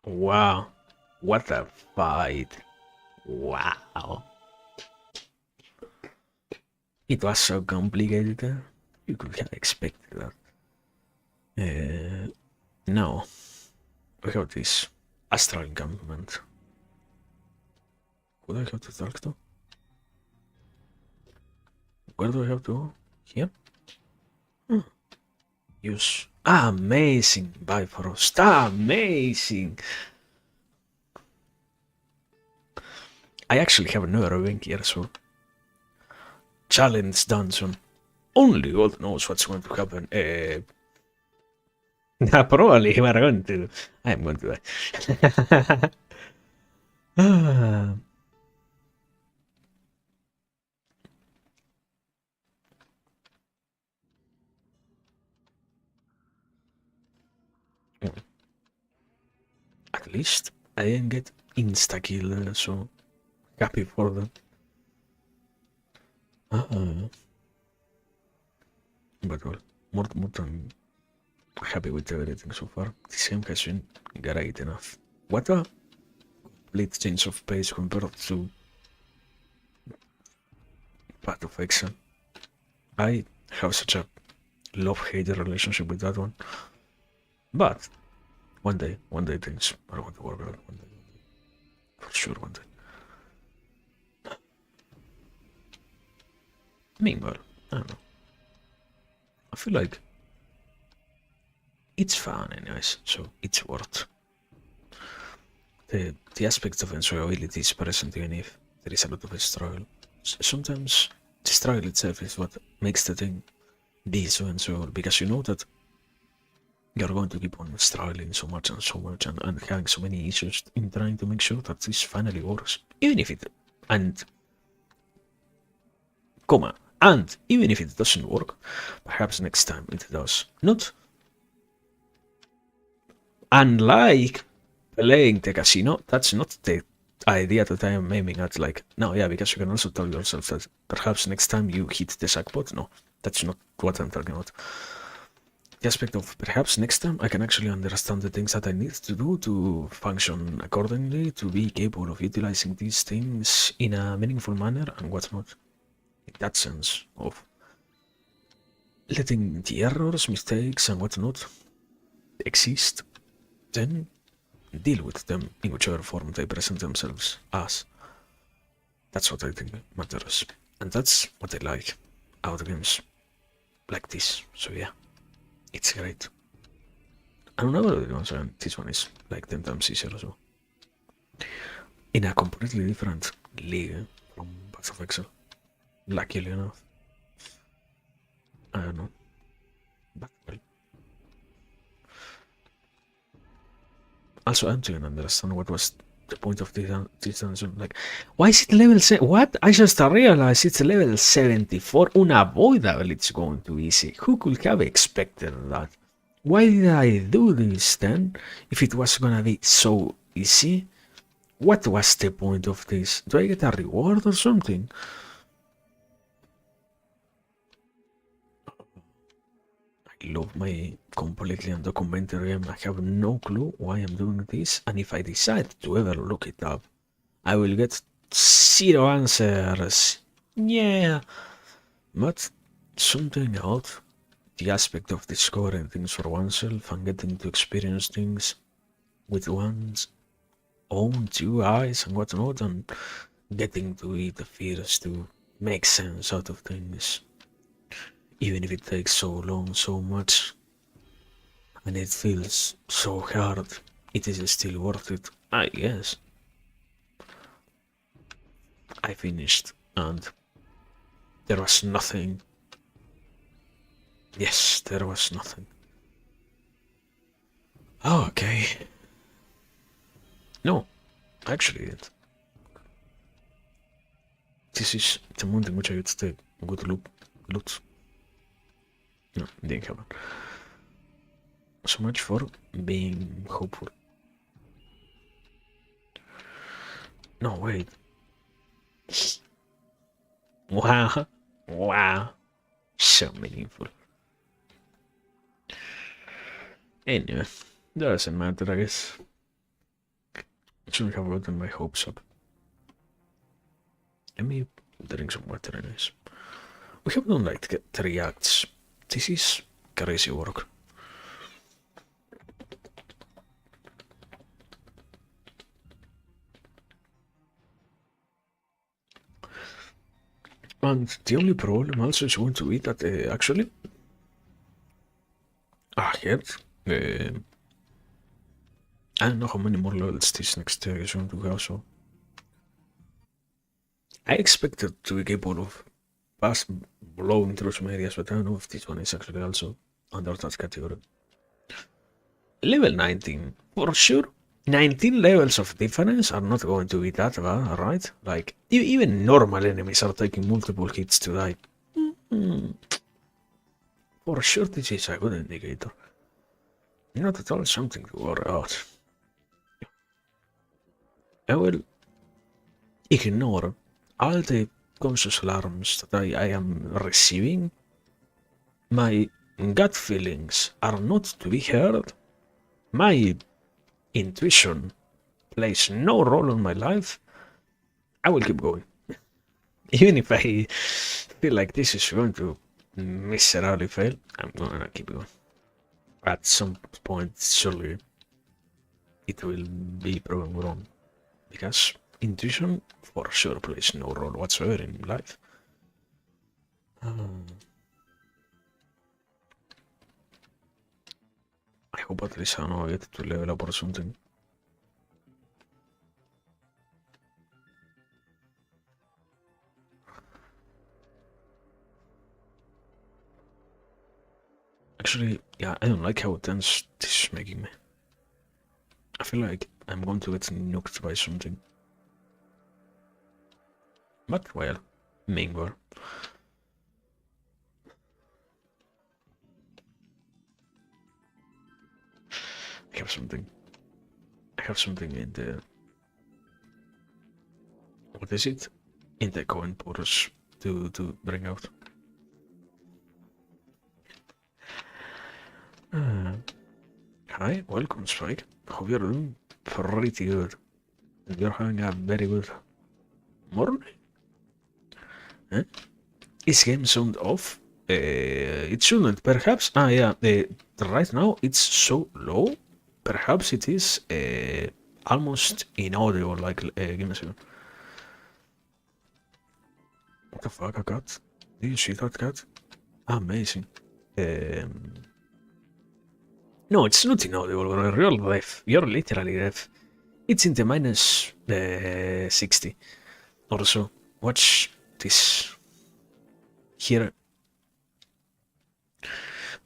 Wow, what a fight! Wow, it was so complicated. You could have expected that. Now we have this astral encampment. Who do I have to talk to? Where do I have to go? Here? Use. Amazing, Bifrost. Amazing. I actually have another event here, so. Challenge dungeon. Only God knows what's going to happen. Probably we're going to. I'm going to die. Ah. At least I didn't get insta kill, so happy for them. But well, more than happy with everything so far. This game has been great enough. What a complete change of pace compared to Path of Exile. I have such a love-hate relationship with that one. But one day things are going to work out. One day. For sure, one day. Meanwhile, I don't know. I feel like it's fun anyways, so it's worth. The aspect of enjoyability is present even if there is a lot of struggle. Sometimes the struggle itself is what makes the thing be so enjoyable, because you know that you're going to keep on struggling so much and having so many issues in trying to make sure that this finally works. Even if it and even if it doesn't work, perhaps next time it does. Not unlike playing the casino, that's not the idea that I am aiming at. Like, no, yeah, because you can also tell yourself that perhaps next time you hit the jackpot. No, that's not what I'm talking about. The aspect of perhaps next time I can actually understand the things that I need to do to function accordingly, to be capable of utilizing these things in a meaningful manner and whatnot. In that sense of letting the errors, mistakes, and whatnot exist, then deal with them in whichever form they present themselves as. That's what I think matters. And that's what I like out of games like this. So yeah, it's great. And another one, this one is like 10 times easier as well. In a completely different league from Path of Exile. Luckily enough. I don't know. But well. Also, I don't understand what was the point of this dungeon. Like, why is it level 7? What? I just realized it's level 74. Unavoidable, it's going to be easy. Who could have expected that? Why did I do this then? If it was gonna be so easy? What was the point of this? Do I get a reward or something? I love my completely undocumented game. I have no clue why I'm doing this, and if I decide to ever look it up, I will get zero answers. Yeah, but something about the aspect of discovering things for oneself and getting to experience things with one's own two eyes and whatnot, and getting to eat the fears to make sense out of things, even if it takes so long, so much, and it feels so hard, it is still worth it, I guess. I finished, and there was nothing. Yes, there was nothing. Oh, okay. No, actually it. This is the moment in which I get the good loot. No, didn't happen. So much for being hopeful. No, wait. Wow. Wow. So meaningful. Anyway, doesn't matter, I guess. Shouldn't have gotten my hopes up. Let me drink some water anyways. We have done like 3 acts. This is crazy work. And the only problem also is going to be that actually here I don't know how many more levels this next is going to have, so I expected to be capable of blowing through some areas, but I don't know if this one is actually also under that category. Level 19, for sure. 19 levels of difference are not going to be that bad, right? Like, even normal enemies are taking multiple hits to die. For sure, this is a good indicator. Not at all something to worry about. I will ignore all the conscious alarms that I am receiving. My gut feelings are not to be heard. My intuition plays no role in my life. I will keep going. Even if I feel like this is going to miserably fail, I'm gonna keep going. At some point, surely it will be proven wrong. Because intuition for sure plays no role whatsoever in life. I hope at least I know I get to level up or something. Actually, yeah, I don't like how tense this is making me. I feel like I'm going to get nuked by something. But, well, Mingwer. I have something. I have something in the... What is it? In the coin portals to bring out. Hi, welcome, Spike. Hope you're doing pretty good. And you're having a very good morning. Huh? Is game sound off? It shouldn't, perhaps. Ah, yeah. Right now it's so low. Perhaps it is almost inaudible. Like, give me a second. What the fuck, a cat? Did you see that cat? Amazing. No, it's not inaudible. Bro. Real life. You're literally deaf. It's in the minus 60 or so. Watch this. Here.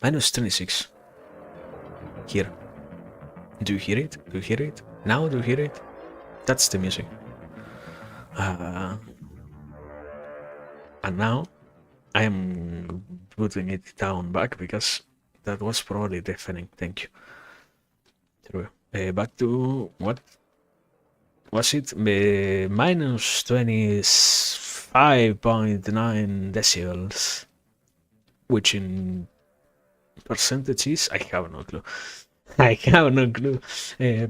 Minus 26. Here. Do you hear it? Do you hear it? Now do you hear it? That's the music. And now I am putting it down back because that was probably deafening. Thank you. True. Back to what was it? Minus 25.9 decibels, which in percentages, I have no clue. I have no clue. Yeah.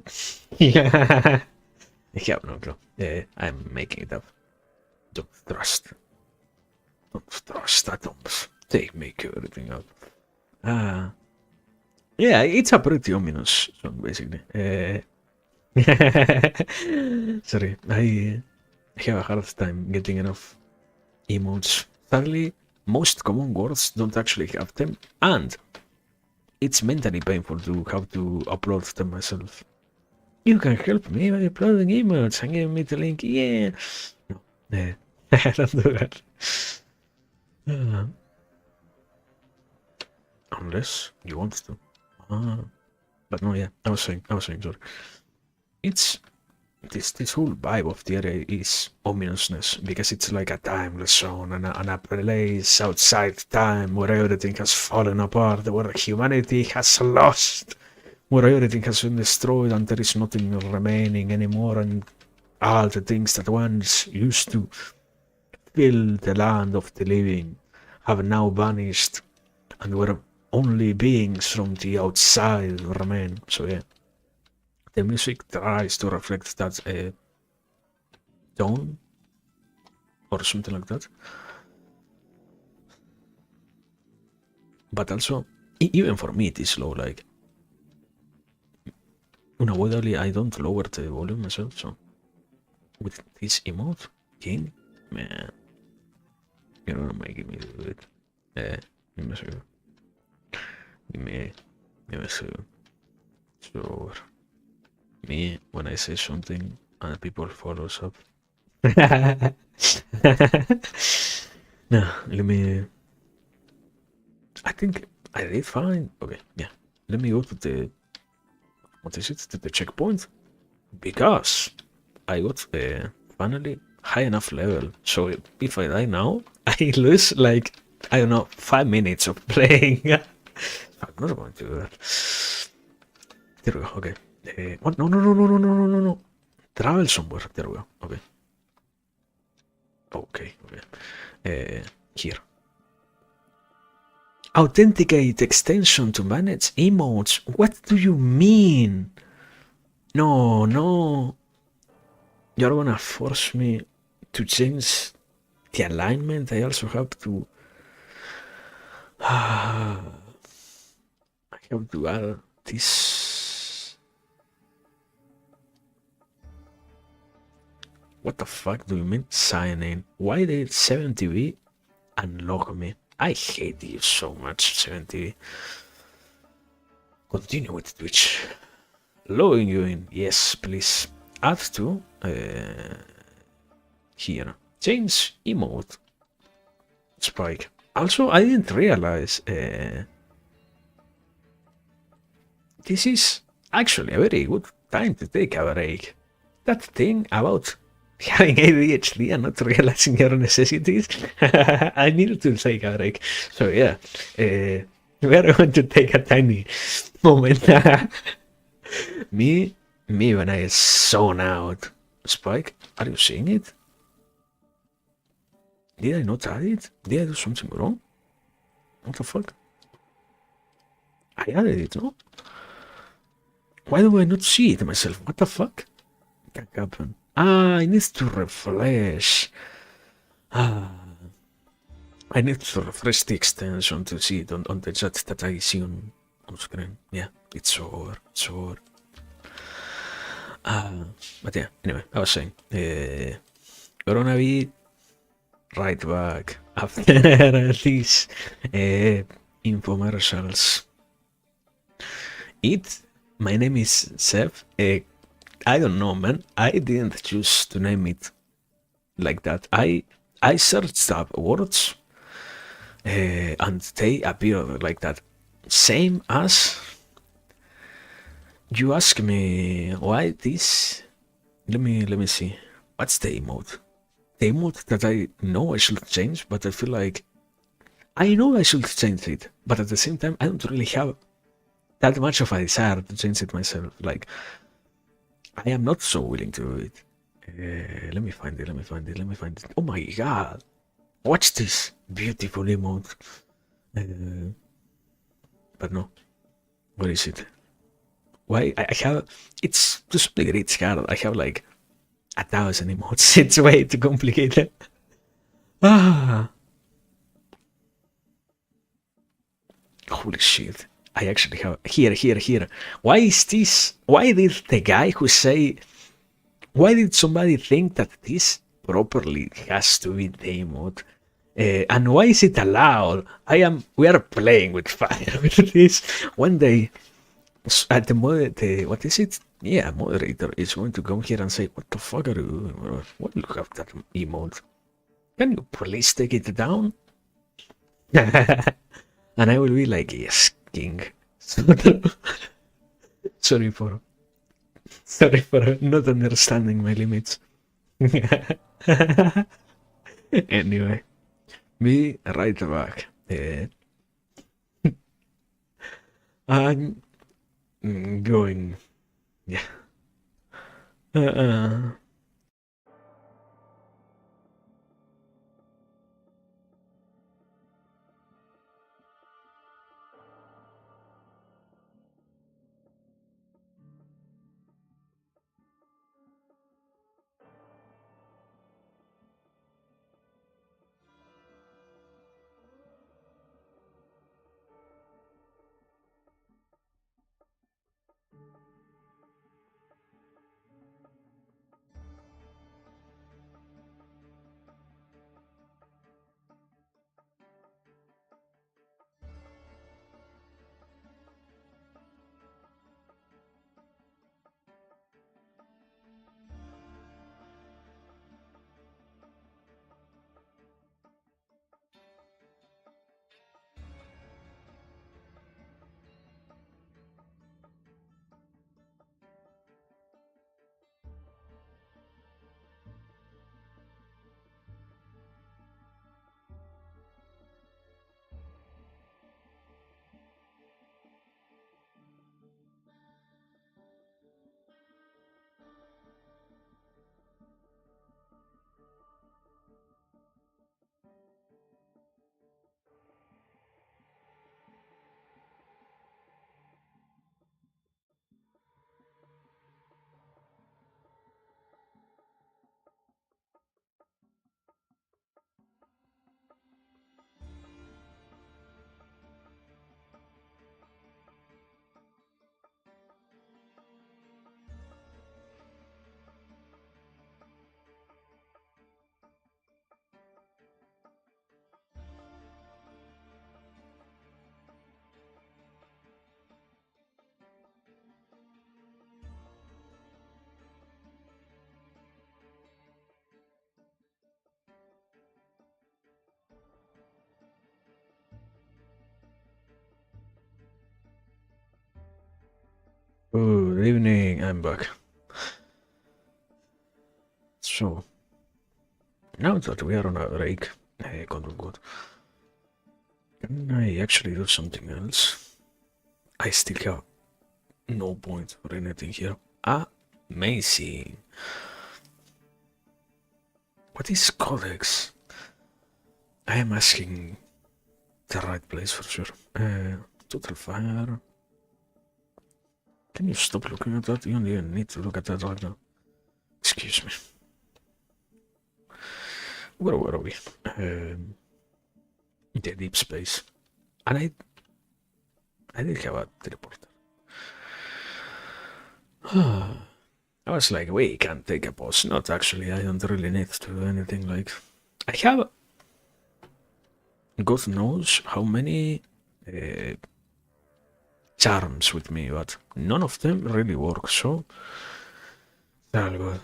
I have no clue. I'm making it up. Don't trust atoms. They make everything up. Yeah, it's a pretty ominous song, basically. Sorry, I have a hard time getting enough emotes. Sadly, most common words don't actually have them, and it's mentally painful to have to upload them myself. You can help me by uploading emotes and giving me the link. Yeah. No, don't do that. Unless you want to. But no, yeah, I was saying, sorry. It's this whole vibe of the area is ominousness because it's like a timeless zone and a place outside time where everything has fallen apart, where humanity has lost, where everything has been destroyed and there is nothing remaining anymore, and all the things that once used to fill the land of the living have now vanished, and where only beings from the outside remain. So yeah, the music tries to reflect that tone or something like that. But also, even for me, it is low. Like, unavoidably, I don't lower the volume myself. So, with this emote, King, man, you're not making me do it. Give me a second. Give me a second. So, me, when I say something and people follows up. No, let me. I think I did fine. Okay, yeah. Let me go to the. What is it? To the checkpoint. Because I got finally high enough level. So if I die now, I lose like, I don't know, 5 minutes of playing. I'm not going to do that. There we go. Okay. What? No, no, no, no, no, no, no, no, no. Travel somewhere. There we go. Okay. Okay. Okay. Here. Authenticate extension to manage emotes. What do you mean? No, no. You're gonna force me to change the alignment. I also have to. I have to add this. What the fuck do you mean sign in? Why did 7TV unlock me? I hate you so much, 7TV. Continue with Twitch. Logging you in. Yes, please. Add to here. Change emote. Spike. Also, I didn't realize this is actually a very good time to take a break. That thing about having ADHD and not realizing your necessities, I need to take a break. So yeah, we are going to take a tiny moment. me when I zone out. Spike, are you seeing it? Did I not add it? Did I do something wrong? What the fuck? I added it, no? Why do I not see it myself? What the fuck? What happened? I need to refresh. I need to refresh the extension to see it on the chat that I see on screen. Yeah, it's over. It's over. But yeah, anyway, I was saying, we're gonna be right back after these infomercials. My name is Seth. I don't know, man. I didn't choose to name it like that. I searched up words and they appeared like that. Same as you ask me why this. Let me see. What's the emote? The emote that I know I should change, but I feel like I know I should change it, but at the same time I don't really have that much of a desire to change it myself. Like, I am not so willing to do it. Let me find it. Oh my god. Watch this beautiful emote. But no. What is it? Why? I have... It's just like it's hard. I have like 1,000 emotes. It's way too complicated. Holy shit. I actually have here. Why is this? Why did the guy who say? Why did somebody think that this properly has to be the emote? And why is it allowed? We are playing with fire with this. One day, at the what is it? Yeah, moderator is going to come here and say, "What the fuck are you doing? Why do you have that emote? Can you please take it down?" And I will be like, yes, king. Sorry for not understanding my limits. Anyway, be right back. I'm going. Yeah. Uh, Good evening, I'm back. So, now that we are on a break, control good. Can I actually do something else? I still have no point for anything here. Amazing. What is Codex? I am asking the right place for sure. Total fire. Can you stop looking at that? You only need to look at that right now. Excuse me. Where were we? The deep space. And I did have a teleporter. I was like, we can take a pause. Not actually, I don't really need to do anything like... I have... God knows how many charms with me, but none of them really work, so... None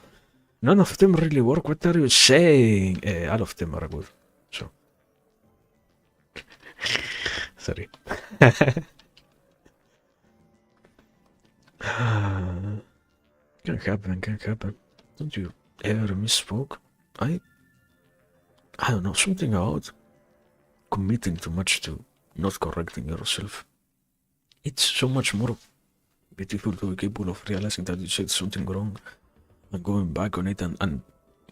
of them really work, what are you saying? All of them are good, so... Sorry. Can happen, can happen. Don't you ever misspoke? I don't know, something about committing too much to not correcting yourself. It's so much more beautiful to be capable of realizing that you said something wrong and going back on it and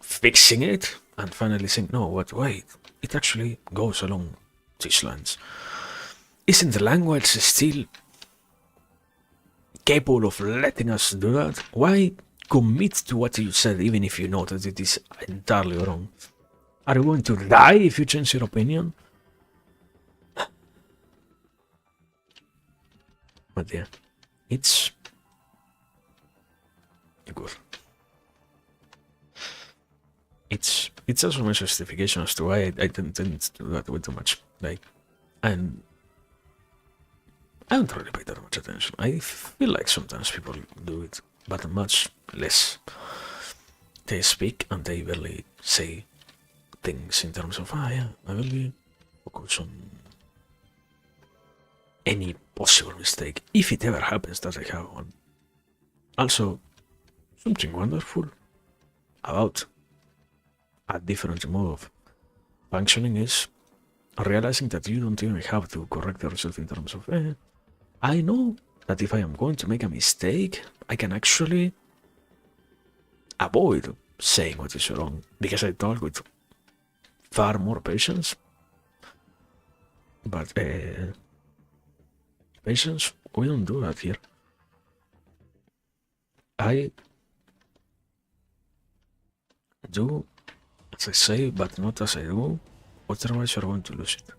fixing it and finally saying, no, wait, it actually goes along these lines. Isn't the language still capable of letting us do that? Why commit to what you said even if you know that it is entirely wrong? Are you going to die if you change your opinion? But yeah, it's good. It's also my justification as to why I tend to do that way too much. Like, and I don't really pay that much attention. I feel like sometimes people do it, but much less. They speak and they barely say things in terms of, yeah, I will be focused on any possible mistake, if it ever happens that I have one. Also, something wonderful about a different mode of functioning is realizing that you don't even have to correct yourself in terms of, I know that if I am going to make a mistake, I can actually avoid saying what is wrong because I talk with far more patience. But patience, we don't do that here. I do as I say, but not as I do, otherwise you're going to lose it.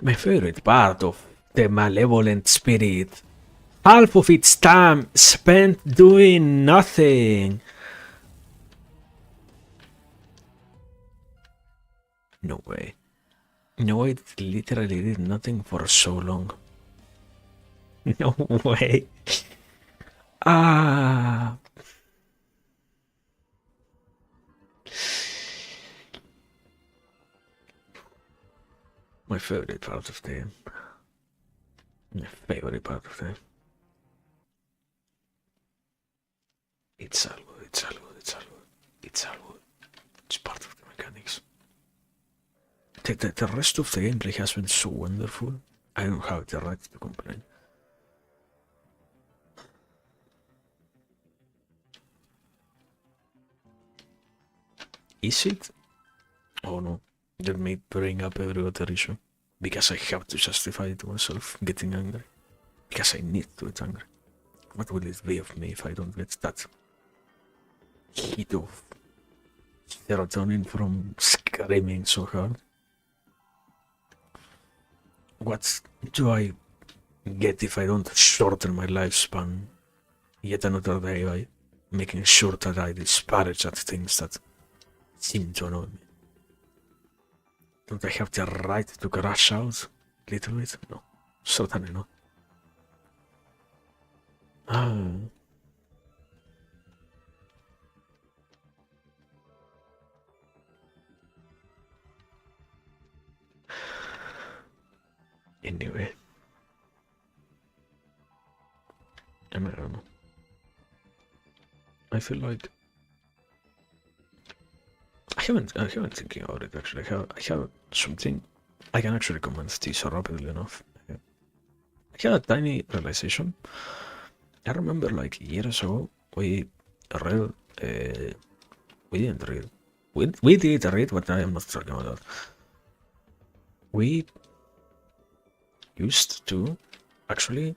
My favorite part of the malevolent spirit, half of its time spent doing nothing. No way. No, it literally did nothing for so long. No way. Ah. My favorite part of the... My favorite part of the... It's all good, it's all good, it's all good. It's all good. It's part of the mechanics. The rest of the gameplay has been so wonderful. I don't have the right to complain. Is it? Oh no. Let me bring up every other issue. Because I have to justify it to myself getting angry. Because I need to get angry. What will it be of me if I don't get that hit of serotonin from screaming so hard? What do I get if I don't shorten my lifespan yet another day by making sure that I disparage at things that seem to annoy me? Don't I have the right to crash out a little bit? No, certainly not. Anyway. I don't know. I feel like I haven't thinking about it actually. I have something I can actually comment this rapidly enough. I had a tiny realization. I remember like years ago we read we didn't read. We did read, but I am not talking about that. We used to actually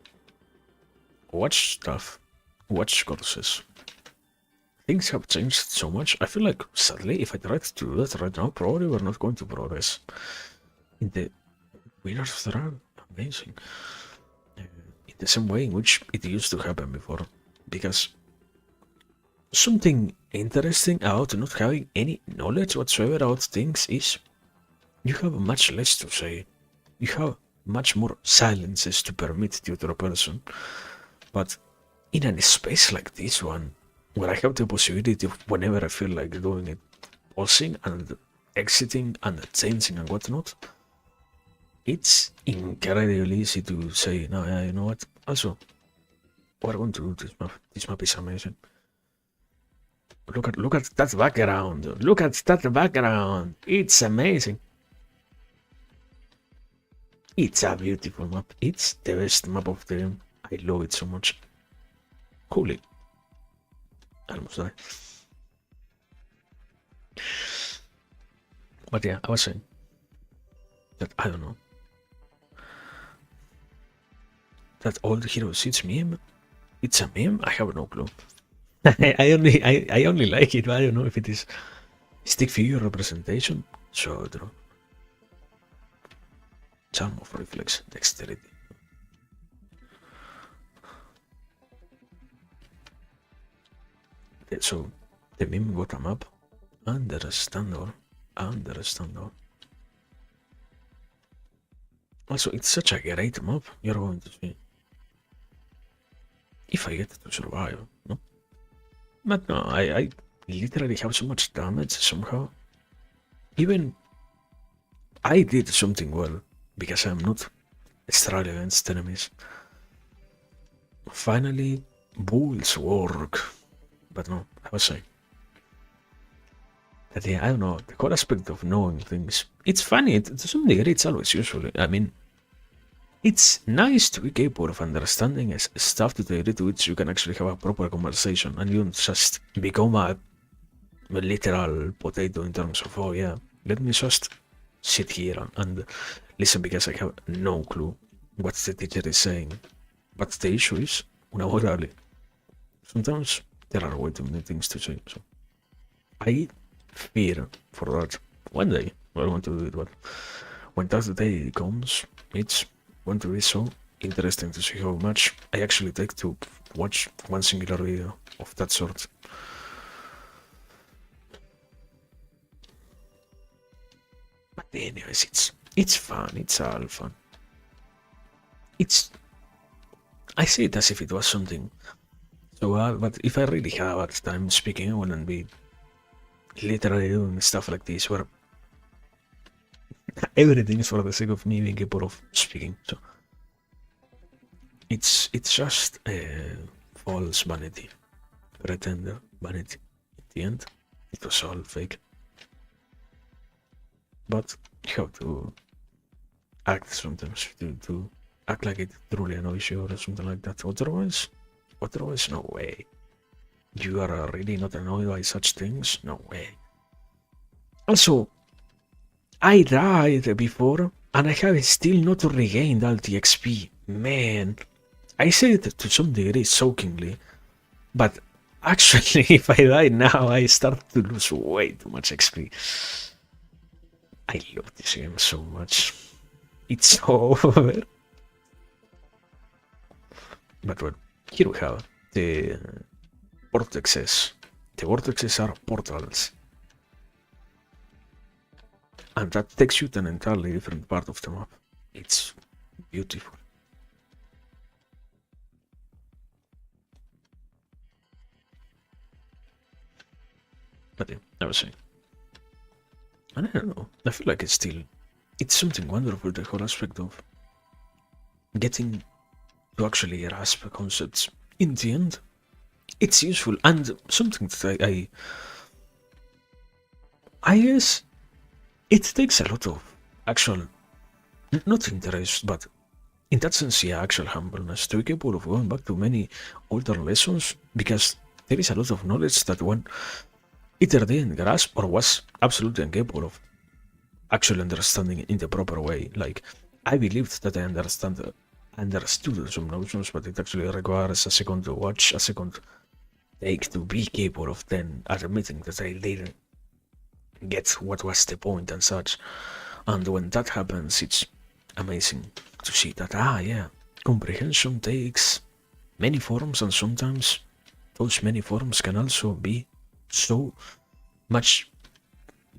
watch stuff, watch courses. Things have changed so much. I feel like, sadly, if I tried to do that right now, probably we're not going to progress. In the winners that are amazing. In the same way in which it used to happen before. Because something interesting about not having any knowledge whatsoever about things is you have much less to say. You have much more silences to permit the other person. But in a space like this one, where I have the possibility of whenever I feel like doing it, pausing and exiting and changing and whatnot, it's incredibly easy to say, no, yeah, you know what? Also, we're going to do this map. This map is amazing. Look at that background. Look at that background. It's amazing. It's a beautiful map. It's the best map of the game. I love it so much. Holy. I almost died. But yeah, I was saying that I don't know. That all the heroes, it's meme. It's a meme. I have no clue. I only like it, but I don't know if it is stick figure representation. So I don't know. Charm of reflex, dexterity. So the meme got a map. Understandable. Understandable. Also, it's such a great map. You're going to see. If I get to survive, no? But no, I literally have so much damage somehow. Even I did something well, because I'm not struggle against enemies. Finally, bulls work. But no, I was saying that, yeah, I don't know, the whole aspect of knowing things, it's funny, to some degree it's always useful. I mean, it's nice to be capable of understanding stuff to the degree to which you can actually have a proper conversation and you don't just become a literal potato in terms of, oh yeah, let me just sit here and listen because I have no clue what the teacher is saying. But the issue is, una hora early. Sometimes there are way too many things to say. So I fear for that one day I want to do it, but when that day comes, it's going to be so interesting to see how much I actually take to watch one singular video of that sort. But anyways, it's fun, it's all fun. I see it as if it was something so but if I really have a hard time speaking, I wouldn't be literally doing stuff like this where everything is for the sake of me being capable of speaking. So it's just a false vanity, pretender vanity. At the end, it was all fake. But you have to act sometimes to act like it truly annoys you or something like that. Otherwise, no way. You are really not annoyed by such things? No way. Also, I died before and I have still not regained all the XP. Man, I say it to some degree soakingly, but actually if I die now I start to lose way too much XP. I love this game so much. It's over. But well, here we have the vortexes. The vortexes are portals. And that takes you to an entirely different part of the map. It's beautiful. But yeah, I was saying. And I don't know, I feel like it's something wonderful, the whole aspect of getting to actually grasp concepts. In the end, it's useful and something that I guess it takes a lot of actual, not interest, but in that sense, yeah, actual humbleness to be capable of going back to many older lessons, because there is a lot of knowledge that one either didn't grasp or was absolutely incapable of actually understanding in the proper way. Like, I believed that I understood some notions, but it actually requires a second to watch, a second take to be capable of then admitting that I didn't get what was the point and such. And when that happens, it's amazing to see that, yeah, comprehension takes many forms, and sometimes those many forms can also be so much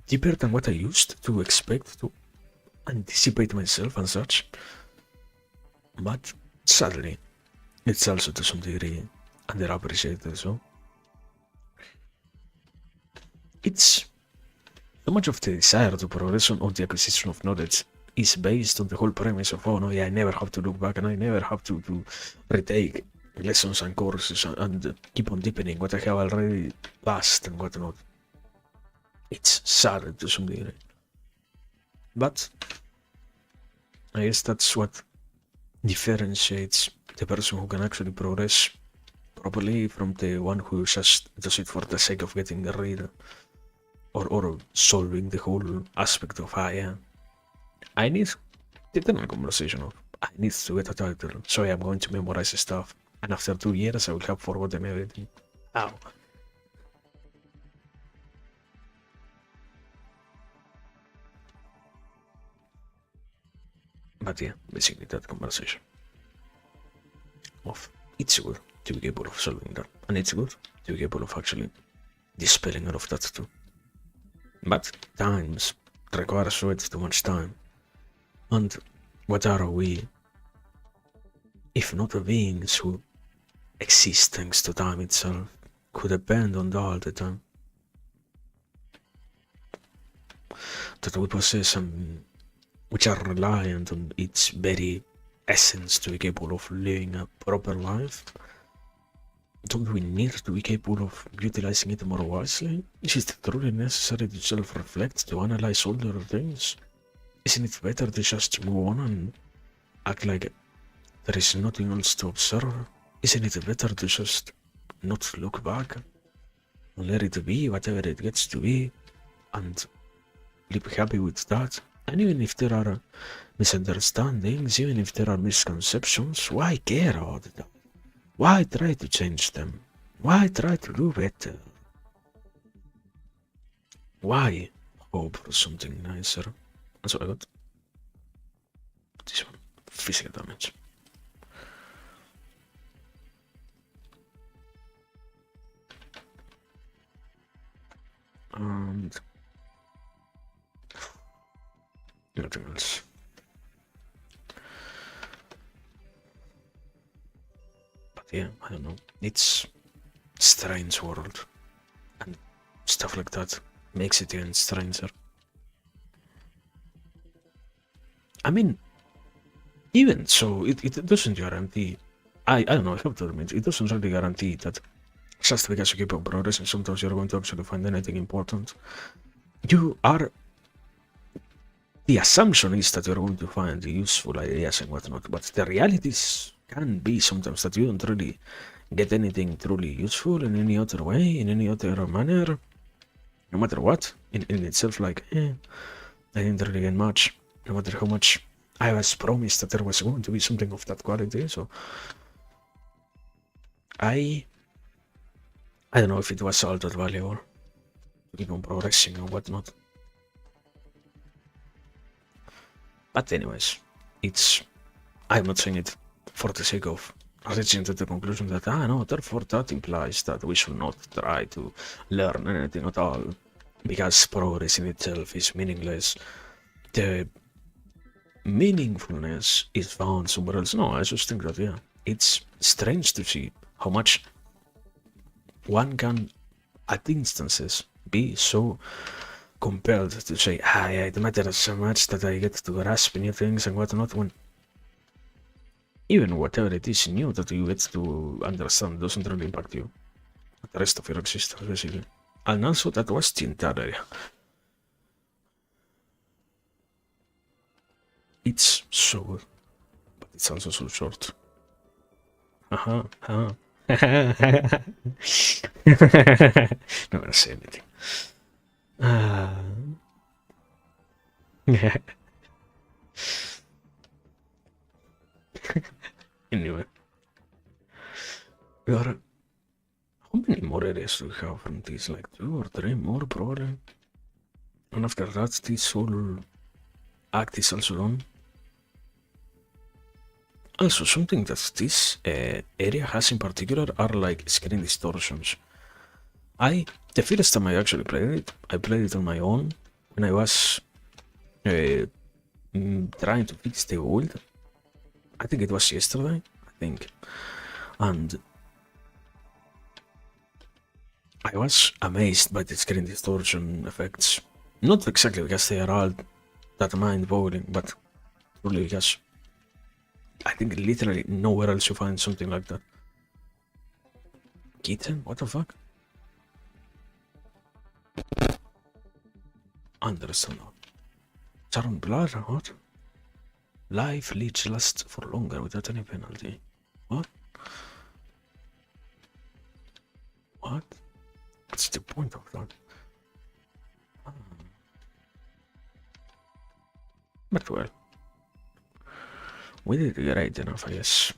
deeper than what I used to expect, to anticipate myself and such. But sadly, it's also to some degree underappreciated, so it's so much of the desire to progress on the acquisition of knowledge is based on the whole premise of, oh no, yeah, I never have to look back and I never have to retake lessons and courses and keep on deepening what I have already passed and whatnot. It's sad to some degree. But I guess that's what differentiates the person who can actually progress properly from the one who just does it for the sake of getting rid or solving the whole aspect of, yeah, I need the eternal conversation of, I need to get a title, so I am going to memorize stuff, and after 2 years I will have forgotten everything. Ow. But yeah, basically that conversation of, it's good to be capable of solving that, and it's good to be capable of actually dispelling all of that too. But times requires way too much time. And what are we, if not the beings who exist thanks to time itself, who depend on all the time? That we possess which are reliant on its very essence to be capable of living a proper life, don't we need to be capable of utilizing it more wisely? Is it truly necessary to self-reflect, to analyze all the things? Isn't it better to just move on and act like there is nothing else to observe? Isn't it better to just not look back and let it be whatever it gets to be and live happy with that? And even if there are misunderstandings, even if there are misconceptions, why care about that? Why try to change them? Why try to do better? Why hope for something nicer? And so I got this one, physical damage. And nothing else. But yeah, I don't know. It's strange world, and stuff like that makes it even stranger. I mean, even so, it doesn't guarantee. I don't know. I have to admit, it doesn't really guarantee that just because you keep on progressing, sometimes you're going to actually find anything important. You are. The assumption is that you're going to find useful ideas and whatnot, but the realities can be sometimes that you don't really get anything truly useful in any other way, in any other manner, no matter what, in itself, like, I didn't really get much, no matter how much I was promised that there was going to be something of that quality, so I don't know if it was all that valuable to keep on progressing or whatnot. But anyways, I'm not saying it for the sake of reaching to the conclusion that, no, therefore that implies that we should not try to learn anything at all, because progress in itself is meaningless. The meaningfulness is found somewhere else. No, I just think that, yeah, it's strange to see how much one can, at instances, be so compelled to say, yeah, it matters so much that I get to grasp new things and whatnot, when even whatever it is new that you get to understand doesn't really impact you, the rest of your existence, basically. And also, that was the entire area. It's so good, but it's also so short. Uh-huh, uh-huh. Not gonna say anything. Anyway, we are. How many more areas do we have from these? Like 2 or 3 more, probably. And after that, this whole act is also done. Also, something that this area has in particular are like screen distortions. The first time I actually played it, I played it on my own when I was trying to fix the ult. I think it was yesterday, I think. And I was amazed by the screen distortion effects. Not exactly because they are all that mind-boggling, but truly because I think literally nowhere else you find something like that. Kitten? What the fuck? Understandable. Charmed blood? What? Life leads lasts for longer without any penalty. What? What? What's the point of that? But well, we did great enough, I guess.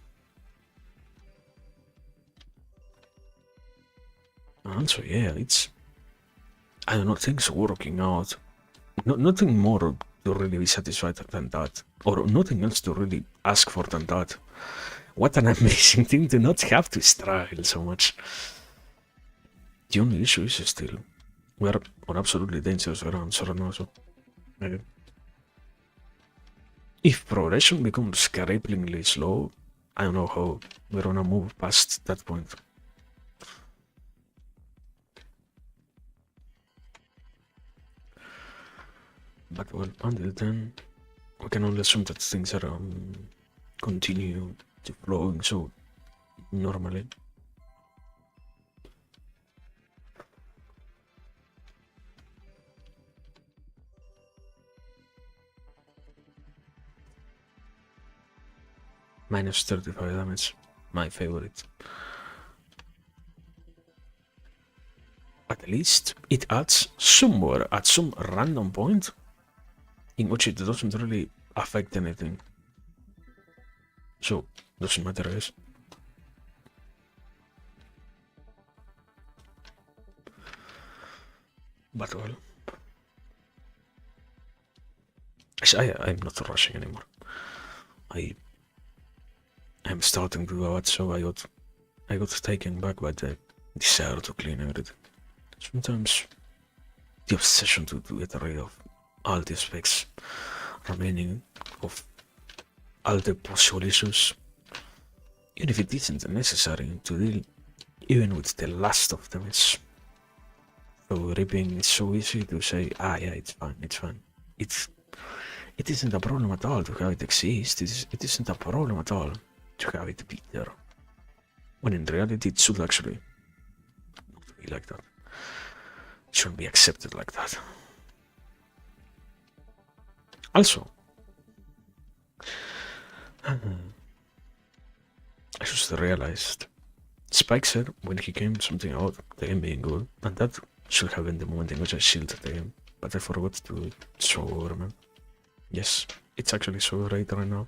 And so yeah, I don't know, things working out. Nothing more to really be satisfied than that, or nothing else to really ask for than that. What an amazing thing to not have to struggle so much. The only issue is still we're on absolutely dangerous grounds right now, so if progression becomes cripplingly slow, I don't know how we're gonna move past that point. But well, until then, we can only assume that things are continue to flowing so normally. Minus 35 damage, my favorite. At least it adds somewhere at some random point in which it doesn't really affect anything. So, doesn't matter, I guess. But well, I'm not rushing anymore. I'm starting to go out, so I got taken back by the desire to clean everything. Sometimes the obsession to get rid of all the specs remaining of all the possible issues, even if it isn't necessary to deal even with the last of them. It's so ripping. It's so easy to say, yeah, it's fine. It isn't a problem at all to have it exist. It isn't a problem at all to have it be there. When in reality it should actually not be like that. It shouldn't be accepted like that. Also, I just realized Spike said when he came something about the game being good, and that should have been the moment in which I shielded the game, but I forgot to show over, man. Yes, it's actually so great right now.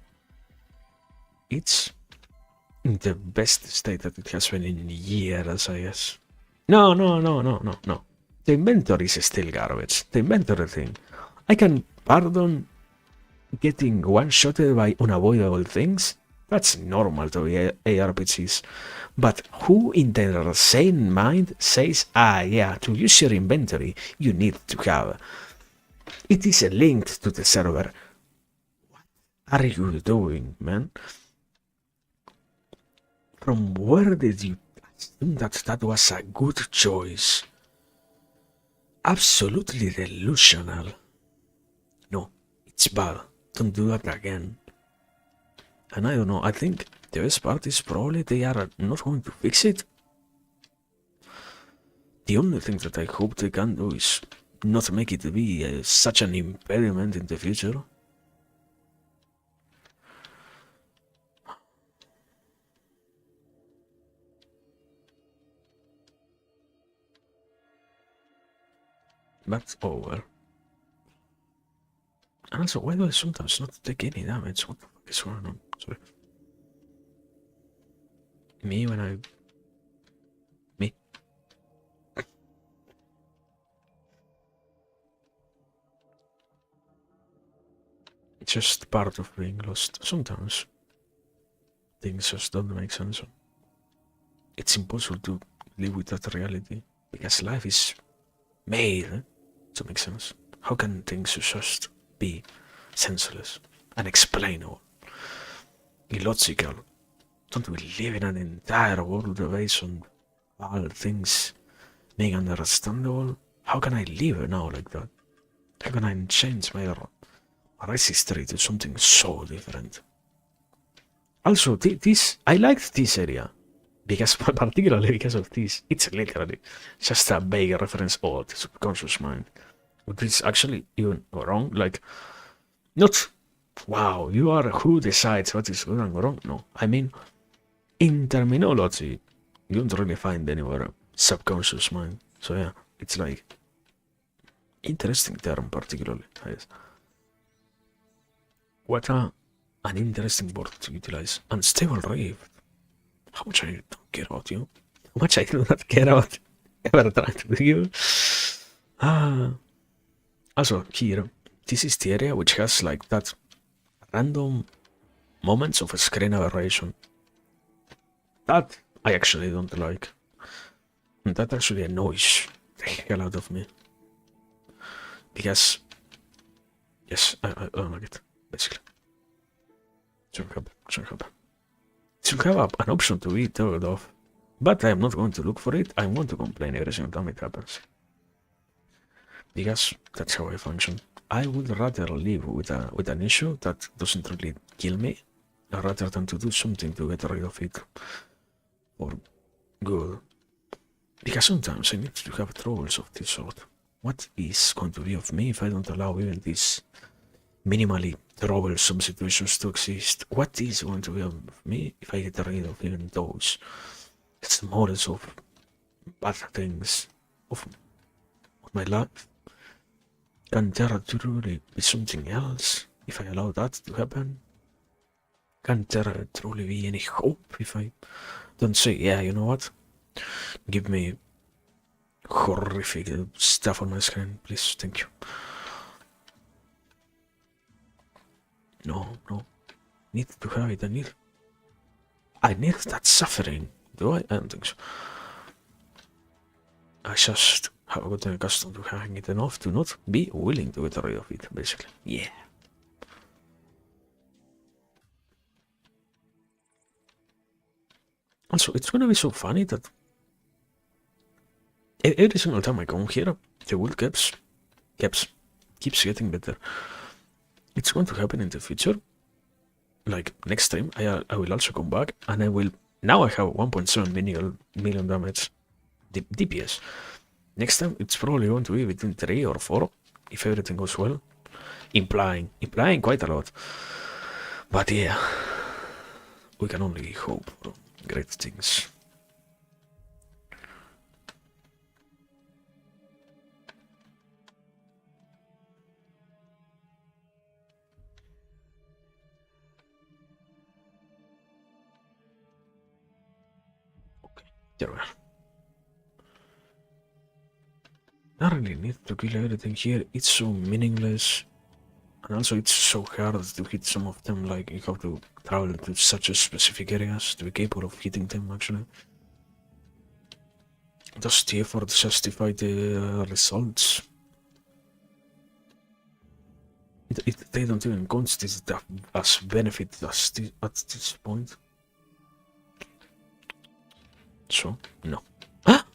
It's in the best state that it has been in years, I guess. No. The inventory is still garbage. The inventory thing. I can pardon getting one-shotted by unavoidable things. That's normal to ARPGs. But who in their sane mind says, yeah, to use your inventory, you need to have... It is linked to the server. What are you doing, man? From where did you assume that was a good choice? Absolutely delusional. No, it's bad. Don't do that again. And I don't know, I think the best part is probably they are not going to fix it. The only thing that I hope they can do is not make it be such an impediment in the future. But over. And also, why do I sometimes not take any damage? What the fuck is going on? Sorry. Me when I... Me. It's just part of being lost. Sometimes things just don't make sense. It's impossible to live with that reality because life is made to make sense. How can things just be senseless, unexplainable, illogical? Don't we live in an entire world based on all things being understandable? How can I live now like that? How can I change my race history to something so different? Also, I liked this area because, particularly because of this, it's literally just a vague reference to the subconscious mind. But it's actually even wrong, like, not, wow, you are who decides what is good and wrong, no. I mean, in terminology, you don't really find anywhere subconscious mind. So yeah, it's like, interesting term particularly, I guess. What an interesting word to utilize. Unstable rift. How much I don't care about you. How much I do not care about ever trying to do you. Also, here, this is the area which has like that random moments of a screen aberration. That I actually don't like. And that actually annoys the hell out of me. Because, yes, I don't like it, basically. Should have. Should have an option to be turned off. But I'm not going to look for it. I want to complain every single time it happens. Because that's how I function. I would rather live with an issue that doesn't really kill me, rather than to do something to get rid of it for good. Because sometimes I need to have troubles of this sort. What is going to be of me if I don't allow even these minimally troublesome situations to exist? What is going to be of me if I get rid of even those smallest of bad things of my life? Can there truly be something else if I allow that to happen? Can there truly be any hope if I don't say, yeah, you know what? Give me horrific stuff on my screen, please, thank you. No, no. Need to have it, I need that suffering. Do I? I don't think so. I just have gotten accustomed to having it enough to not be willing to get rid of it, basically. Yeah. Also, it's gonna be so funny that every single time I come here, the world keeps getting better. It's going to happen in the future. Like next time, I will also come back, and I will. Now I have 1.7 million damage DPS. Next time, it's probably going to be between 3 or 4 if everything goes well. Implying quite a lot. But yeah, we can only hope for great things. Okay, there we are. I really need to kill everything here. It's so meaningless. And also it's so hard to hit some of them, like you have to travel to such a specific areas to be capable of hitting them actually. Does the effort justify the results? They don't even consider it as benefit at this point. So, no. Ah!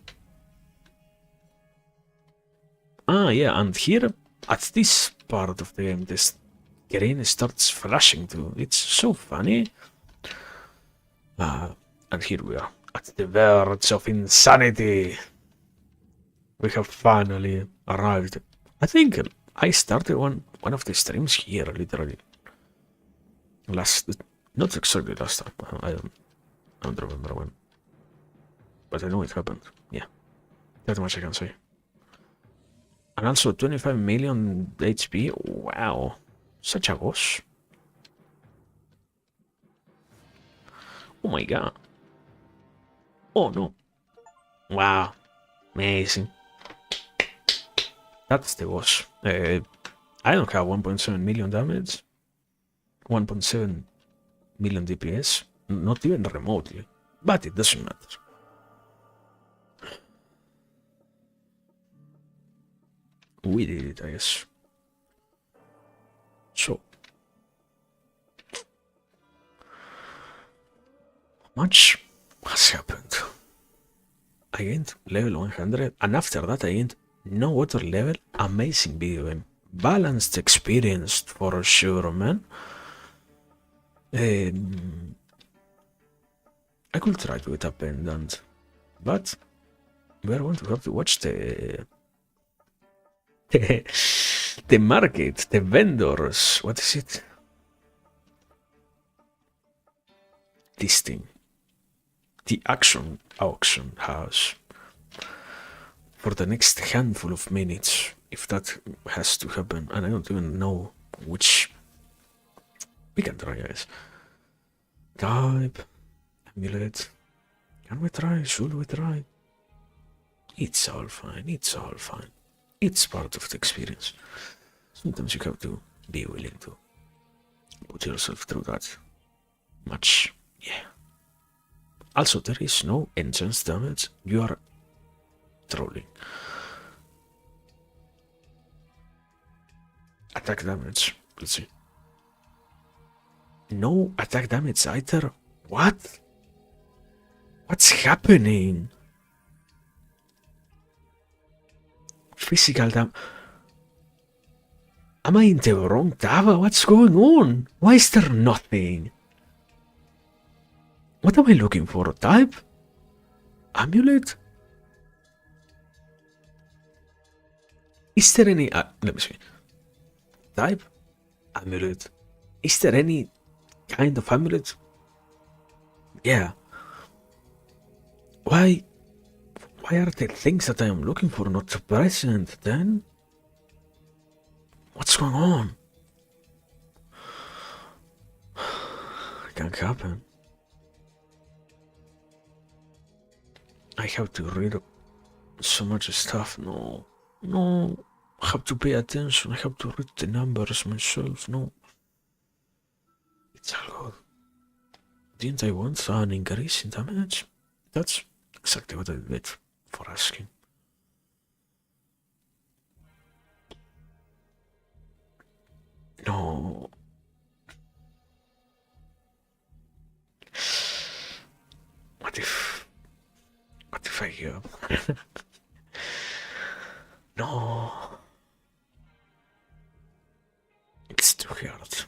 Ah, yeah, and here, at this part of the game, this green starts flashing too. It's so funny. And here we are, at the verge of insanity. We have finally arrived. I think I started one of the streams here, literally. Not exactly last time. I don't remember when. But I know it happened. Yeah, that much I can say. And also 25 million HP. Wow, such a gosh. Oh my god. Oh no. Wow, amazing. That's the boss. I don't have 1.7 million damage. 1.7 million DPS. Not even remotely. But it doesn't matter. We did it, I guess. So. Much has happened. I gained level 100, and after that I gained no other level. Amazing video game. Balanced experience for sure, man. I could try to get a pendant, but we are going to have to watch the the market, the vendors. What is it? This thing. The auction house. For the next handful of minutes, if that has to happen, and I don't even know which. We can try, guys. Type, amulet. Can we try? Should we try? It's all fine. It's all fine. It's part of the experience. Sometimes you have to be willing to put yourself through that much. Yeah. Also, there is no enchant damage. You are trolling. Attack damage. Let's see. No attack damage either. What? What's happening? Physical damage. Am I in the wrong tower? What's going on? Why is there nothing? What am I looking for? Type? Amulet? Is there any... let me see. Type? Amulet. Is there any kind of amulet? Yeah. Why are the things that I am looking for not present then? What's going on? Can't happen. I have to read so much stuff. No. I have to pay attention. I have to read the numbers myself. No. It's all good. Didn't I want an increase in damage? That's exactly what I did for asking. No. What if I hear? No. It's too hard.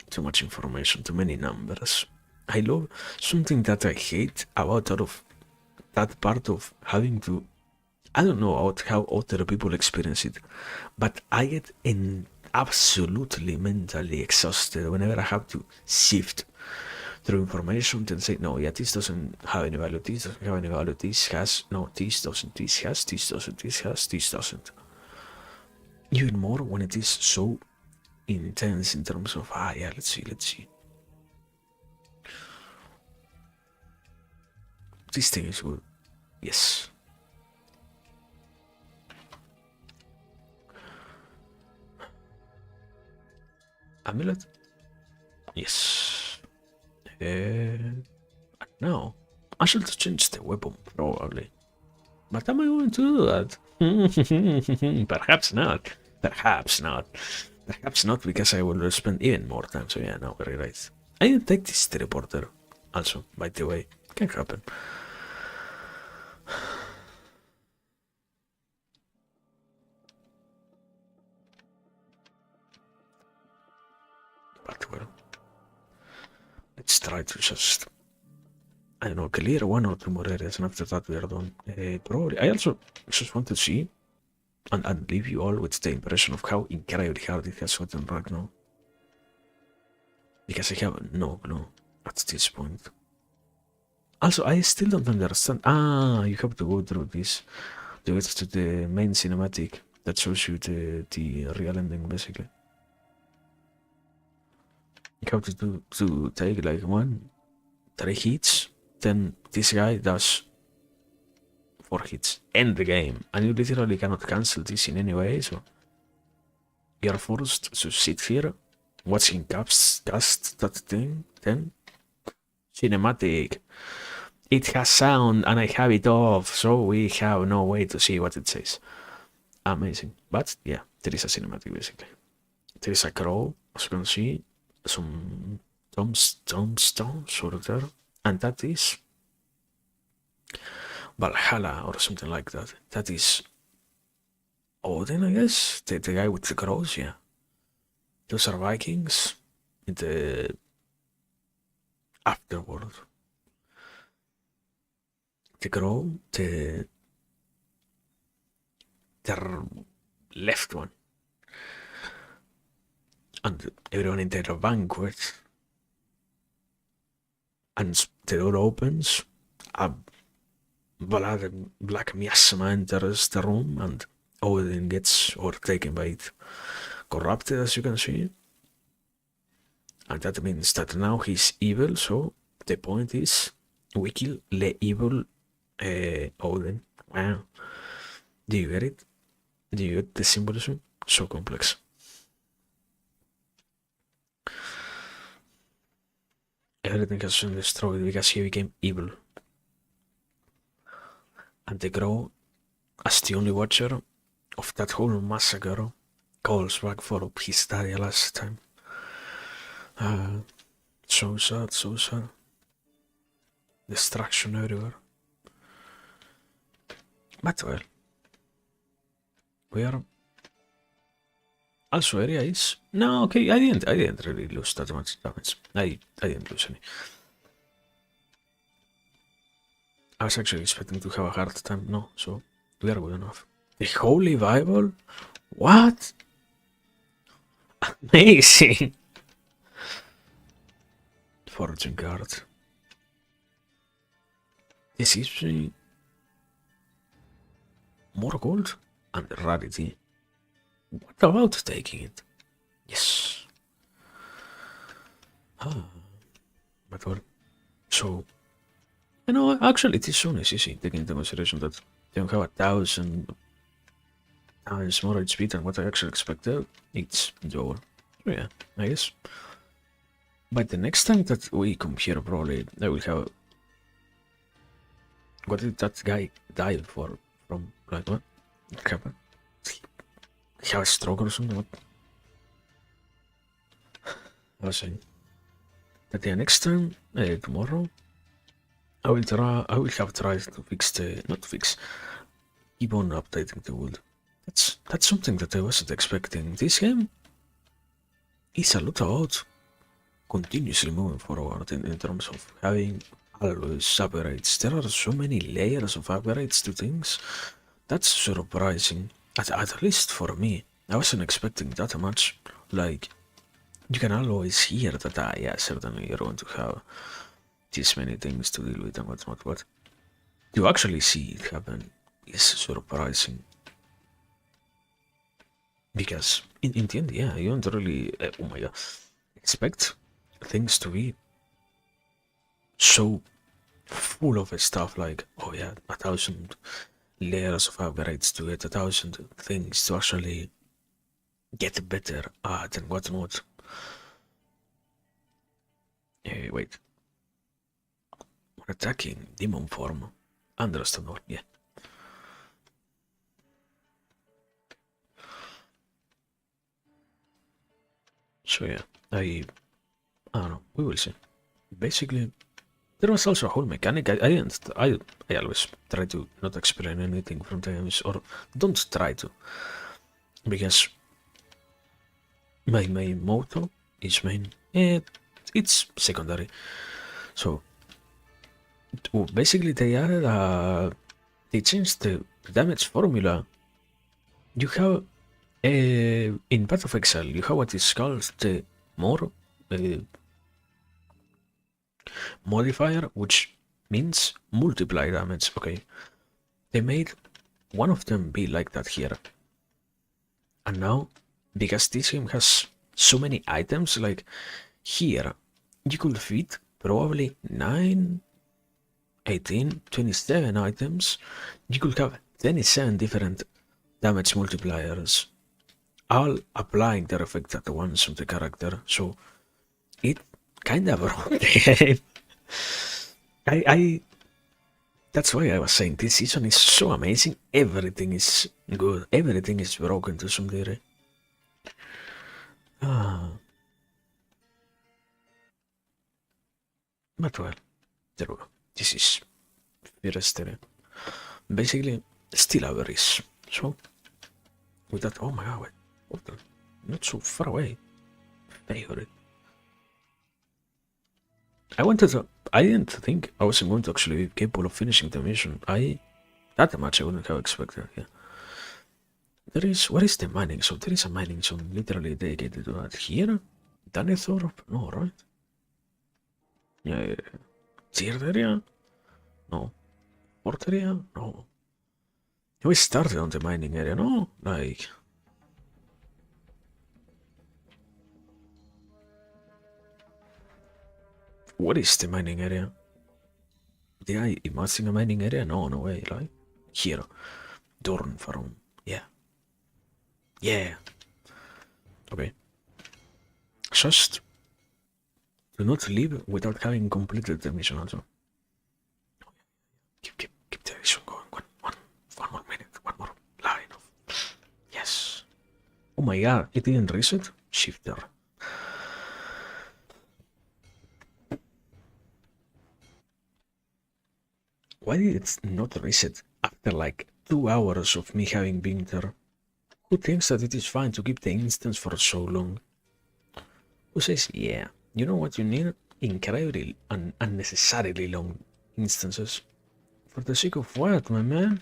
Too much information, too many numbers. I love something that I hate about that part of having to. I don't know how other people experience it, but I get absolutely mentally exhausted whenever I have to sift through information and say, no, yeah, this doesn't have any value, this doesn't have any value, this has, no, this doesn't, this has, this doesn't, this has, this doesn't. Even more when it is so intense in terms of, yeah, let's see. This thing is good. Yes. Amulet? Yes. No. I should change the weapon, probably. But am I going to do that? Perhaps not. Perhaps not. Perhaps not, because I will spend even more time. So yeah, no, very right. I didn't take this teleporter. Also, by the way, can happen. But well, let's try to just, I don't know, clear one or two more areas, and after that we are done. Probably. I also just want to see and leave you all with the impression of how incredibly hard it has gotten right now. Because I have no clue at this point. Also, I still don't understand. You have to go through this to get to the main cinematic that shows you the real ending, basically. You have to take like 3 hits, then this guy does 4 hits. End the game. And you literally cannot cancel this in any way, so you're forced to sit here, watching cast that thing, then cinematic. It has sound and I have it off, so we have no way to see what it says. Amazing. But yeah, there is a cinematic basically. There is a crow, as you can see, some tombstones sort of there, and that is Valhalla or something like that. That is Odin, I guess? The guy with the crows, yeah. Those are Vikings in the afterworld. The crow, the left one. And everyone in their banquet. And the door opens. A black miasma enters the room, and Odin gets overtaken by it. Corrupted, as you can see. And that means that now he's evil, so the point is we kill the evil Odin. Wow. Do you get it? Do you get the symbolism? So complex. Everything has been destroyed because he became evil. And the Crow, as the only watcher of that whole massacre, calls back for his daddy last time. So sad, so sad. Destruction everywhere. But well, we are Also area is no okay. I didn't really lose that much damage. I didn't lose any. I was actually expecting to have a hard time. No, so we are good enough. The Holy Bible? What? Amazing! Fortune card. This gives me more gold and rarity. What about taking it? Yes. Ah, but what? So, actually, this zone is easy, taking into consideration that they don't have 1,000 times more HP than what I actually expected. It's doable. So yeah, I guess. But the next time that we come here, probably I will have. What did that guy die for? From like what? What happened? He have a stroke or something? What? I was saying that the next time, tomorrow, I will try. I will have tried to fix the not fix. Keep on updating the wood. That's something that I wasn't expecting. This game is a lot about continuously moving forward in terms of having always upgrades. There are so many layers of upgrades to things. That's surprising. At least for me. I wasn't expecting that much. Like, you can always hear that, yeah, certainly you're going to have this many things to deal with and whatnot, but to actually see it happen is surprising. Because in the end, yeah, you don't really, oh my god, expect things to be so full of stuff like, oh yeah, 1,000 layers of upgrades to get 1,000 things to actually get better at and whatnot. Wait. Attacking demon form. Understandable, yeah. So yeah, I don't know, we will see. Basically, there was also a whole mechanic. I always try to not explain anything from the games, or don't try to, because my motto is main. It's secondary. So basically, they changed the damage formula. You have in Path of Exile, you have what is called the more modifier, which means multiply damage. Okay, they made one of them be like that here, and now because this game has so many items, like here, you could fit probably 9, 18, 27 items. You could have 27 different damage multipliers, all applying their effect at once on the character. So it kind of broke the game. I that's why I was saying this season is so amazing. Everything is good. Everything is broken to some degree. Ah, but well, there we go. This is first basically still average. So with that, oh my god, wait, what the, not so far away. Favorite. I didn't think I wasn't going to actually be capable of finishing the mission. That much I wouldn't have expected, yeah. Where is the mining zone? There is a mining zone literally dedicated to that. Here? Danethorpe? No, right? Yeah. Tiered area? No. Port area? No. We started on the mining area, no? Like... What is the mining area? Did I imagine a mining area? No, no way, like... Here. Dorn farm. Yeah. Yeah. Okay. Just do not leave without having completed the mission also. Keep the mission going. One more minute. One more line of... Yes. Oh my god, it didn't reset? Shifter. Why did it not reset after like 2 hours of me having been there? Who thinks that it is fine to keep the instance for so long? Who says, yeah, you know what you need? Incredibly unnecessarily long instances. For the sake of what, my man?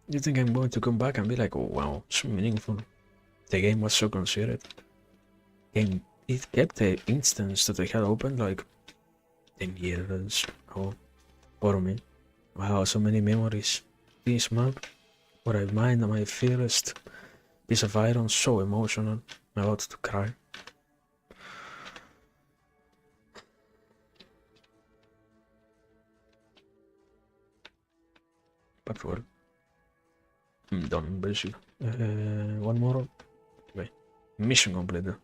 You think I'm going to come back and be like, oh wow, so meaningful. The game was so considered. And it kept the instance that I had opened like 10 years ago for me. Wow, so many memories. This map, where I mined my first piece of iron, so emotional. I'm about to cry. But well, I'm done basically. One more. Wait, mission completed.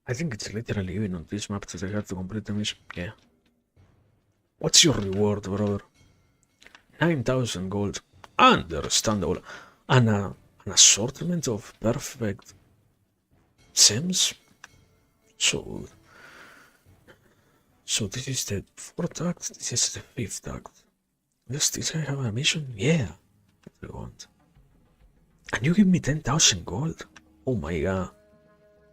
I think it's literally even on this map that I have to complete the mission. Yeah. What's your reward, brother? 9,000 gold. Understandable. And an assortment of perfect sims. So, so this is the 4th act. This is the 5th act. Does this guy have a mission? Yeah. What do you want? And you give me 10,000 gold? Oh my god.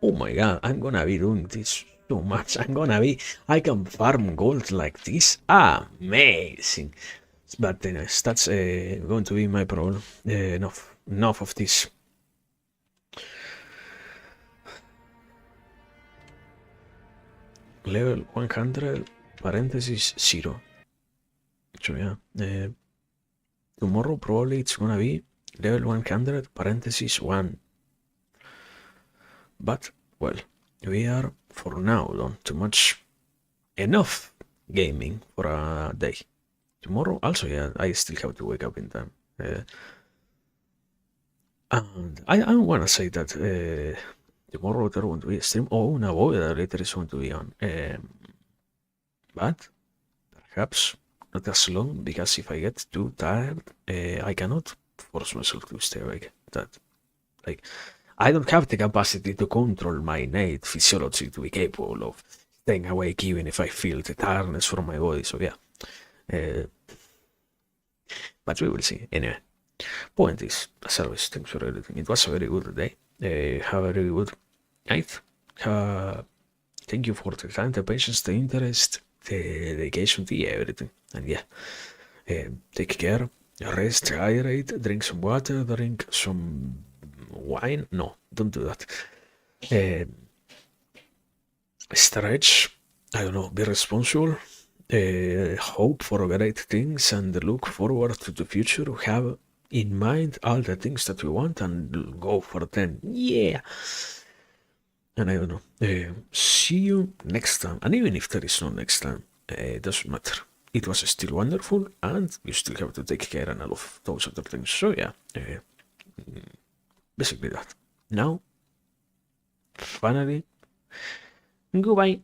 Oh my god, I'm gonna be doing this so much. I can farm gold like this. Amazing. But anyways, that's going to be my problem. Enough of this. Level 100, parenthesis 0. So yeah, tomorrow probably it's gonna be level 100, parenthesis 1. But, well, we are, for now, done too much. Enough gaming for a day. Tomorrow, also, yeah, I still have to wake up in time. And I want to say that tomorrow there won't be a stream. Oh, no, later is going to be on. But perhaps not as long, because if I get too tired, I cannot force myself to stay awake. Like, I don't have the capacity to control my innate physiology to be capable of staying awake even if I feel the tiredness from my body. So yeah, but we will see. Anyway, point is, as always, thanks for everything. It was a very good day. Have a very good night. Thank you for the time, the patience, the interest, the dedication, the everything. And yeah, take care, rest, hydrate, drink some water, drink some wine. No, don't do that. Stretch. I don't know. Be responsible. Hope for great things and look forward to the future. Have in mind all the things that you want and go for them. Yeah. And I don't know. See you next time. And even if there is no next time, it doesn't matter. It was still wonderful, and you still have to take care and all of those other things. So yeah, basically that. Now, finally, goodbye.